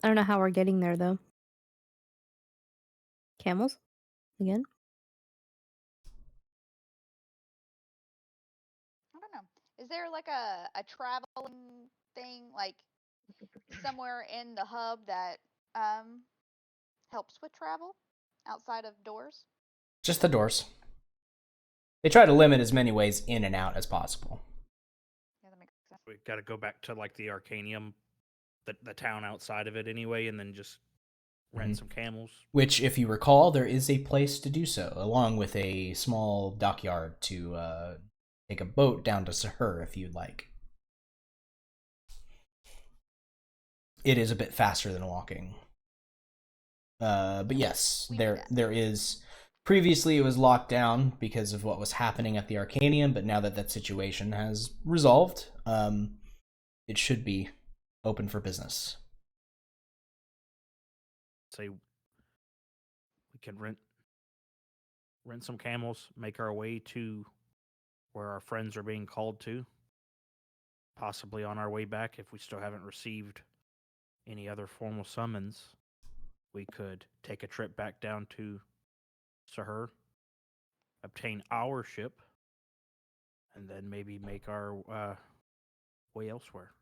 I don't know how we're getting there though. Camels? Again?
I don't know. Is there like a traveling thing, like somewhere in the hub that helps with travel outside of doors?
Just the doors. They try to limit as many ways in and out as possible.
Yeah, that makes sense.
We got to go back to like the Arcanium, the town outside of it anyway, and then just rent some camels.
Which, if you recall, there is a place to do so, along with a small dockyard to take a boat down to Sahur if you'd like. It is a bit faster than walking. But yes, there is. Previously, it was locked down because of what was happening at the Arcanium, but now that that situation has resolved, it should be open for business.
Say we can rent some camels, make our way to where our friends are being called to. Possibly on our way back, if we still haven't received any other formal summons, we could take a trip back down to Sahur, obtain our ship, and then maybe make our way elsewhere.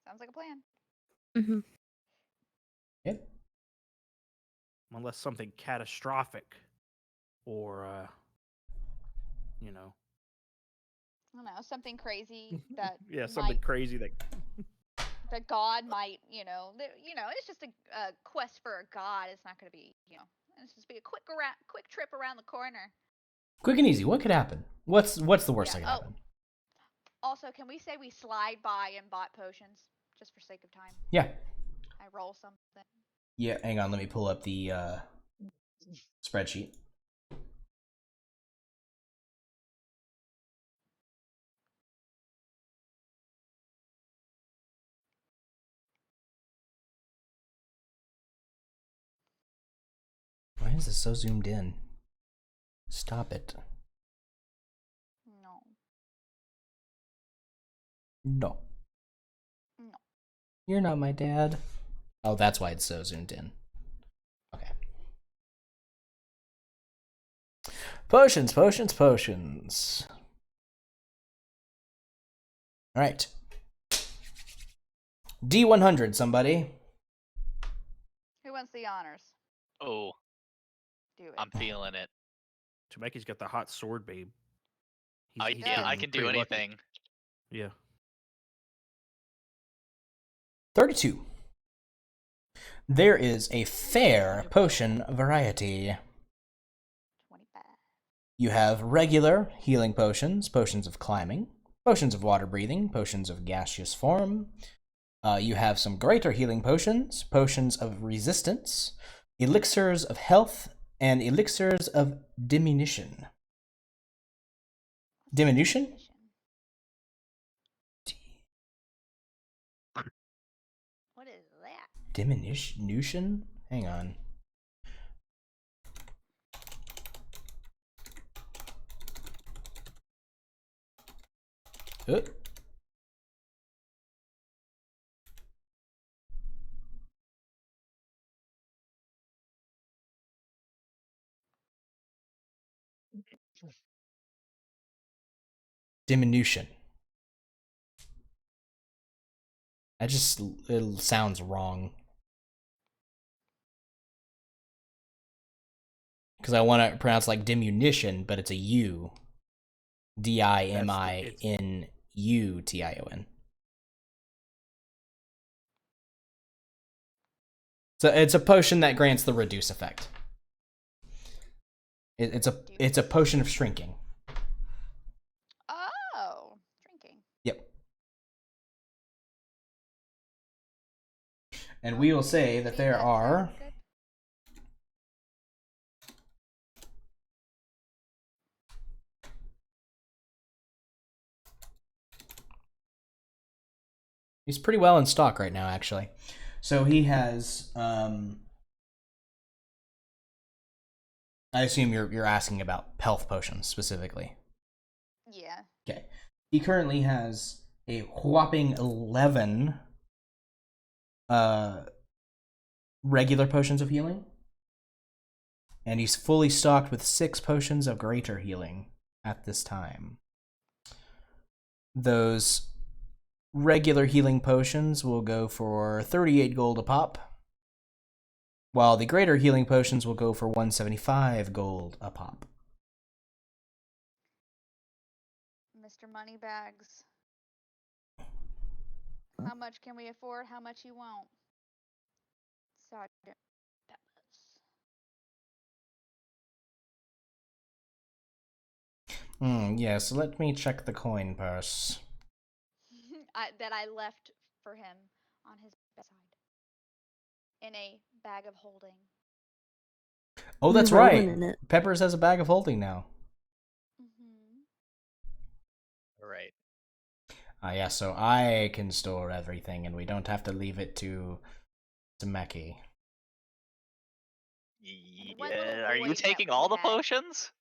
Sounds like a plan.
Mm-hmm.
Yep.
unless something catastrophic, or you know,
I don't know, something crazy that
yeah, something
might
crazy that
that God might, it's just a quest for a God. It's not going to be, it's just be a quick trip around the corner.
Quick and easy. What could happen? What's the worst
Yeah.
that could happen?
Also, can we say we slide by and bought potions just for sake of time?
Yeah.
I roll something.
Yeah. Hang on. Let me pull up the spreadsheet. Why is this so zoomed in? Stop it.
No.
No.
No.
You're not my dad. Oh, that's why it's so zoomed in. Okay. Potions, potions, potions. All right. D100, somebody.
Who wants the honors?
Oh,
Do it.
I'm feeling it.
Tameki's got the hot sword, babe.
I
He's
I
getting
can do
pretty lucky.
anything.
Yeah.
32. There is a fair potion variety.
25.
You have regular healing potions, potions of climbing, potions of water breathing, potions of gaseous form. You have some greater healing potions, potions of resistance, elixirs of health, and elixirs of diminution. Diminution?
What is that?
Diminution? Hang on. Uh. Diminution. It sounds wrong. Because I want to pronounce like diminution, but it's a U. Diminun. So it's a potion that grants the reduce effect. It's a potion of shrinking.
Oh, drinking.
Yep. And we will say that there are
Good.
he's pretty well in stock right now, actually. So he has I assume you're asking about health potions specifically.
Yeah.
Okay. He currently has a whopping 11 regular potions of healing. And he's fully stocked with 6 potions of greater healing at this time. Those regular healing potions will go for 38 gold a pop, while the greater healing potions will go for 175 gold a pop.
Mr. Moneybags. How much can we afford? How much you want? Sergeant Peppers.
Yes, let me check the coin purse.
That I left for him on his bedside. In a bag of holding.
Oh, that's
Rolling
right.
in it.
Peppers has a bag of holding now.
Mm-hmm.
Right.
Yeah, so I can store everything and we don't have to leave it to Meki.
One little
Yeah. Are you
void that
taking
we
all the
had.
potions?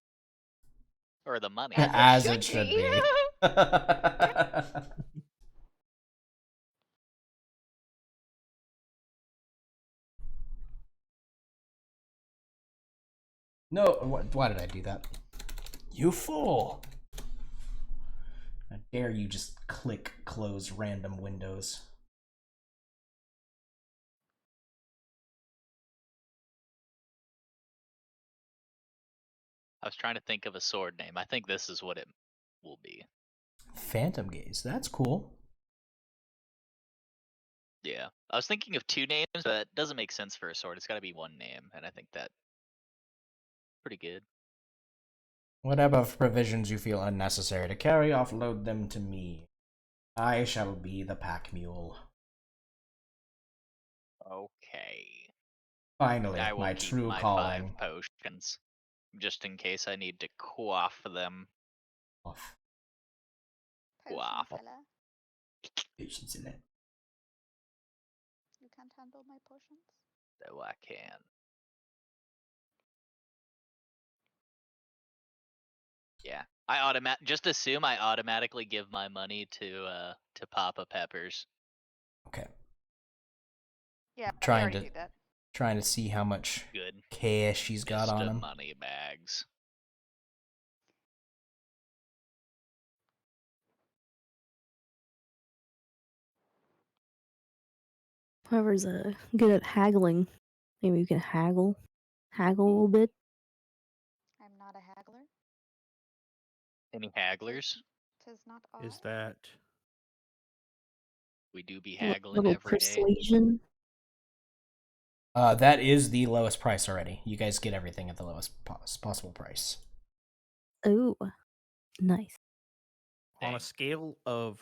Or the money?
As it
As it
should
should be. No, why did I do that? You fool! How dare you just click close random windows.
I was trying to think of a sword name. I think this is what it will be.
Phantom Gaze. That's cool.
Yeah. I was thinking of 2 names, but it doesn't make sense for a sword. It's got to be 1 name, and I think that pretty good.
Whatever provisions you feel unnecessary to carry, offload them to me. I shall be the pack mule.
Okay.
Finally,
I will
my
keep
true
my
calling.
5 potions, just in case I need to quaff them.
Off.
Potion
Wow.
fella.
Patience in it.
You can't handle my potions.
So I can. Yeah. Just assume I automatically give my money to Papa Peppers.
Okay.
Yeah, we
Trying
already
to
do that.
trying to see how much
Good.
cash she's got on
Mr.
him.
Money Bags.
Whoever's good at haggling, maybe you can haggle a little bit.
I'm not a haggler.
Any hagglers?
Tis not I.
Is that
We do be
L-
haggling
little
every day.
persuasion.
That is the lowest price already. You guys get everything at the lowest possible price.
Oh, nice.
on a
Dang.
scale of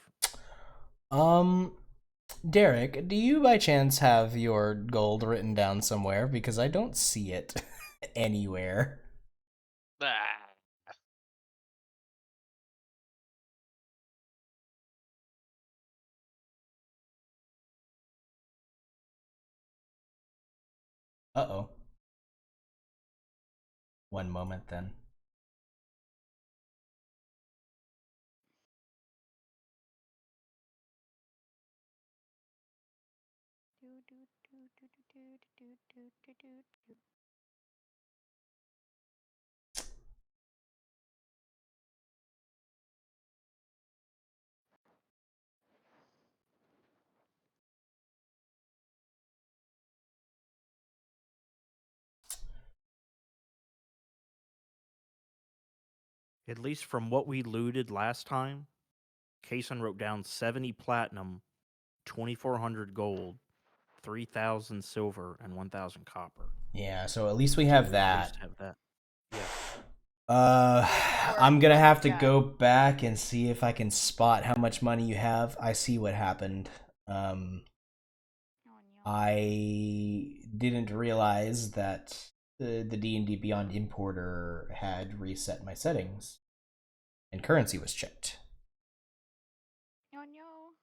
Derek, do you by chance have your gold written down somewhere? Because I don't see it anywhere.
Ah.
Uh-oh. One moment then.
at least from what we looted last time, Kason wrote down 70 platinum, 2,400 gold, 3,000 silver, and 1,000 copper.
Yeah, so at least we
So
have
we at
that.
least have that. Yeah.
I'm gonna have to
Yeah.
go back and see if I can spot how much money you have. I see what happened.
Oh, no.
I didn't realize that the D&D Beyond importer had reset my settings, and currency was checked.
Oh, no.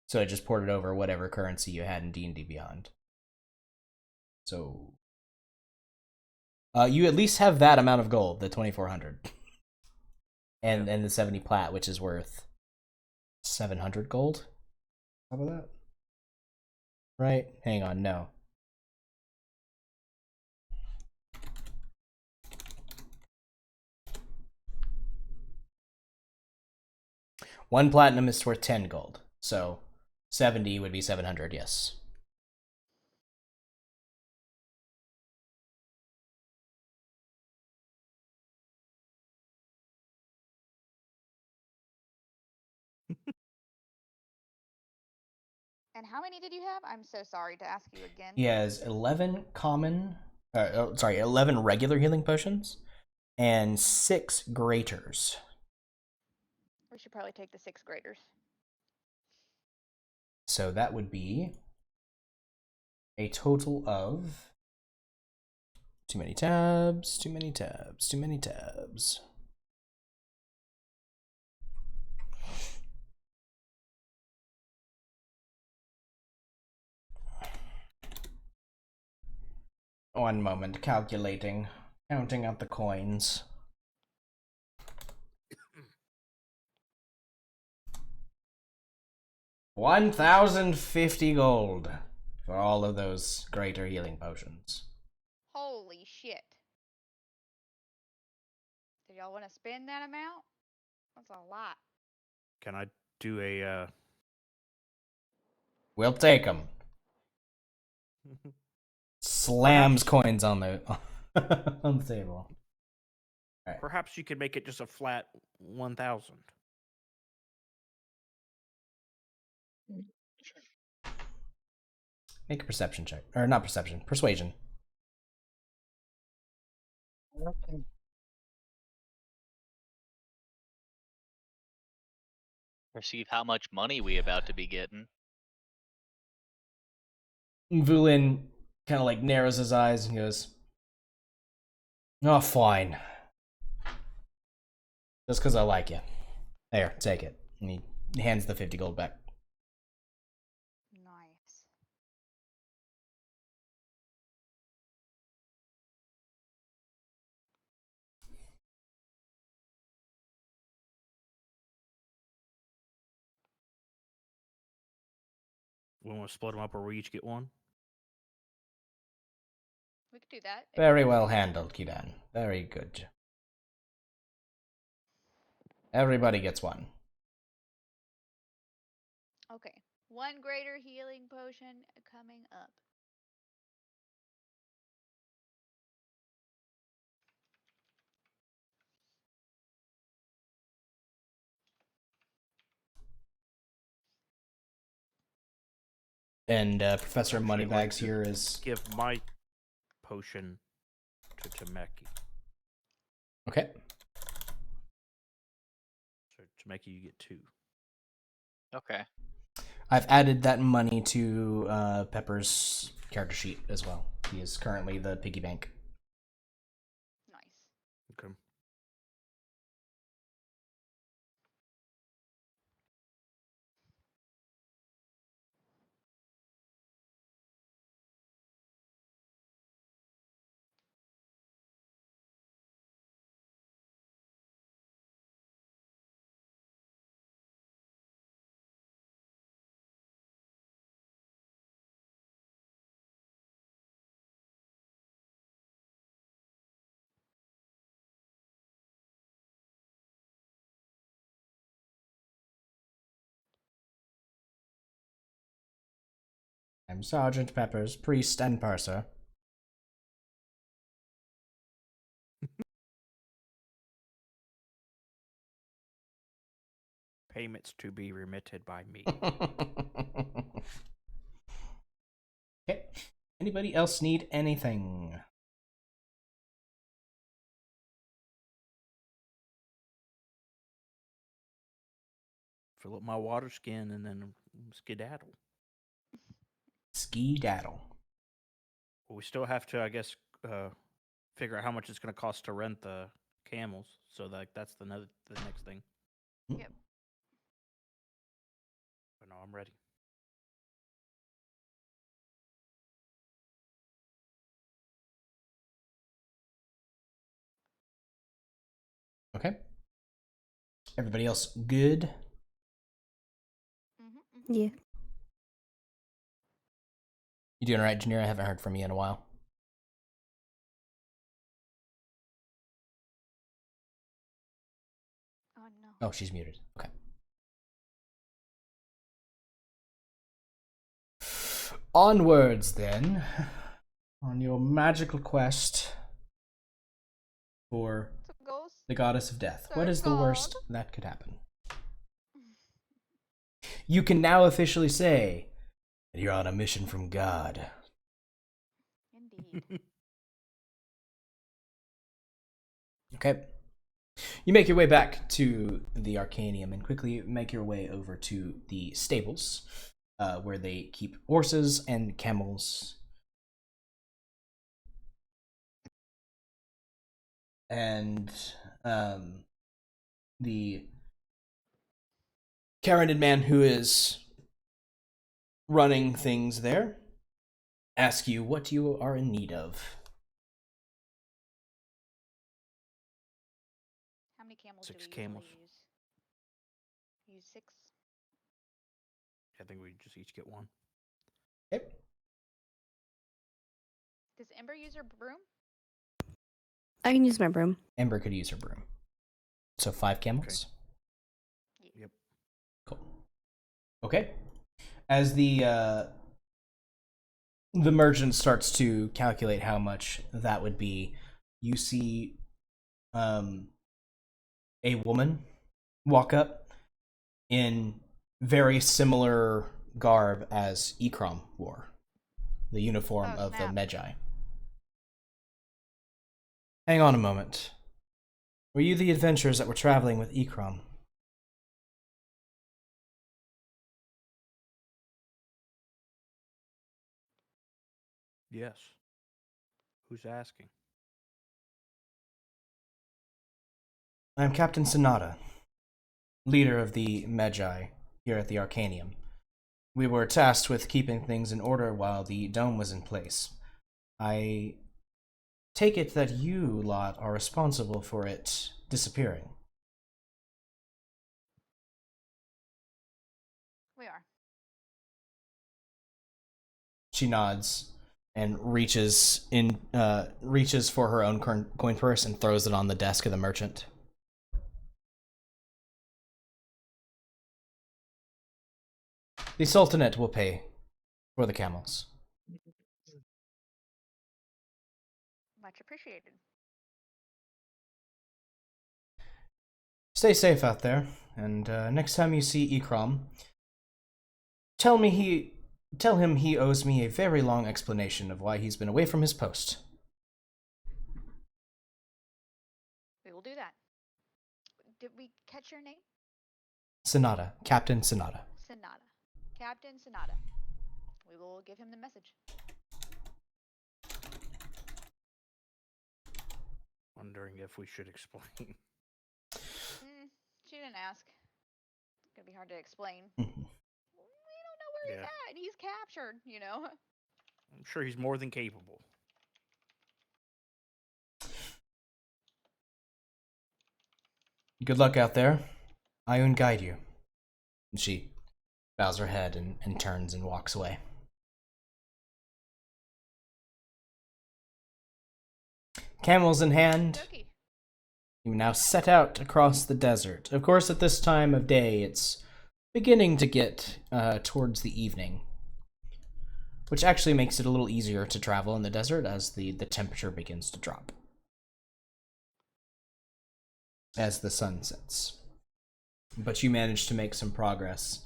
So I just ported over whatever currency you had in D&D Beyond. So you at least have that amount of gold, the 2,400, and the 70 plat, which is worth 700 gold. How about that? Right? Hang on, no. One platinum is worth 10 gold, so 70 would be 700, yes.
And how many did you have? I'm so sorry to ask you again.
He has 11 11 regular healing potions and 6 graters.
We should probably take the 6th graders.
So that would be a total of too many tabs. One moment, calculating, counting out the coins. 1,050 gold for all of those greater healing potions.
Holy shit. Do y'all want to spend that amount? That's a lot.
Can I do a
We'll take them. Slams coins on the on the table. Alright.
Perhaps you could make it just a flat 1,000.
Make a perception check. Or not perception, persuasion.
Perceive how much money we about to be getting.
Vulin kind of like narrows his eyes and goes, "Oh, fine. Just because I like you. There, take it." And he hands the 50 gold back.
Nice.
We want to split them up, or we each get one.
We could do that. if
Very
you
well
want.
handled, Kidan. Very good. Everybody gets one.
Okay. One greater healing potion coming up.
And Professor
Actually, I'd like
Moneybags
to
here is...
Give my potion to Tameki.
Okay.
So Tameki, you get 2.
Okay.
I've added that money to Pepper's character sheet as well. He is currently the piggy bank.
Nice.
Okay.
I'm Sergeant Pepper's priest and purser.
Payments to be remitted by me.
Okay. Anybody else need anything?
Fill up my water skin and then skedaddle.
Ski-daddle.
Well, we still have to, I guess, figure out how much it's going to cost to rent the camels. So that's the next thing.
Yep.
But no, I'm ready.
Okay. Everybody else good?
Yeah.
You doing alright, Janira? I haven't heard from you in a while.
Oh no.
Oh, she's muted. Okay. Onwards, then, on your magical quest for
So goes.
the goddess of death.
Sir
What is the
God.
worst that could happen? You can now officially say that you're on a mission from God.
Indeed.
Okay. You make your way back to the Arcanium and quickly make your way over to the stables, where they keep horses and camels. And the Caronin man who is running things there asks you what you are in need of.
How many camels
6
do we
camels.
usually use? Use 6.
I think we just each get one.
Okay.
Does Ember use her broom?
I can use my broom.
Ember could use her broom. So 5 camels?
Yep.
Cool. Okay. As the merchant starts to calculate how much that would be, you see a woman walk up in very similar garb as Ikram wore, the uniform
Oh,
of the
snap.
Magi. Hang on a moment. Were you the adventurers that were traveling with Ikram?
Yes. Who's asking?
I am Captain Sonata, leader of the Magi here at the Arcanium. We were tasked with keeping things in order while the dome was in place. I take it that you lot are responsible for it disappearing.
We are.
She nods and reaches for her own coin purse and throws it on the desk of the merchant. The Sultanate will pay for the camels.
Much appreciated.
Stay safe out there, and next time you see Ikram, tell him he owes me a very long explanation of why he's been away from his post.
We will do that. Did we catch your name?
Sonata, Captain Sonata.
Sonata. Captain Sonata. We will give him the message.
Wondering if we should explain.
She didn't ask. It's gonna be hard to explain.
Mhm.
We don't know where he's at. He's captured, you know?
I'm sure he's more than capable.
Good luck out there. Ayun guide you. And she bows her head and turns and walks away. Camels in hand,
Okey.
you now set out across the desert. Of course, at this time of day, it's beginning to get towards the evening, which actually makes it a little easier to travel in the desert as the temperature begins to drop as the sun sets. But you manage to make some progress.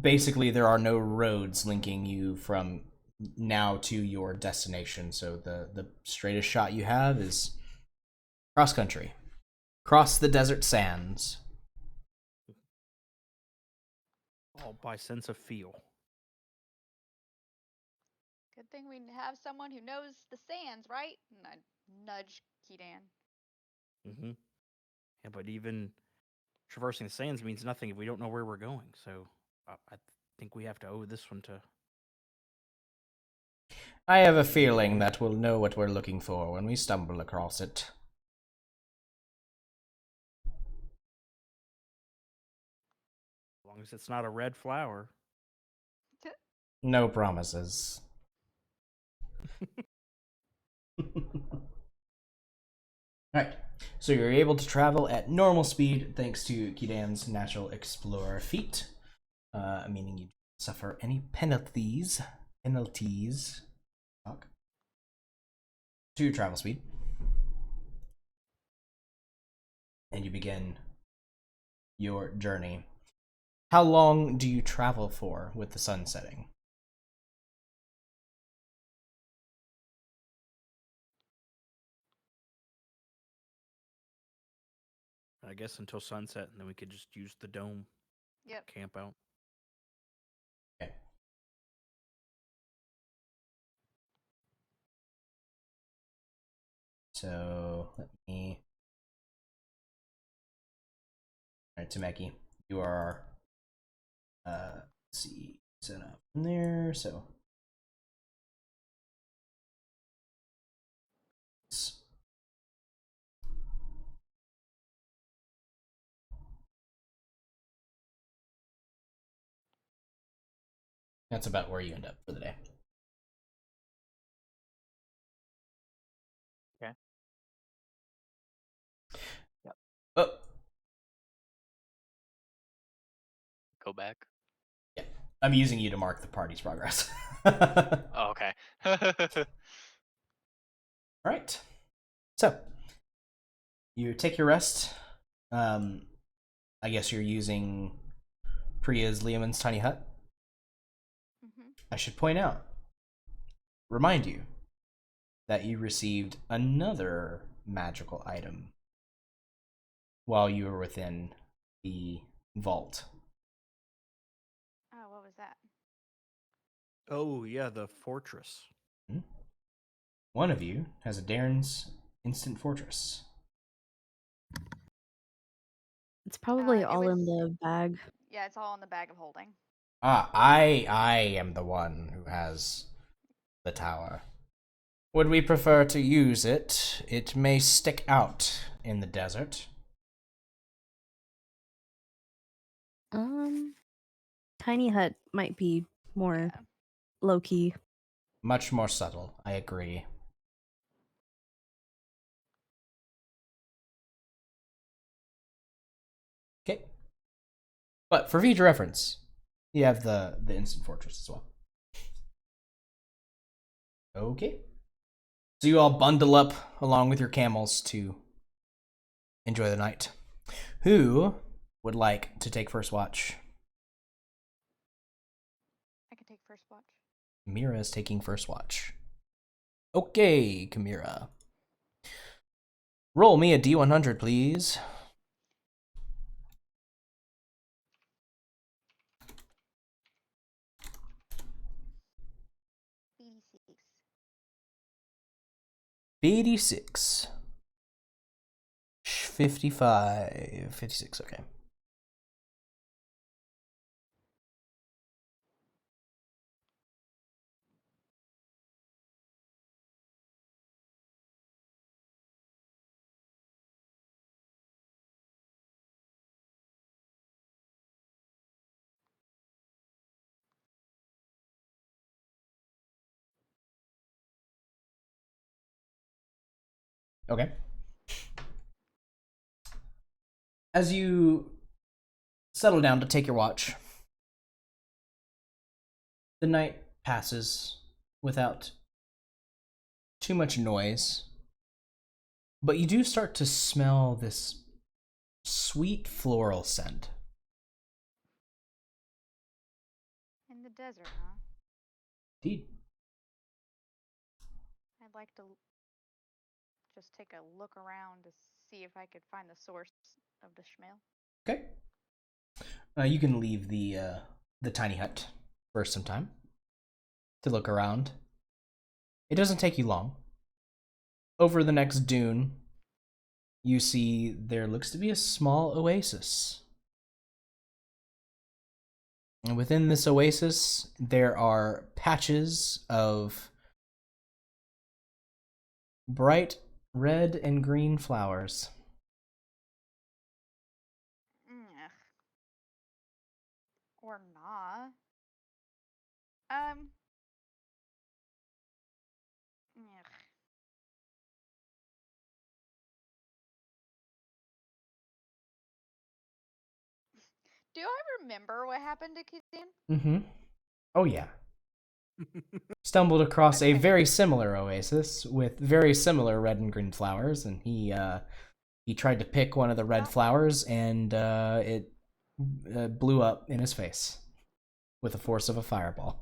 Basically, there are no roads linking you from now to your destination, so the straightest shot you have is cross country, cross the desert sands.
All by sense of feel.
Good thing we have someone who knows the sands, right? And I nudge Kidan.
Mm-hmm. Yeah, but even traversing the sands means nothing if we don't know where we're going. So I think we have to owe this one to.
I have a feeling that we'll know what we're looking for when we stumble across it.
As long as it's not a red flower.
No promises. Alright, so you're able to travel at normal speed thanks to Kidan's natural explorer feat, meaning you don't suffer any penalties to your travel speed. And you begin your journey. How long do you travel for with the sun setting?
I guess until sunset, and then we could just use the dome.
Yep.
Camp out.
Okay. So let me. Alright, Tameki, you are let's see, set up from there, so that's about where you end up for the day.
Okay. Yep.
Oh,
Go back.
yeah. I'm using you to mark the party's progress.
Oh, okay.
Alright. So, You take your rest. I guess you're using Priya's Leomund's tiny hut.
Mm-hmm.
I should remind you, that you received another magical item while you were within the vault.
Oh, what was that?
Oh yeah, the fortress.
One of you has a Darren's Instant Fortress.
It's probably
It
all in
was-
the bag.
Yeah, it's all in the bag of holding.
I am the one who has the tower. Would we prefer to use it? It may stick out in the desert.
Tiny hut might be more
Yeah.
low key.
Much more subtle, I agree. Okay. But for future reference, you have the Instant Fortress as well. Okay. So you all bundle up along with your camels to enjoy the night. Who would like to take first watch?
I can take first watch.
Kamira is taking first watch. Okay, Kamira. Roll me a D100, please.
BD6.
86. 55. 56, okay. Okay. As you settle down to take your watch, the night passes without too much noise, but you do start to smell this sweet floral scent.
In the desert, huh?
Indeed.
I'd like to just take a look around to see if I could find the source of the smell.
Okay. You can leave the tiny hut for some time to look around. It doesn't take you long. Over the next dune, you see there looks to be a small oasis. And within this oasis, there are patches of bright red and green flowers.
Ugh. Or not. Ugh. Do I remember what happened to Kithian?
Mm-hmm. Oh, yeah. Stumbled across a
Okay.
very similar oasis with very similar red and green flowers, and he tried to pick one of the red
Well-
flowers, and it blew up in his face with the force of a fireball.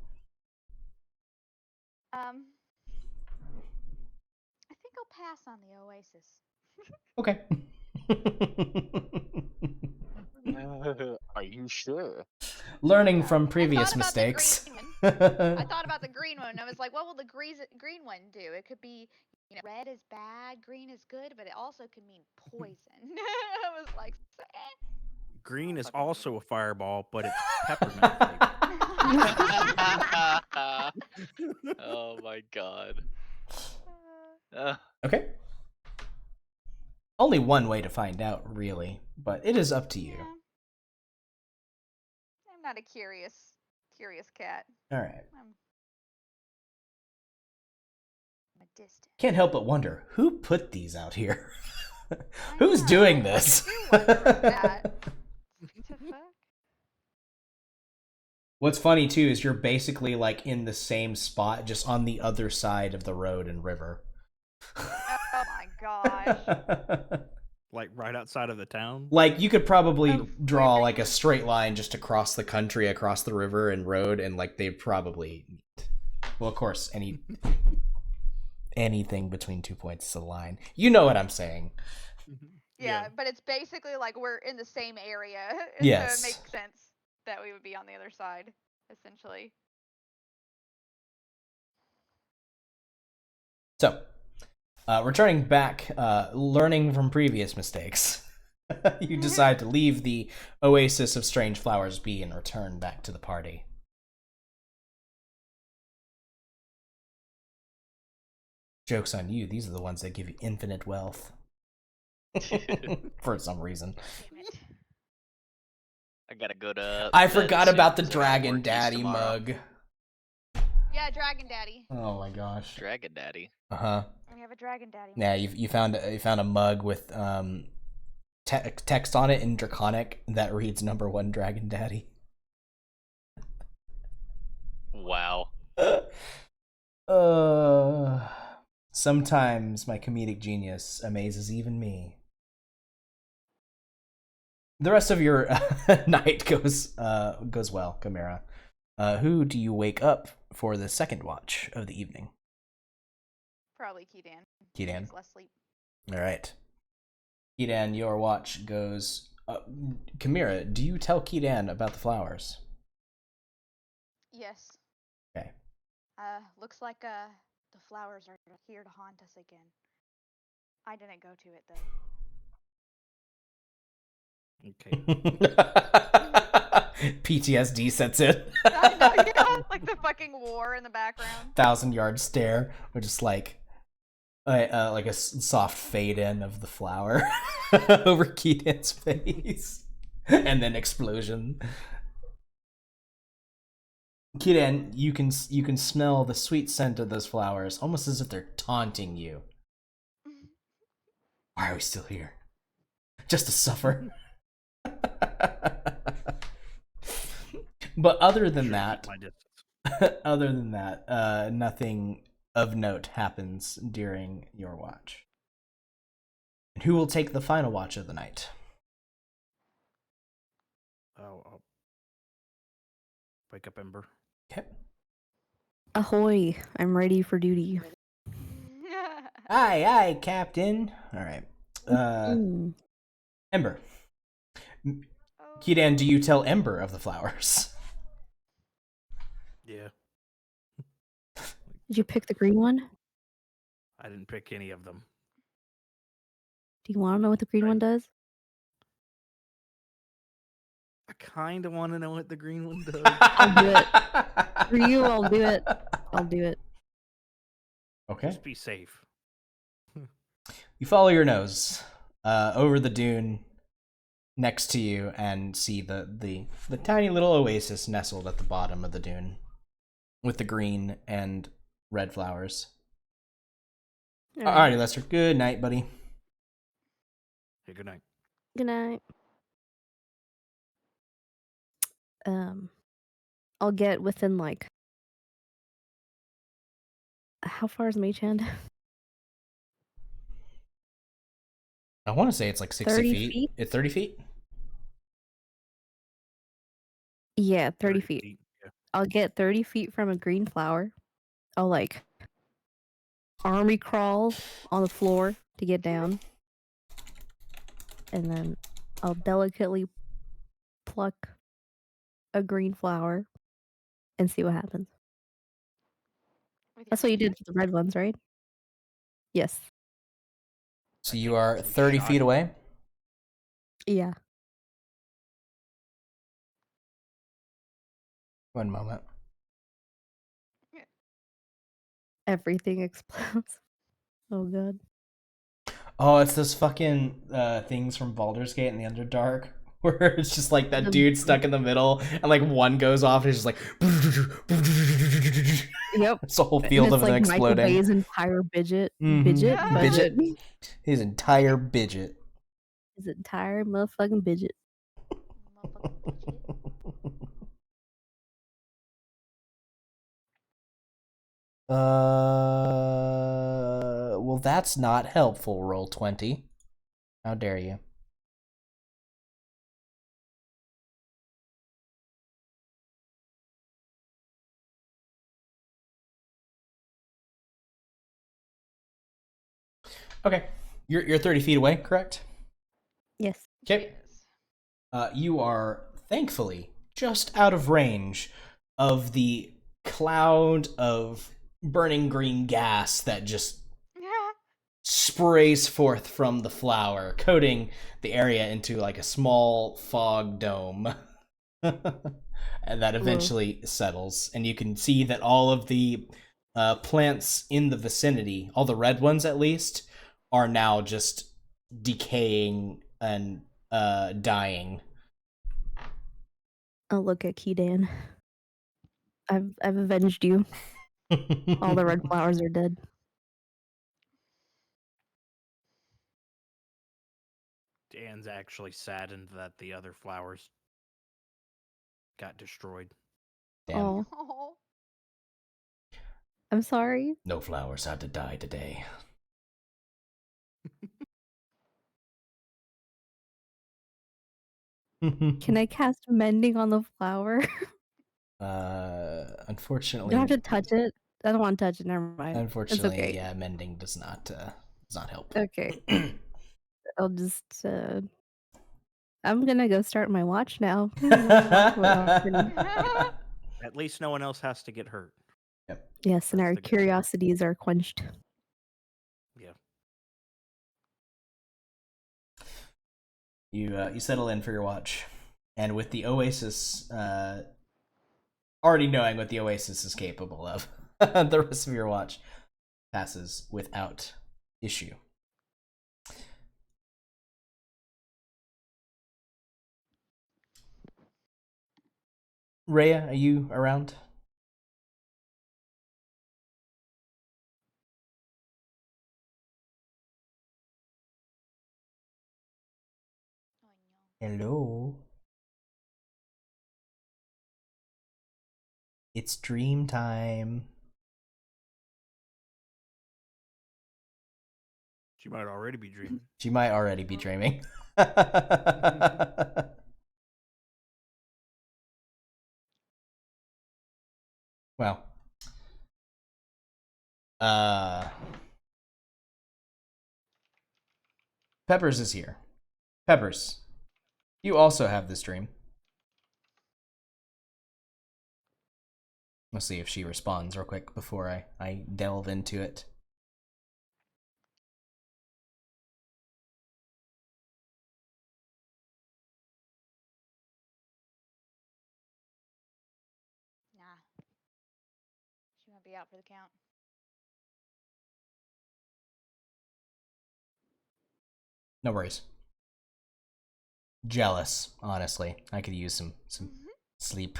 I think I'll pass on the oasis.
Okay.
Are you sure?
Learning from
I
previous
thought about the
mistakes.
green I thought about the green one, and I was like, what will the green one do? It could be, red is bad, green is good, but it also could mean poison. I was like,
Green is also a fireball, but it's peppermint flavored.
Oh my god.
Okay. Only one way to find out, really, but it is up to you.
yeah. I'm not a curious cat.
All right.
I'm a distant.
Can't help but wonder who put these out here.
I
Who's
know,
doing
I
this?
do wonder that. The fuck?
What's funny too is you're basically like in the same spot, just on the other side of the road and river.
Oh my gosh.
Like right outside of the town?
Like, you could probably
Oh,
draw
wait,
like a straight line just across the country, across the river and road, and like they probably, well, of course, anything between 2 points is a line. You know what I'm saying?
Yeah, but it's basically like we're in the same area,
Yes.
so it makes sense that we would be on the other side, essentially.
So, returning back, learning from previous mistakes, you decide to leave the Oasis of Strange Flowers be and return back to the party. Joke's on you, these are the ones that give you infinite wealth. For some reason.
Damn it.
I gotta go to.
I
bed
forgot
soon
about the
'cause I gotta
Dragon
work East
Daddy
tomorrow.
mug.
Yeah, Dragon Daddy.
Oh my gosh.
Dragon Daddy.
Uh-huh.
We have a Dragon Daddy.
Yeah, you found a mug with text on it in Draconic that reads #1 Dragon Daddy.
Wow.
Sometimes my comedic genius amazes even me. The rest of your night goes well, Chimera. Who do you wake up for the second watch of the evening?
Probably Keedan.
Keedan.
Needs less sleep.
All right. Keedan, your watch goes. Chimera, do you tell Keedan about the flowers?
Yes.
Okay.
Looks like the flowers are here to haunt us again. I didn't go to it though.
Okay.
PTSD sets in.
I know, yeah, like the fucking war in the background.
1,000-yard stare, or just like a soft fade in of the flower over Keaton's face, and then explosion. Keaton, you can smell the sweet scent of those flowers, almost as if they're taunting you. Why are we still here? Just to suffer. But other than that, nothing of note happens during your watch. And who will take the final watch of the night?
I'll wake up Ember.
Okay.
Ahoy! I'm ready for duty.
Aye, aye, Captain. All right. Ember. Keaton, do you tell Ember of the flowers?
Yeah.
Did you pick the green one?
I didn't pick any of them.
Do you want to know what the green one does?
I kind of want to know what the green one does.
I'll do it. For you, I'll do it. I'll do it.
Okay.
Just be safe.
You follow your nose over the dune next to you and see the tiny little oasis nestled at the bottom of the dune with the green and red flowers. Alrighty, Lester. Good night, buddy.
Hey, good night.
Good night. I'll get within like. How far is Mage Hand?
I want to say it's like 60
30
feet.
feet?
It's 30 feet?
Yeah, 30 feet.
Yeah.
I'll get 30 feet from a green flower. I'll like army crawl on the floor to get down. And then I'll delicately pluck a green flower and see what happens. That's what you did with the red ones, right? Yes.
So you are 30
shot
feet
it.
away?
Yeah.
One moment.
Everything explodes. Oh god.
Oh, it's those fucking things from Baldur's Gate in the Underdark, where it's just like that dude stuck in the middle, and like one goes off, and it's just like,
Yep.
it's a whole
And
field
it's
of them
like Michael
exploding.
Bay's entire budget.
Mhm.
Budget.
His entire budget.
His entire motherfucking budget.
Well, that's not helpful. Roll 20. How dare you? Okay. You're 30 feet away, correct?
Yes.
Okay.
Yes.
You are thankfully just out of range of the cloud of burning green gas that just sprays forth from the flower, coating the area into like a small fog dome. And that eventually settles, and you can see that all of the plants in the vicinity, all the red ones at least, are now just decaying and dying.
I'll look at Keedan. I've avenged you. All the red flowers are dead.
Dan's actually saddened that the other flowers got destroyed.
Damn.
Oh,
Oh.
I'm sorry.
No flowers had to die today.
Can I cast mending on the flower?
Unfortunately,
Do I have to touch it? I don't want to touch it. Never mind.
unfortunately,
it's okay.
yeah, mending does not help.
Okay. I'll just. I'm gonna go start my watch now.
At least no one else has to get hurt.
Yep.
Yes, and
That's
our
the good thing.
curiosities are quenched.
Yeah.
You settle in for your watch, and with the Oasis, already knowing what the Oasis is capable of, the rest of your watch passes without issue. Rhea, are you around?
Oh, no.
Hello. It's dream time.
She might already be dreaming.
She might already be dreaming. Well, Peppers is here. Peppers, you also have this dream. Let's see if she responds real quick before I delve into it.
Nah. She might be out for the count.
No worries. Jealous, honestly. I could use some sleep.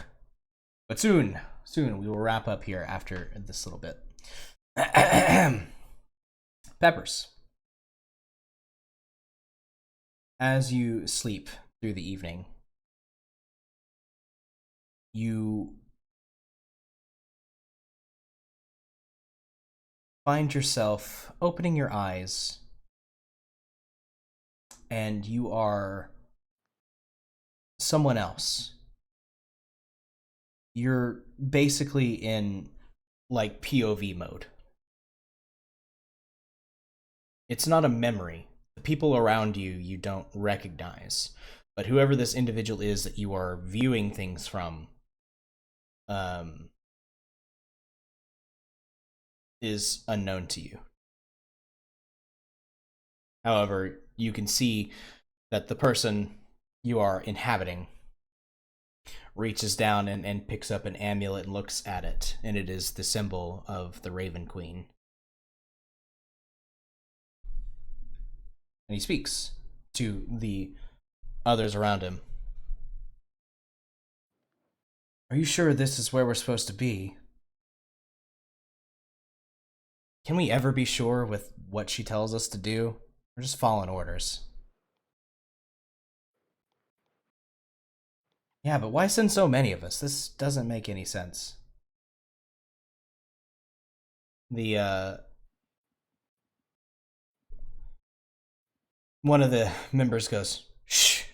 But soon we will wrap up here after this little bit. Peppers. As you sleep through the evening, you find yourself opening your eyes, and you are someone else. You're basically in like POV mode. It's not a memory. The people around you you don't recognize, but whoever this individual is that you are viewing things from is unknown to you. However, you can see that the person you are inhabiting reaches down and picks up an amulet and looks at it, and it is the symbol of the Raven Queen. And he speaks to the others around him. Are you sure this is where we're supposed to be? Can we ever be sure with what she tells us to do? We're just following orders. Yeah, but why send so many of us? This doesn't make any sense. The One of the members goes, "Shh.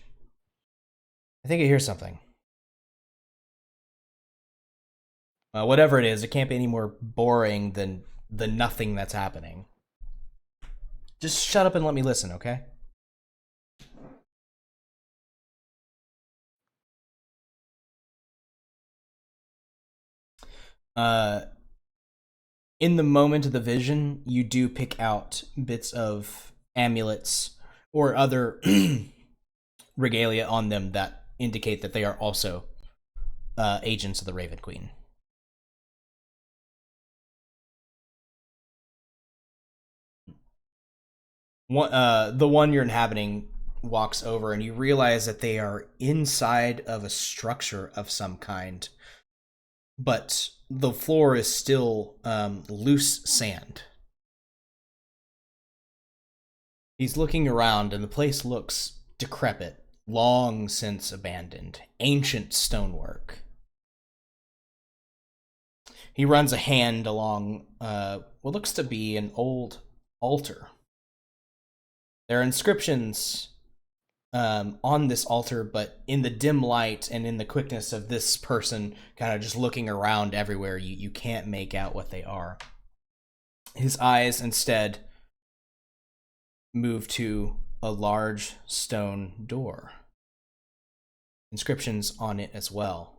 I think I hear something." Whatever it is, it can't be any more boring than the nothing that's happening. Just shut up and let me listen, okay? In the moment of the vision, you do pick out bits of amulets or other regalia on them that indicate that they are also agents of the Raven Queen. The one you're inhabiting walks over, and you realize that they are inside of a structure of some kind, but the floor is still loose sand. He's looking around, and the place looks decrepit, long since abandoned, ancient stonework. He runs a hand along what looks to be an old altar. There are inscriptions on this altar, but in the dim light and in the quickness of this person kind of just looking around everywhere, you can't make out what they are. His eyes instead move to a large stone door. Inscriptions on it as well.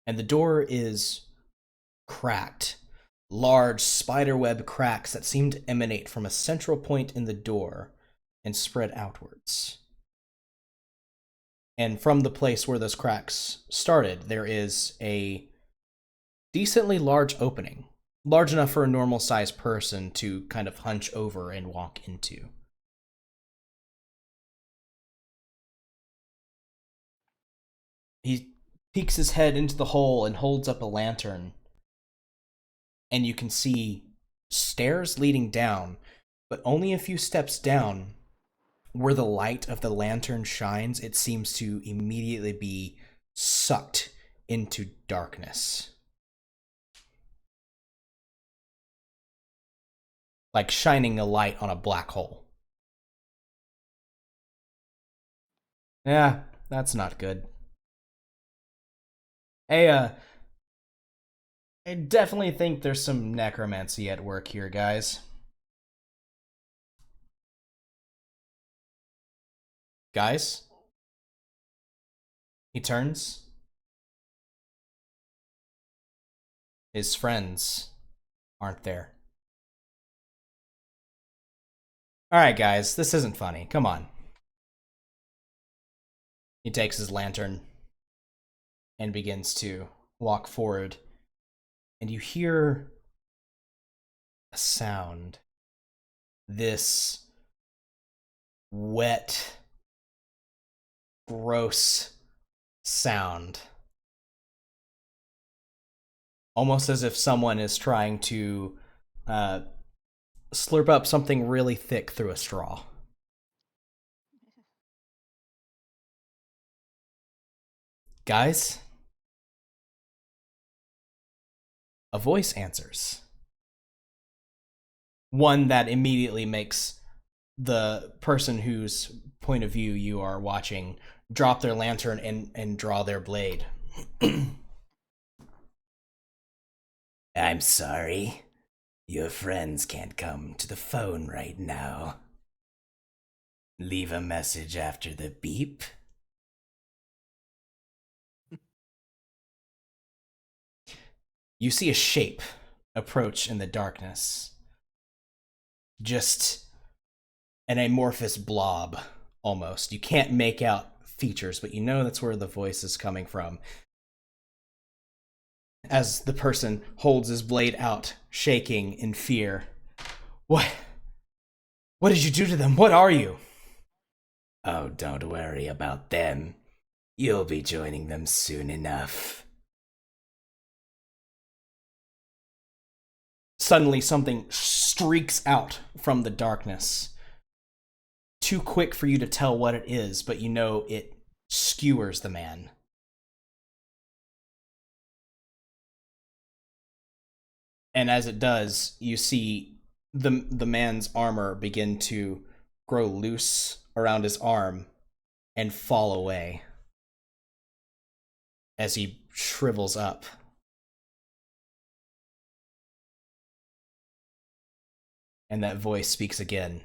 And the door is cracked. Large spiderweb cracks that seem to emanate from a central point in the door and spread outwards. And from the place where those cracks started, there is a decently large opening, large enough for a normal-sized person to kind of hunch over and walk into. He peeks his head into the hole and holds up a lantern, and you can see stairs leading down, but only a few steps down, where the light of the lantern shines, it seems to immediately be sucked into darkness. Like shining a light on a black hole. Yeah, that's not good. Hey, I definitely think there's some necromancy at work here, guys. Guys? He turns. His friends aren't there. Alright, guys, this isn't funny. Come on. He takes his lantern and begins to walk forward. And you hear a sound. This wet, gross sound. Almost as if someone is trying to slurp up something really thick through a straw. Guys? A voice answers. One that immediately makes the person whose point of view you are watching drop their lantern and draw their blade. I'm sorry. Your friends can't come to the phone right now. Leave a message after the beep. You see a shape approach in the darkness. Just an amorphous blob, almost. You can't make out features, but you know that's where the voice is coming from. As the person holds his blade out, shaking in fear. What? What did you do to them? What are you? Oh, don't worry about them. You'll be joining them soon enough. Suddenly, something streaks out from the darkness. Too quick for you to tell what it is, but you know it skewers the man. And as it does, you see the man's armor begin to grow loose around his arm and fall away as he shrivels up. And that voice speaks again.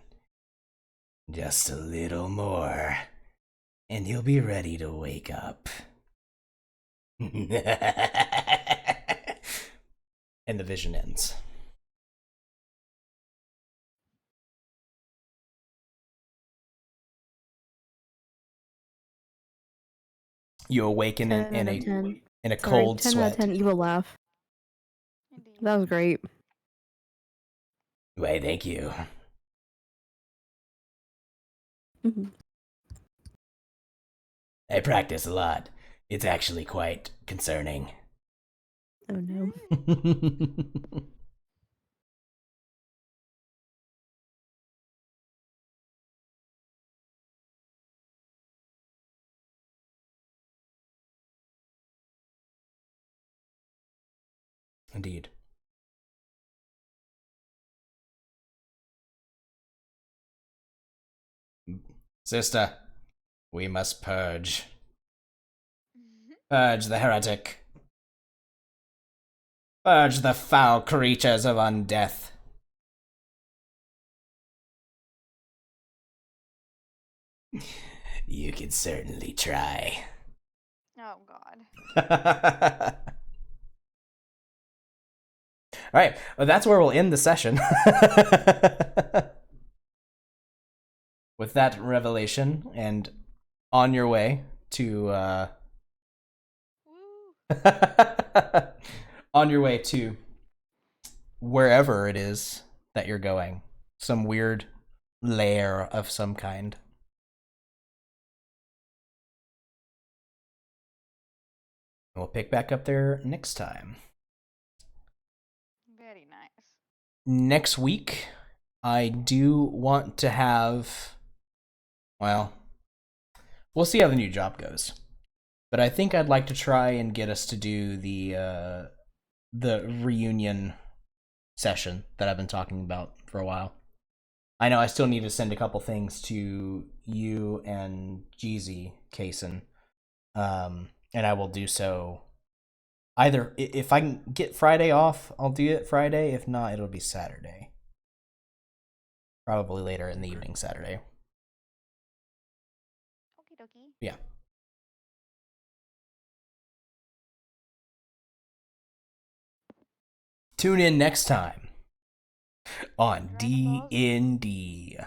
Just a little more, and you'll be ready to wake up. And the vision ends. You awaken
10
in
out of 10.
a
Sorry,
cold
10 out
sweat.
of 10. You will laugh.
Indeed.
That was great.
Why, thank you.
Mhm.
I practice a lot. It's actually quite concerning.
Oh no.
Indeed. Sister, we must purge. Purge the heretic. Purge the foul creatures of undeath. You can certainly try.
Oh God.
All right, well, that's where we'll end the session. With that revelation, and on your way to
Woo.
on your way to wherever it is that you're going, some weird lair of some kind. We'll pick back up there next time.
Very nice.
Next week, I do want to have, well, we'll see how the new job goes. But I think I'd like to try and get us to do the reunion session that I've been talking about for a while. I know I still need to send a couple things to you and Jeezy, Kaysen, and I will do so. Either if I can get Friday off, I'll do it Friday. If not, it'll be Saturday. Probably later in the evening, Saturday.
Okie dokie.
Yeah. Tune in next time on
Dragon Balls?
D&D.